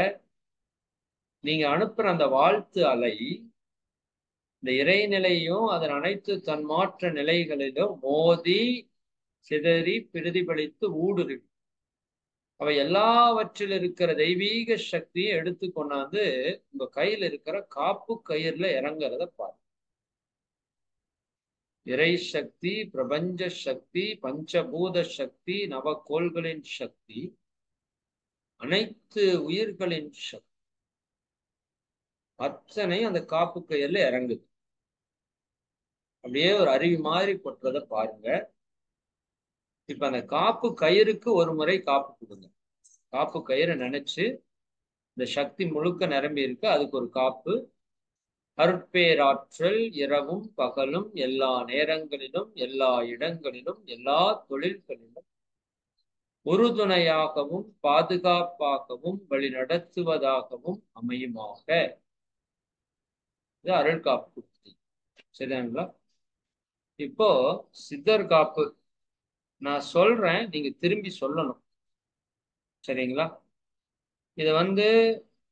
நீங்க அனுப்புற அந்த வாழ்த்து அலை இந்த இறைநிலையும் அதன் அனைத்து தன்மாற்ற நிலைகளிலும் மோதி சிதறி பிரதிபலித்து ஊடுருவி அவை எல்லாவற்றில் இருக்கிற தெய்வீக சக்தியை எடுத்து கொண்டாந்து உங்க கையில இருக்கிற காப்பு கயிறுல இறங்குறத பாரு. இறை சக்தி, பிரபஞ்ச சக்தி, பஞ்சபூத சக்தி, நவகோள்களின் சக்தி, அனைத்து உயிர்களின் சக்தி அத்தனை அந்த காப்பு கயிறுல இறங்குது. அப்படியே ஒரு அருவி மாதிரி கொட்டுறத பாருங்க. இப்ப அந்த காப்பு கயிறுக்கு ஒரு முறை காப்பு கொடுங்க. காப்பு கயிறை நினைச்சு இந்த சக்தி முழுக்க நிரம்பி இருக்கு, அதுக்கு ஒரு காப்பு. அருட்பேராற்றல் இரவும் பகலும் எல்லா நேரங்களிலும் எல்லா இடங்களிலும் எல்லா தொழில்களிலும் உறுதுணையாகவும் பாதுகாப்பாகவும் வழிநடத்துவதாகவும் அமையுமாக. இது அருள் காப்பு. சரிங்களா? இப்போ சித்தர் காப்பு நான் சொல்றேன், நீங்க திரும்பி சொல்லணும். சரிங்களா? இதை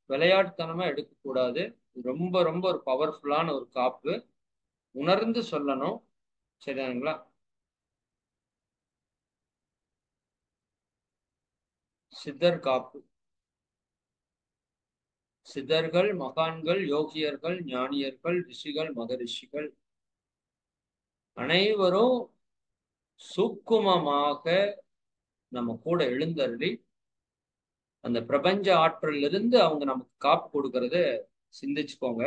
விளையாட்டுத்தனமா எடுக்கக்கூடாது. ரொம்ப ரொம்ப ஒரு பவர்ஃபுல்லான ஒரு காப்பு. உணர்ந்து சொல்லணும். சரிங்களா? சித்தர் காப்பு. சித்தர்கள், மகான்கள், யோகியர்கள், ஞானியர்கள், ரிஷிகள், மகரிஷிகள் அனைவரும் சூக்குமமாக நம்ம கூட எழுந்தருளி அந்த பிரபஞ்ச ஆற்றலில் இருந்து அவங்க நமக்கு காப்பு கொடுக்கறத சிந்திச்சுக்கோங்க.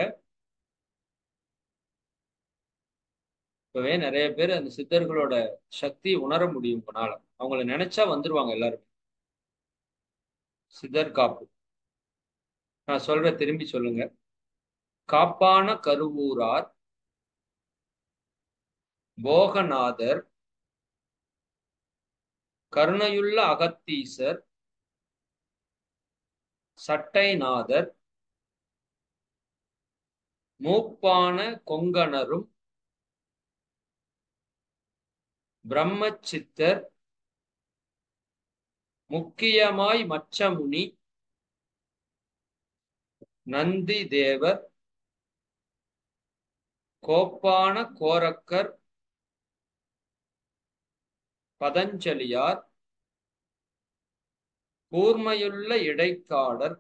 இப்பவே நிறைய பேர் அந்த சித்தர்களோட சக்தியை உணர முடியும். உங்களால அவங்கள நினைச்சா வந்துருவாங்க எல்லாரும். சித்தர் காப்பு நான் சொல்ற திரும்பி சொல்லுங்க. காப்பான கருவூரார், போகநாதர், கருணையுள்ள அகத்தீசர், சட்டைநாதர், மூப்பான கொங்கணரும், பிரம்மச்சித்தர், முக்கியமாய் மச்சமுனி, நந்தி தேவர், கோப்பான கோரக்கர், பதஞ்சலியார், கூர்மையுள்ள இடைக்காடர்,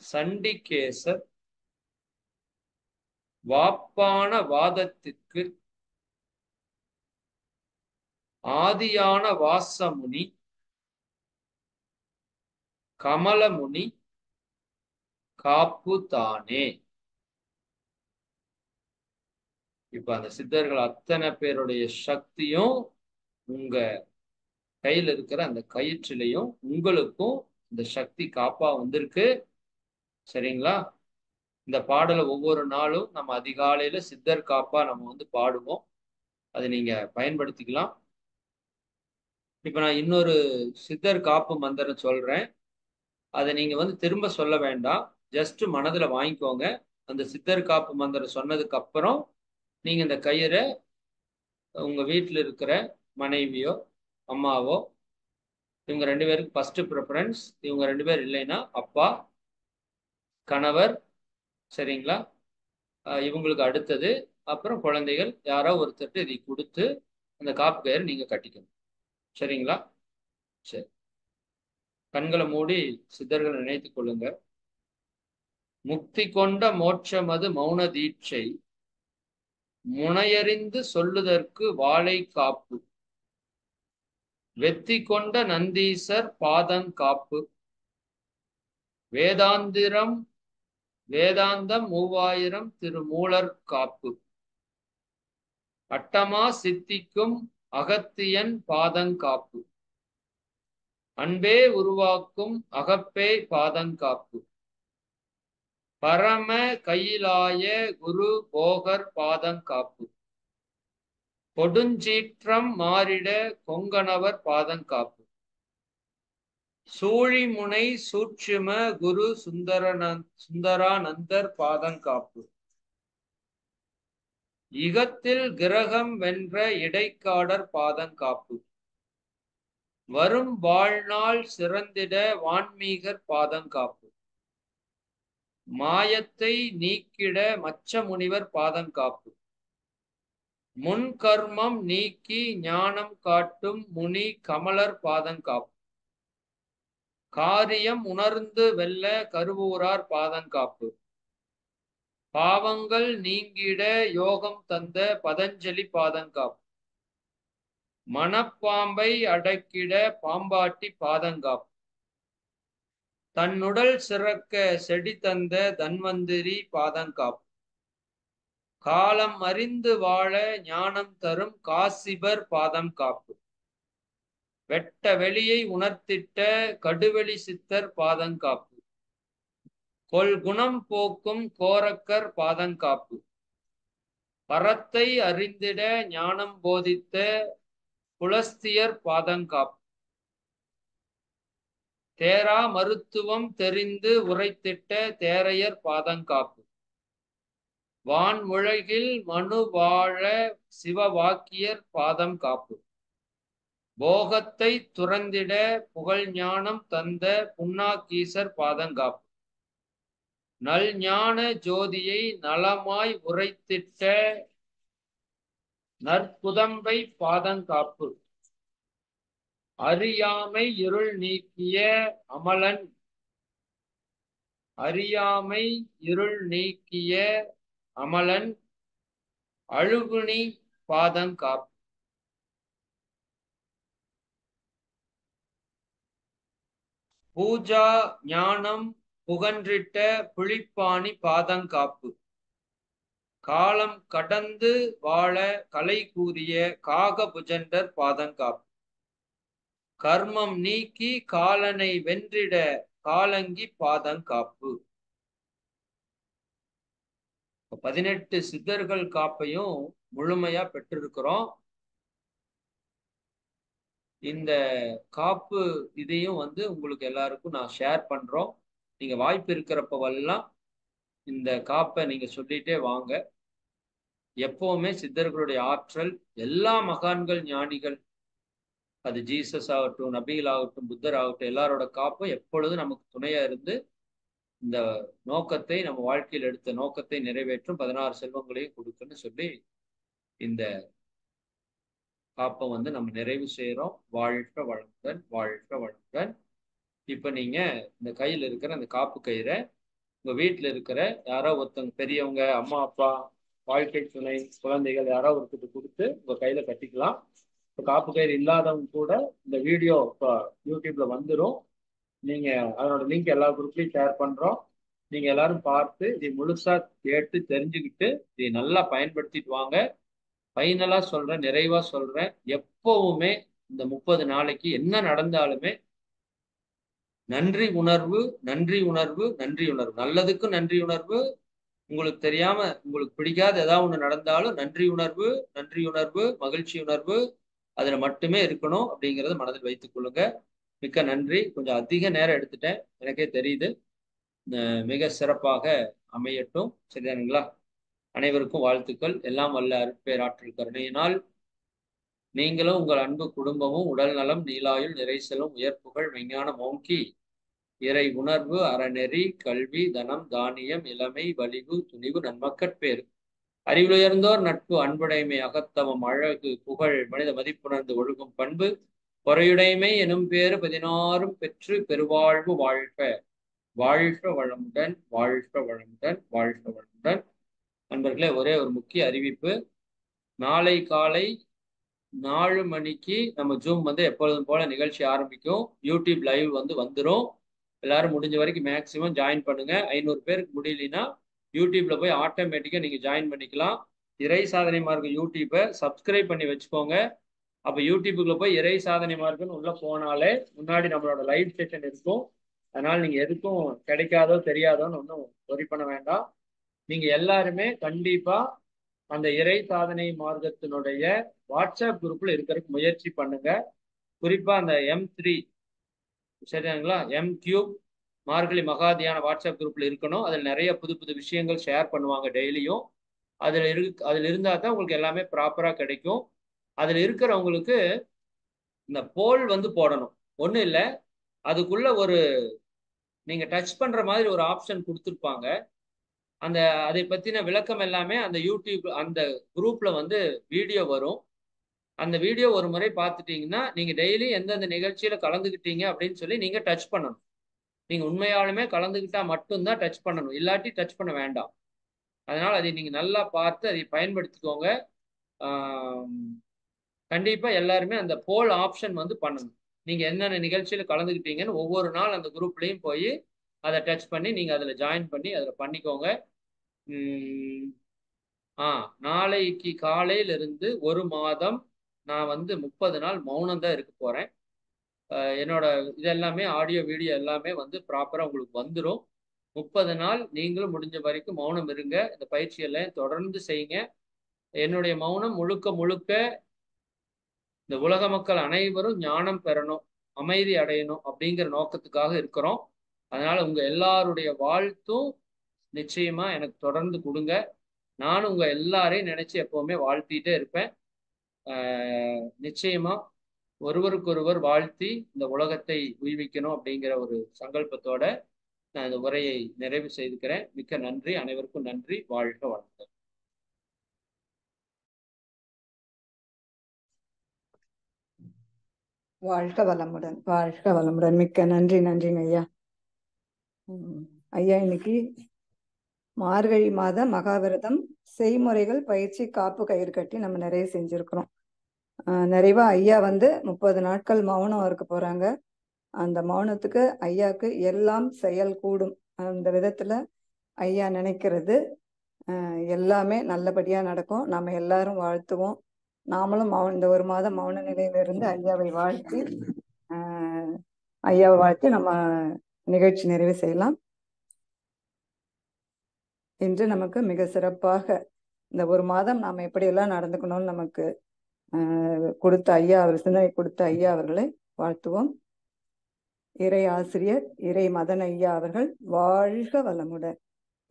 சண்டிகேசர், வாப்பான வாதத்திற்கு ஆதியான வாசமுனி, கமலமுனி காப்பு தானே. இப்ப அந்த சித்தர்கள் அத்தனை பேருடைய சக்தியும் உங்க கையில இருக்கிற அந்த கயிற்றிலையும் உங்களுக்கும் இந்த சக்தி காப்பா வந்திருக்கு. சரிங்களா? இந்த பாடலை ஒவ்வொரு நாளும் நம்ம அதிகாலையில சித்தர் காப்பா நம்ம பாடுவோம். அதை நீங்க பயன்படுத்திக்கலாம். இப்ப நான் இன்னொரு சித்தர் காப்பு மந்திரம் சொல்றேன். அதை நீங்க திரும்ப சொல்ல வேண்டாம். ஜஸ்ட் மனதுல வாங்கிக்கோங்க. அந்த சித்தர் காப்பு மந்திரம் சொன்னதுக்கு அப்புறம் நீங்க இந்த கயிறை உங்க வீட்டில் இருக்கிற மனைவியோ அம்மாவோ இவங்க 2 பேருக்கு ஃபர்ஸ்ட் ப்ரிஃபரன்ஸ். இவங்க 2 பேர் இல்லைன்னா அப்பா, கணவர், சரிங்களா? இவங்களுக்கு அடுத்தது அப்புறம் குழந்தைகள் யாரோ ஒருத்தர் இதை கொடுத்து அந்த காப்பு கயிறு நீங்க கட்டிக்கணும். சரிங்களா? சரி, கண்களை மூடி சித்தர்கள் நினைத்துக் கொள்ளுங்க. முக்தி கொண்ட மோட்சமது மௌன தீட்சை, முனையறிந்து சொல்லுதற்கு வாளை காப்பு. வெத்தி கொண்ட நந்தீசர் பாதங்காப்பு. வேதாந்திரம் வேதாந்தம் 3000 திருமூலர் காப்பு. அட்டமா சித்திக்கும் அகத்தியன் பாதங்காப்பு. அன்பே உருவாக்கும் அகப்பே பாதங்காப்பு. பரம கையிலாய குரு போகர் பாதங்காப்பு. கொடுஞ்சீற்றம் மாறிட கொங்கணவர் பாதங்காப்பு. சூழிமுனை சூட்சும குரு சுந்தரானந்தர் பாதங்காப்பு. இகத்தில் கிரகம் வென்ற இடைக்காடர் பாதங்காப்பு. வரும் வாழ்நாள் சிறந்திட வான்மீகர் பாதங்காப்பு. மாயத்தை நீக்கிட மச்ச முனிவர் பாதங்காப்பு. முன் கர்மம் நீக்கி ஞானம் காட்டும் முனி கமலர் பாதங்காப்பு. காரியம் உணர்ந்து வெல்ல கருவூரார் பாதங்காப்பு. பாவங்கள் நீங்கிட யோகம் தந்த பதஞ்சலி பாதங்காப்பு. மனப்பாம்பை அடக்கிட பாம்பாட்டி பாதங்காப்பு. தன்னுடல் சிறக்க செடி தந்த தன்வந்திரி பாதங்காப்பு. காலம் அறிந்து வாழ ஞானம் தரும் காசிபர் பாதம் காப்பு. வெட்ட வெளியை உணர்த்திட்ட கடுவெளி சித்தர் பாதங்காப்பு. கொள்குணம் போக்கும் கோரக்கர் பாதங்காப்பு. பரத்தை அறிந்திட ஞானம் போதித்த புலஸ்தியர் பாதங்காப்பு. தேரா மருத்துவம் தெரிந்து உரைத்திட்ட தேரையர் பாதங்காப்பு. வான்முழகில் மனு வாழ சிவவாக்கியர் பாதம் காப்பு. போகத்தை துறந்திட புகழ் ஞானம் தந்த புன்னாக்கீசர் பாதங்காப்பு. நல் ஞான ஜோதியை நலமாய் உரைத்திட்ட நற்புதம்பை பாதங்காப்பு. அறியாமை இருள் நீக்கிய அமலன் அறியாமை இருள் நீக்கிய அமலன் அழுகுனி பாதங்காப்பு. பூஜா ஞானம் புகன்றிட்ட புலிப்பாணி பாதங்காப்பு. காலம் கடந்து வாழ கலை கூறிய காகபுஜண்டர் பாதங்காப்பு. கர்மம் நீக்கி காலனை வென்றிட காலங்கி பாதங்காப்பு. 18 சித்தர்கள் காப்பையும் முழுமையா பெற்றிருக்கிறோம். இந்த காப்பு இதையும் உங்களுக்கு எல்லாருக்கும் நான் ஷேர் பண்றோம். நீங்க வாய்ப்பு இருக்கிறப்பவெல்லாம் இந்த காப்பை நீங்க சொல்லிட்டே வாங்க. எப்பவுமே சித்தர்களுடைய ஆற்றல், எல்லா மகான்கள் ஞானிகள், அது ஜீசஸ் ஆகட்டும், நபிகள் ஆகட்டும், புத்தர் ஆகட்டும், எல்லாரோட காப்பும் எப்பொழுதும் நமக்கு துணையா இருந்து இந்த நோக்கத்தை, நம்ம வாழ்க்கையில் எடுத்த நோக்கத்தை நிறைவேற்றும் 16 செல்வங்களையும் கொடுக்குன்னு சொல்லி இந்த காப்பை நம்ம நிறைவு செய்யறோம். வாழ்க வளமுடன், வாழ்க வளமுடன். இப்ப நீங்க இந்த கையில் இருக்கிற அந்த காப்பு கயிறை உங்க வீட்டுல இருக்கிற யாரோ ஒருத்தவங்க, பெரியவங்க, அம்மா அப்பா, வாழ்க்கை துணை, குழந்தைகள் யாரோ ஒருத்தருக்கு கொடுத்து உங்க கையில கட்டிக்கலாம். இப்போ காப்பு கயிறு இல்லாதவங்க கூட இந்த வீடியோ இப்போ யூடியூப்ல வந்துடும். நீங்க அதனோட லிங்க் எல்லா குரூப்லையும் ஷேர் பண்றோம். நீங்க எல்லாரும் பார்த்து இதை முழுசா கேட்டு தெரிஞ்சுக்கிட்டு இதை நல்லா பயன்படுத்திட்டு வாங்க. ஃபைனலா சொல்றேன், நிறைவா சொல்றேன், எப்பவுமே இந்த 30 நாளைக்கு என்ன நடந்தாலுமே நன்றி உணர்வு, நன்றி உணர்வு, நன்றி உணர்வு. நல்லதுக்கும் நன்றி உணர்வு. உங்களுக்கு தெரியாம, உங்களுக்கு பிடிக்காத ஏதாவது ஒண்ணு நடந்தாலும் நன்றி உணர்வு, நன்றி உணர்வு, மகிழ்ச்சி உணர்வு அதுல மட்டுமே இருக்கணும் அப்படிங்கிறத மனதில் வைத்துக் கொள்ளுங்க. மிக்க நன்றி. கொஞ்சம் அதிக நேரம் எடுத்துட்டேன், எனக்கே தெரியுது. மிக சிறப்பாக அமையட்டும். சரிதானுங்களா? அனைவருக்கும் வாழ்த்துக்கள். எல்லாம் வல்ல அருட்பேராற்றல் கருணையினால் நீங்களும் உங்கள் அன்பு குடும்பமும் உடல் நலம், நீலாயுள், நிறை செல்வம், உயர்ப்புகள், விஞ்ஞானம் ஓங்கி இறை உணர்வு, அறநெறி, கல்வி, தனம், தானியம், இளமை, வலிவு, துணிவு, நன்மக்கட்பேறு, அறிவுயர்ந்தோர் நட்பு, அன்புடைமை, அகத்தவம், அழகு, புகழ், மனித மதிப்புணர்ந்து ஒழுகும் பண்பு, பொறையுடைமை எனும் பேறு 16 பெற்று பெருவாழ்வு வாழ்க. வாழ்க வளமுடன், வாழ்க வளமுடன், வாழ்க வளமுடன். நண்பர்களே, ஒரே ஒரு முக்கிய அறிவிப்பு. நாளை காலை 4 மணிக்கு நம்ம ஜூம் வந்து எப்பொழுதும் போல நிகழ்ச்சி ஆரம்பிக்கும். யூடியூப் லைவ் வந்து வந்துடும். எல்லாரும் முடிஞ்ச வரைக்கும் மேக்சிமம் ஜாயின் பண்ணுங்க. 500 பேருக்கு முடியலனா யூடியூப்ல போய் ஆட்டோமேட்டிக்கா நீங்க ஜாயின் பண்ணிக்கலாம். இறை சாதனை மார்க்க யூடியூப்பை சப்ஸ்கிரைப் பண்ணி வச்சுக்கோங்க. அப்ப யூடியூபுக்குள்ள போய் இறை சாதனை மார்க்குன்னு உள்ள போனாலே முன்னாடி நம்மளோட லைவ் செஷன் இருக்கும். அதனால நீங்க எதுக்கும் கிடைக்காதோ தெரியாதோன்னு ஒன்றும் worry பண்ண வேண்டாம். நீங்க எல்லாருமே கண்டிப்பா அந்த இறை சாதனை மார்க்கத்தினுடைய வாட்ஸ்அப் குரூப்ல இருக்கிறதுக்கு முயற்சி பண்ணுங்க. குறிப்பா அந்த M3 சரிங்களா, M3 மார்கழி மகாதியான வாட்ஸ்அப் குரூப்ல இருக்கணும். அதில் நிறைய புது புது விஷயங்கள் ஷேர் பண்ணுவாங்க டெய்லியும். அதில் இருந்தா தான் உங்களுக்கு எல்லாமே ப்ராப்பரா கிடைக்கும். அதில் இருக்கிறவங்களுக்கு இந்த போல் வந்து போடணும். ஒன்றும் இல்லை, அதுக்குள்ள ஒரு நீங்க டச் பண்ற மாதிரி ஒரு ஆப்ஷன் கொடுத்துருப்பாங்க. அந்த அதை பத்தின விளக்கம் எல்லாமே அந்த யூடியூப் அந்த குரூப்ல வந்து வீடியோ வரும். அந்த வீடியோ ஒரு முறை பார்த்துட்டீங்கன்னா நீங்க டெய்லி எந்தெந்த நிகழ்ச்சியில கலந்துக்கிட்டீங்க அப்படின்னு சொல்லி நீங்க டச் பண்ணணும். நீங்க உண்மையாலுமே கலந்துக்கிட்டா மட்டும்தான் டச் பண்ணணும், இல்லாட்டி டச் பண்ண வேண்டாம். அதனால அதை நீங்க நல்லா பார்த்து அதை பயன்படுத்திக்கோங்க. கண்டிப்பா எல்லாருமே அந்த போல் ஆப்ஷன் வந்து பண்ணணும். நீங்க என்னென்ன நிகழ்ச்சியில கலந்துக்கிட்டீங்கன்னு ஒவ்வொரு நாள் அந்த குரூப்லயும் போய் அதை டச் பண்ணி நீங்க அதுல ஜாயின் பண்ணி அதுல பண்ணிக்கோங்க. நாளைக்கு காலையில இருந்து 1 மாதம் நான் வந்து 30 நாள் மௌனம் தான் இருக்க போறேன். என்னோட இதெல்லாமே ஆடியோ வீடியோ எல்லாமே வந்து ப்ராப்பரா உங்களுக்கு வந்துடும். 30 நாள் நீங்களும் முடிஞ்ச வரைக்கும் மௌனம் இருங்க. இந்த பயிற்சியெல்லாம் தொடர்ந்து செய்யுங்க. என்னுடைய மௌனம் முழுக்க முழுக்க இந்த உலக மக்கள் அனைவரும் ஞானம் பெறணும், அமைதி அடையணும் அப்படிங்கிற நோக்கத்துக்காக இருக்கிறோம். அதனால உங்க எல்லாருடைய வாழ்த்தும் நிச்சயமா எனக்கு தொடர்ந்து கொடுங்க. நானும் உங்க எல்லாரையும் நினைச்சு எப்பவுமே வாழ்த்திட்டே இருப்பேன். நிச்சயமா ஒருவருக்கொருவர் வாழ்த்தி இந்த உலகத்தை உய்விக்கணும் அப்படிங்கிற ஒரு சங்கல்பத்தோட நான் இந்த உரையை நிறைவு செய்துக்கிறேன். மிக்க நன்றி, அனைவருக்கும் நன்றி. வாழ்க வளமுடன். வாழ்க வளமுடன், வாழ்க வளமுடன். மிக்க நன்றி. நன்றிங்க ஐயா. ஐயா, இன்னைக்கு மார்கழி மாத மகாவிரதம் செய்முறைகள் பயிற்சி காப்பு கயிறு கட்டி நம்ம நிறைய செஞ்சிருக்கிறோம். நிறைவா ஐயா வந்து 30 நாட்கள் மௌனம் இருக்க போறாங்க. அந்த மௌனத்துக்கு ஐயாவுக்கு எல்லாம் செயல் கூடும் அந்த விதத்துல ஐயா நினைக்கிறது எல்லாமே நல்லபடியா நடக்கும். நம்ம எல்லாரும் வாழ்த்துவோம். நாமளும் இந்த 1 மாதம் மௌன நிலையிலிருந்து ஐயாவை வாழ்த்தி ஐயாவை வாழ்த்தி நம்ம நிகழ்ச்சி நிறைவு செய்யலாம். இன்று நமக்கு மிக சிறப்பாக இந்த 1 மாதம் நாம் எப்படியெல்லாம் நடந்துக்கணும்னு நமக்கு கொடுத்த ஐயா அவர் சிந்தனை கொடுத்த ஐயா அவர்களை வாழ்த்துவோம். இறை ஆசிரியர் இறை மதன் ஐயா அவர்கள் வாழ்க வளமுடன்.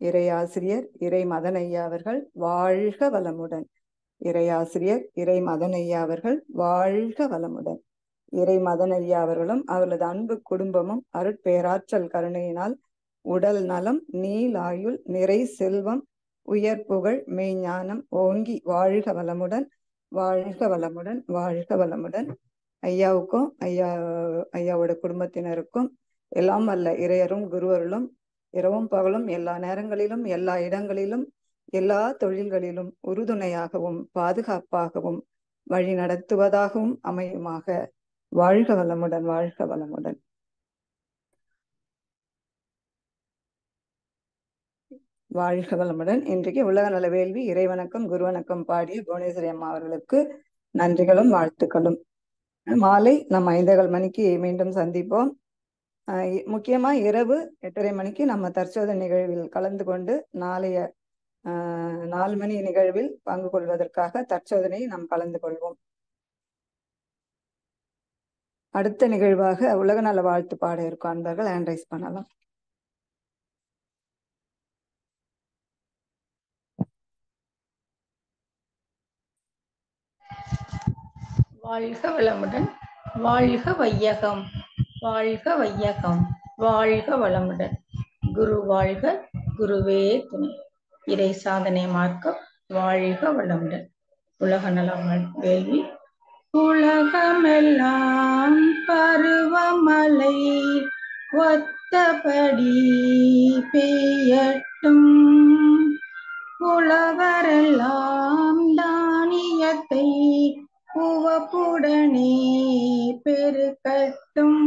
இறை ஆசிரியர் இறை மதன் ஐயா அவர்கள் வாழ்க வளமுடன். இறை ஆசிரியர் இறை மதன் ஐயா அவர்கள் வாழ்க வளமுடன். இறை மதன் ஐயா அவர்களும் அவர்களது அன்பு குடும்பமும் அருட்பேராற்றல் கருணையினால் உடல் நலம், நீலாயுள், நிறை செல்வம், உயர் புகழ், மெய்ஞானம் ஓங்கி வாழ்க வளமுடன், வாழ்க வளமுடன், வாழ்க வளமுடன். ஐயாவுக்கும் ஐயாவோட குடும்பத்தினருக்கும் எல்லாம் வல்ல இறையரும் குருவருளும் இரவும் பகலும் எல்லா நேரங்களிலும் எல்லா இடங்களிலும் எல்லா தொழில்களிலும் உறுதுணையாகவும் பாதுகாப்பாகவும் வழி நடத்துவதாகவும் அமையுமாக. வாழ்க வளமுடன், வாழ்க வளமுடன். வாழ்க வளமுடன். இன்றைக்கு உலக நல வேள்வி இறைவணக்கம் குருவணக்கம் பாடிய புவனேஸ்வரி அம்மா அவர்களுக்கு நன்றிகளும் வாழ்த்துக்களும். மாலை நம்ம 5:15 மணிக்கு மீண்டும் சந்திப்போம். முக்கியமா இரவு 8:30 மணிக்கு நம்ம தற்சோதனை நிகழ்வில் கலந்து கொண்டு நாளைய 4 மணி நிகழ்வில் பங்கு கொள்வதற்காக தற்சோதனையை நாம் கலந்து கொள்வோம். அடுத்த நிகழ்வாக உலக நல வாழ்த்து பாட இருக்கும் அன்பர்கள் ஹேண்ட் ரைஸ் பண்ணலாம். வாழ்க வளமுடன், வாழ்க வையகம், வாழ்க வையகம், வாழ்க வளமுடன். குரு வாழ்க, குருவே துணை. இறை சாதனை மார்க்கம் வாழ்க வளமுடன். உலக நலம் வேள்வி. உலகமெல்லாம் பருவமழை ஒத்தபடி பெய்யட்டும். உழவரெல்லாம் தானிய பண்பாட்டை உவப்புடனே பெருக்கட்டும்.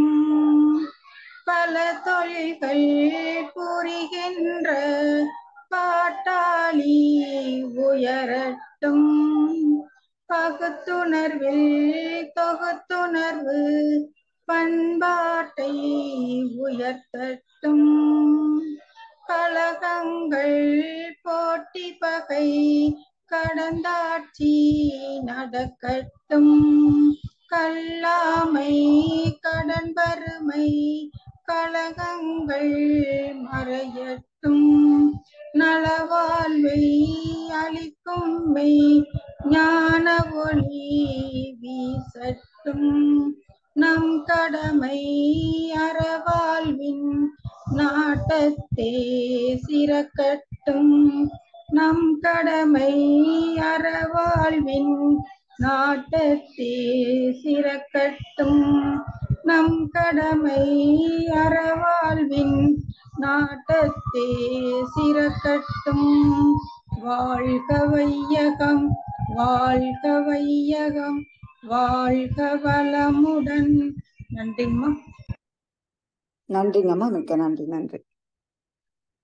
பல தொழில்கள் புரிகின்ற பாட்டாளி உயரட்டும். பகுத்துணர்வில் தொகுத்துணர்வு பண்பாட்டை உயர்த்தட்டும். கலகங்கள் போட்டி பகை கடந்தாட்சி நடக்கட்டும். கல்லாமை கடன் வறுமை கலகங்கள் மறையட்டும். நலவாழ்வை அளிக்கும் மெய் ஞான ஒளி வீசட்டும். நம் கடமை அறவாழ்வின் நாட்டத்தே சிறக்கட்டும். நம் கடமை அறவாழ்வின் நாட்டத்தே சிறக்கட்டும். நம் கடமை அறவாழ்வின் நாட்டத்தே சிறக்கட்டும். வாழ்க வையகம், வாழ்க வையகம், வாழ்க வளமுடன். நன்றிங்கம்மா. நன்றிங்கம்மா, மிக்க நன்றி. நன்றி.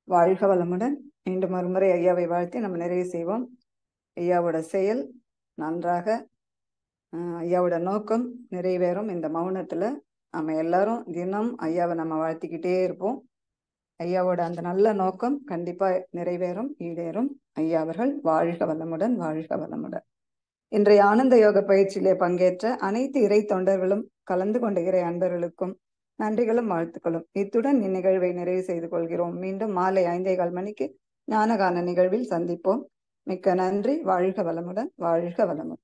வாழ்க வளமுடன். மீண்டும் மறுமுறை ஐயாவை வாழ்த்தி நம்ம நிறைவு செய்வோம். ஐயாவோட செயல் நன்றாக, ஐயாவோட நோக்கம் நிறைவேறும். இந்த மௌனத்துல நம்ம எல்லாரும் தினம் ஐயாவை நம்ம வாழ்த்திக்கிட்டே இருப்போம். ஐயாவோட அந்த நல்ல நோக்கம் கண்டிப்பா நிறைவேறும், ஈடேறும். ஐயா அவர்கள் வாழ்க வளமுடன், வாழ்க வளமுடன். இன்றைய ஆனந்த யோக பயிற்சியிலே பங்கேற்ற அனைத்து இறை தொண்டர்களும் கலந்து கொண்ட இறை அன்பர்களுக்கும் நன்றிகளும் வாழ்த்துக்களும். இத்துடன் இந்நிகழ்வை நிறைவு செய்து கொள்கிறோம். மீண்டும் மாலை 5:15 மணிக்கு ஞானகான நிகழ்வில் சந்திப்போம். மிக்க நன்றி. வாழ்க வளமுடன், வாழ்க வளமுடன்.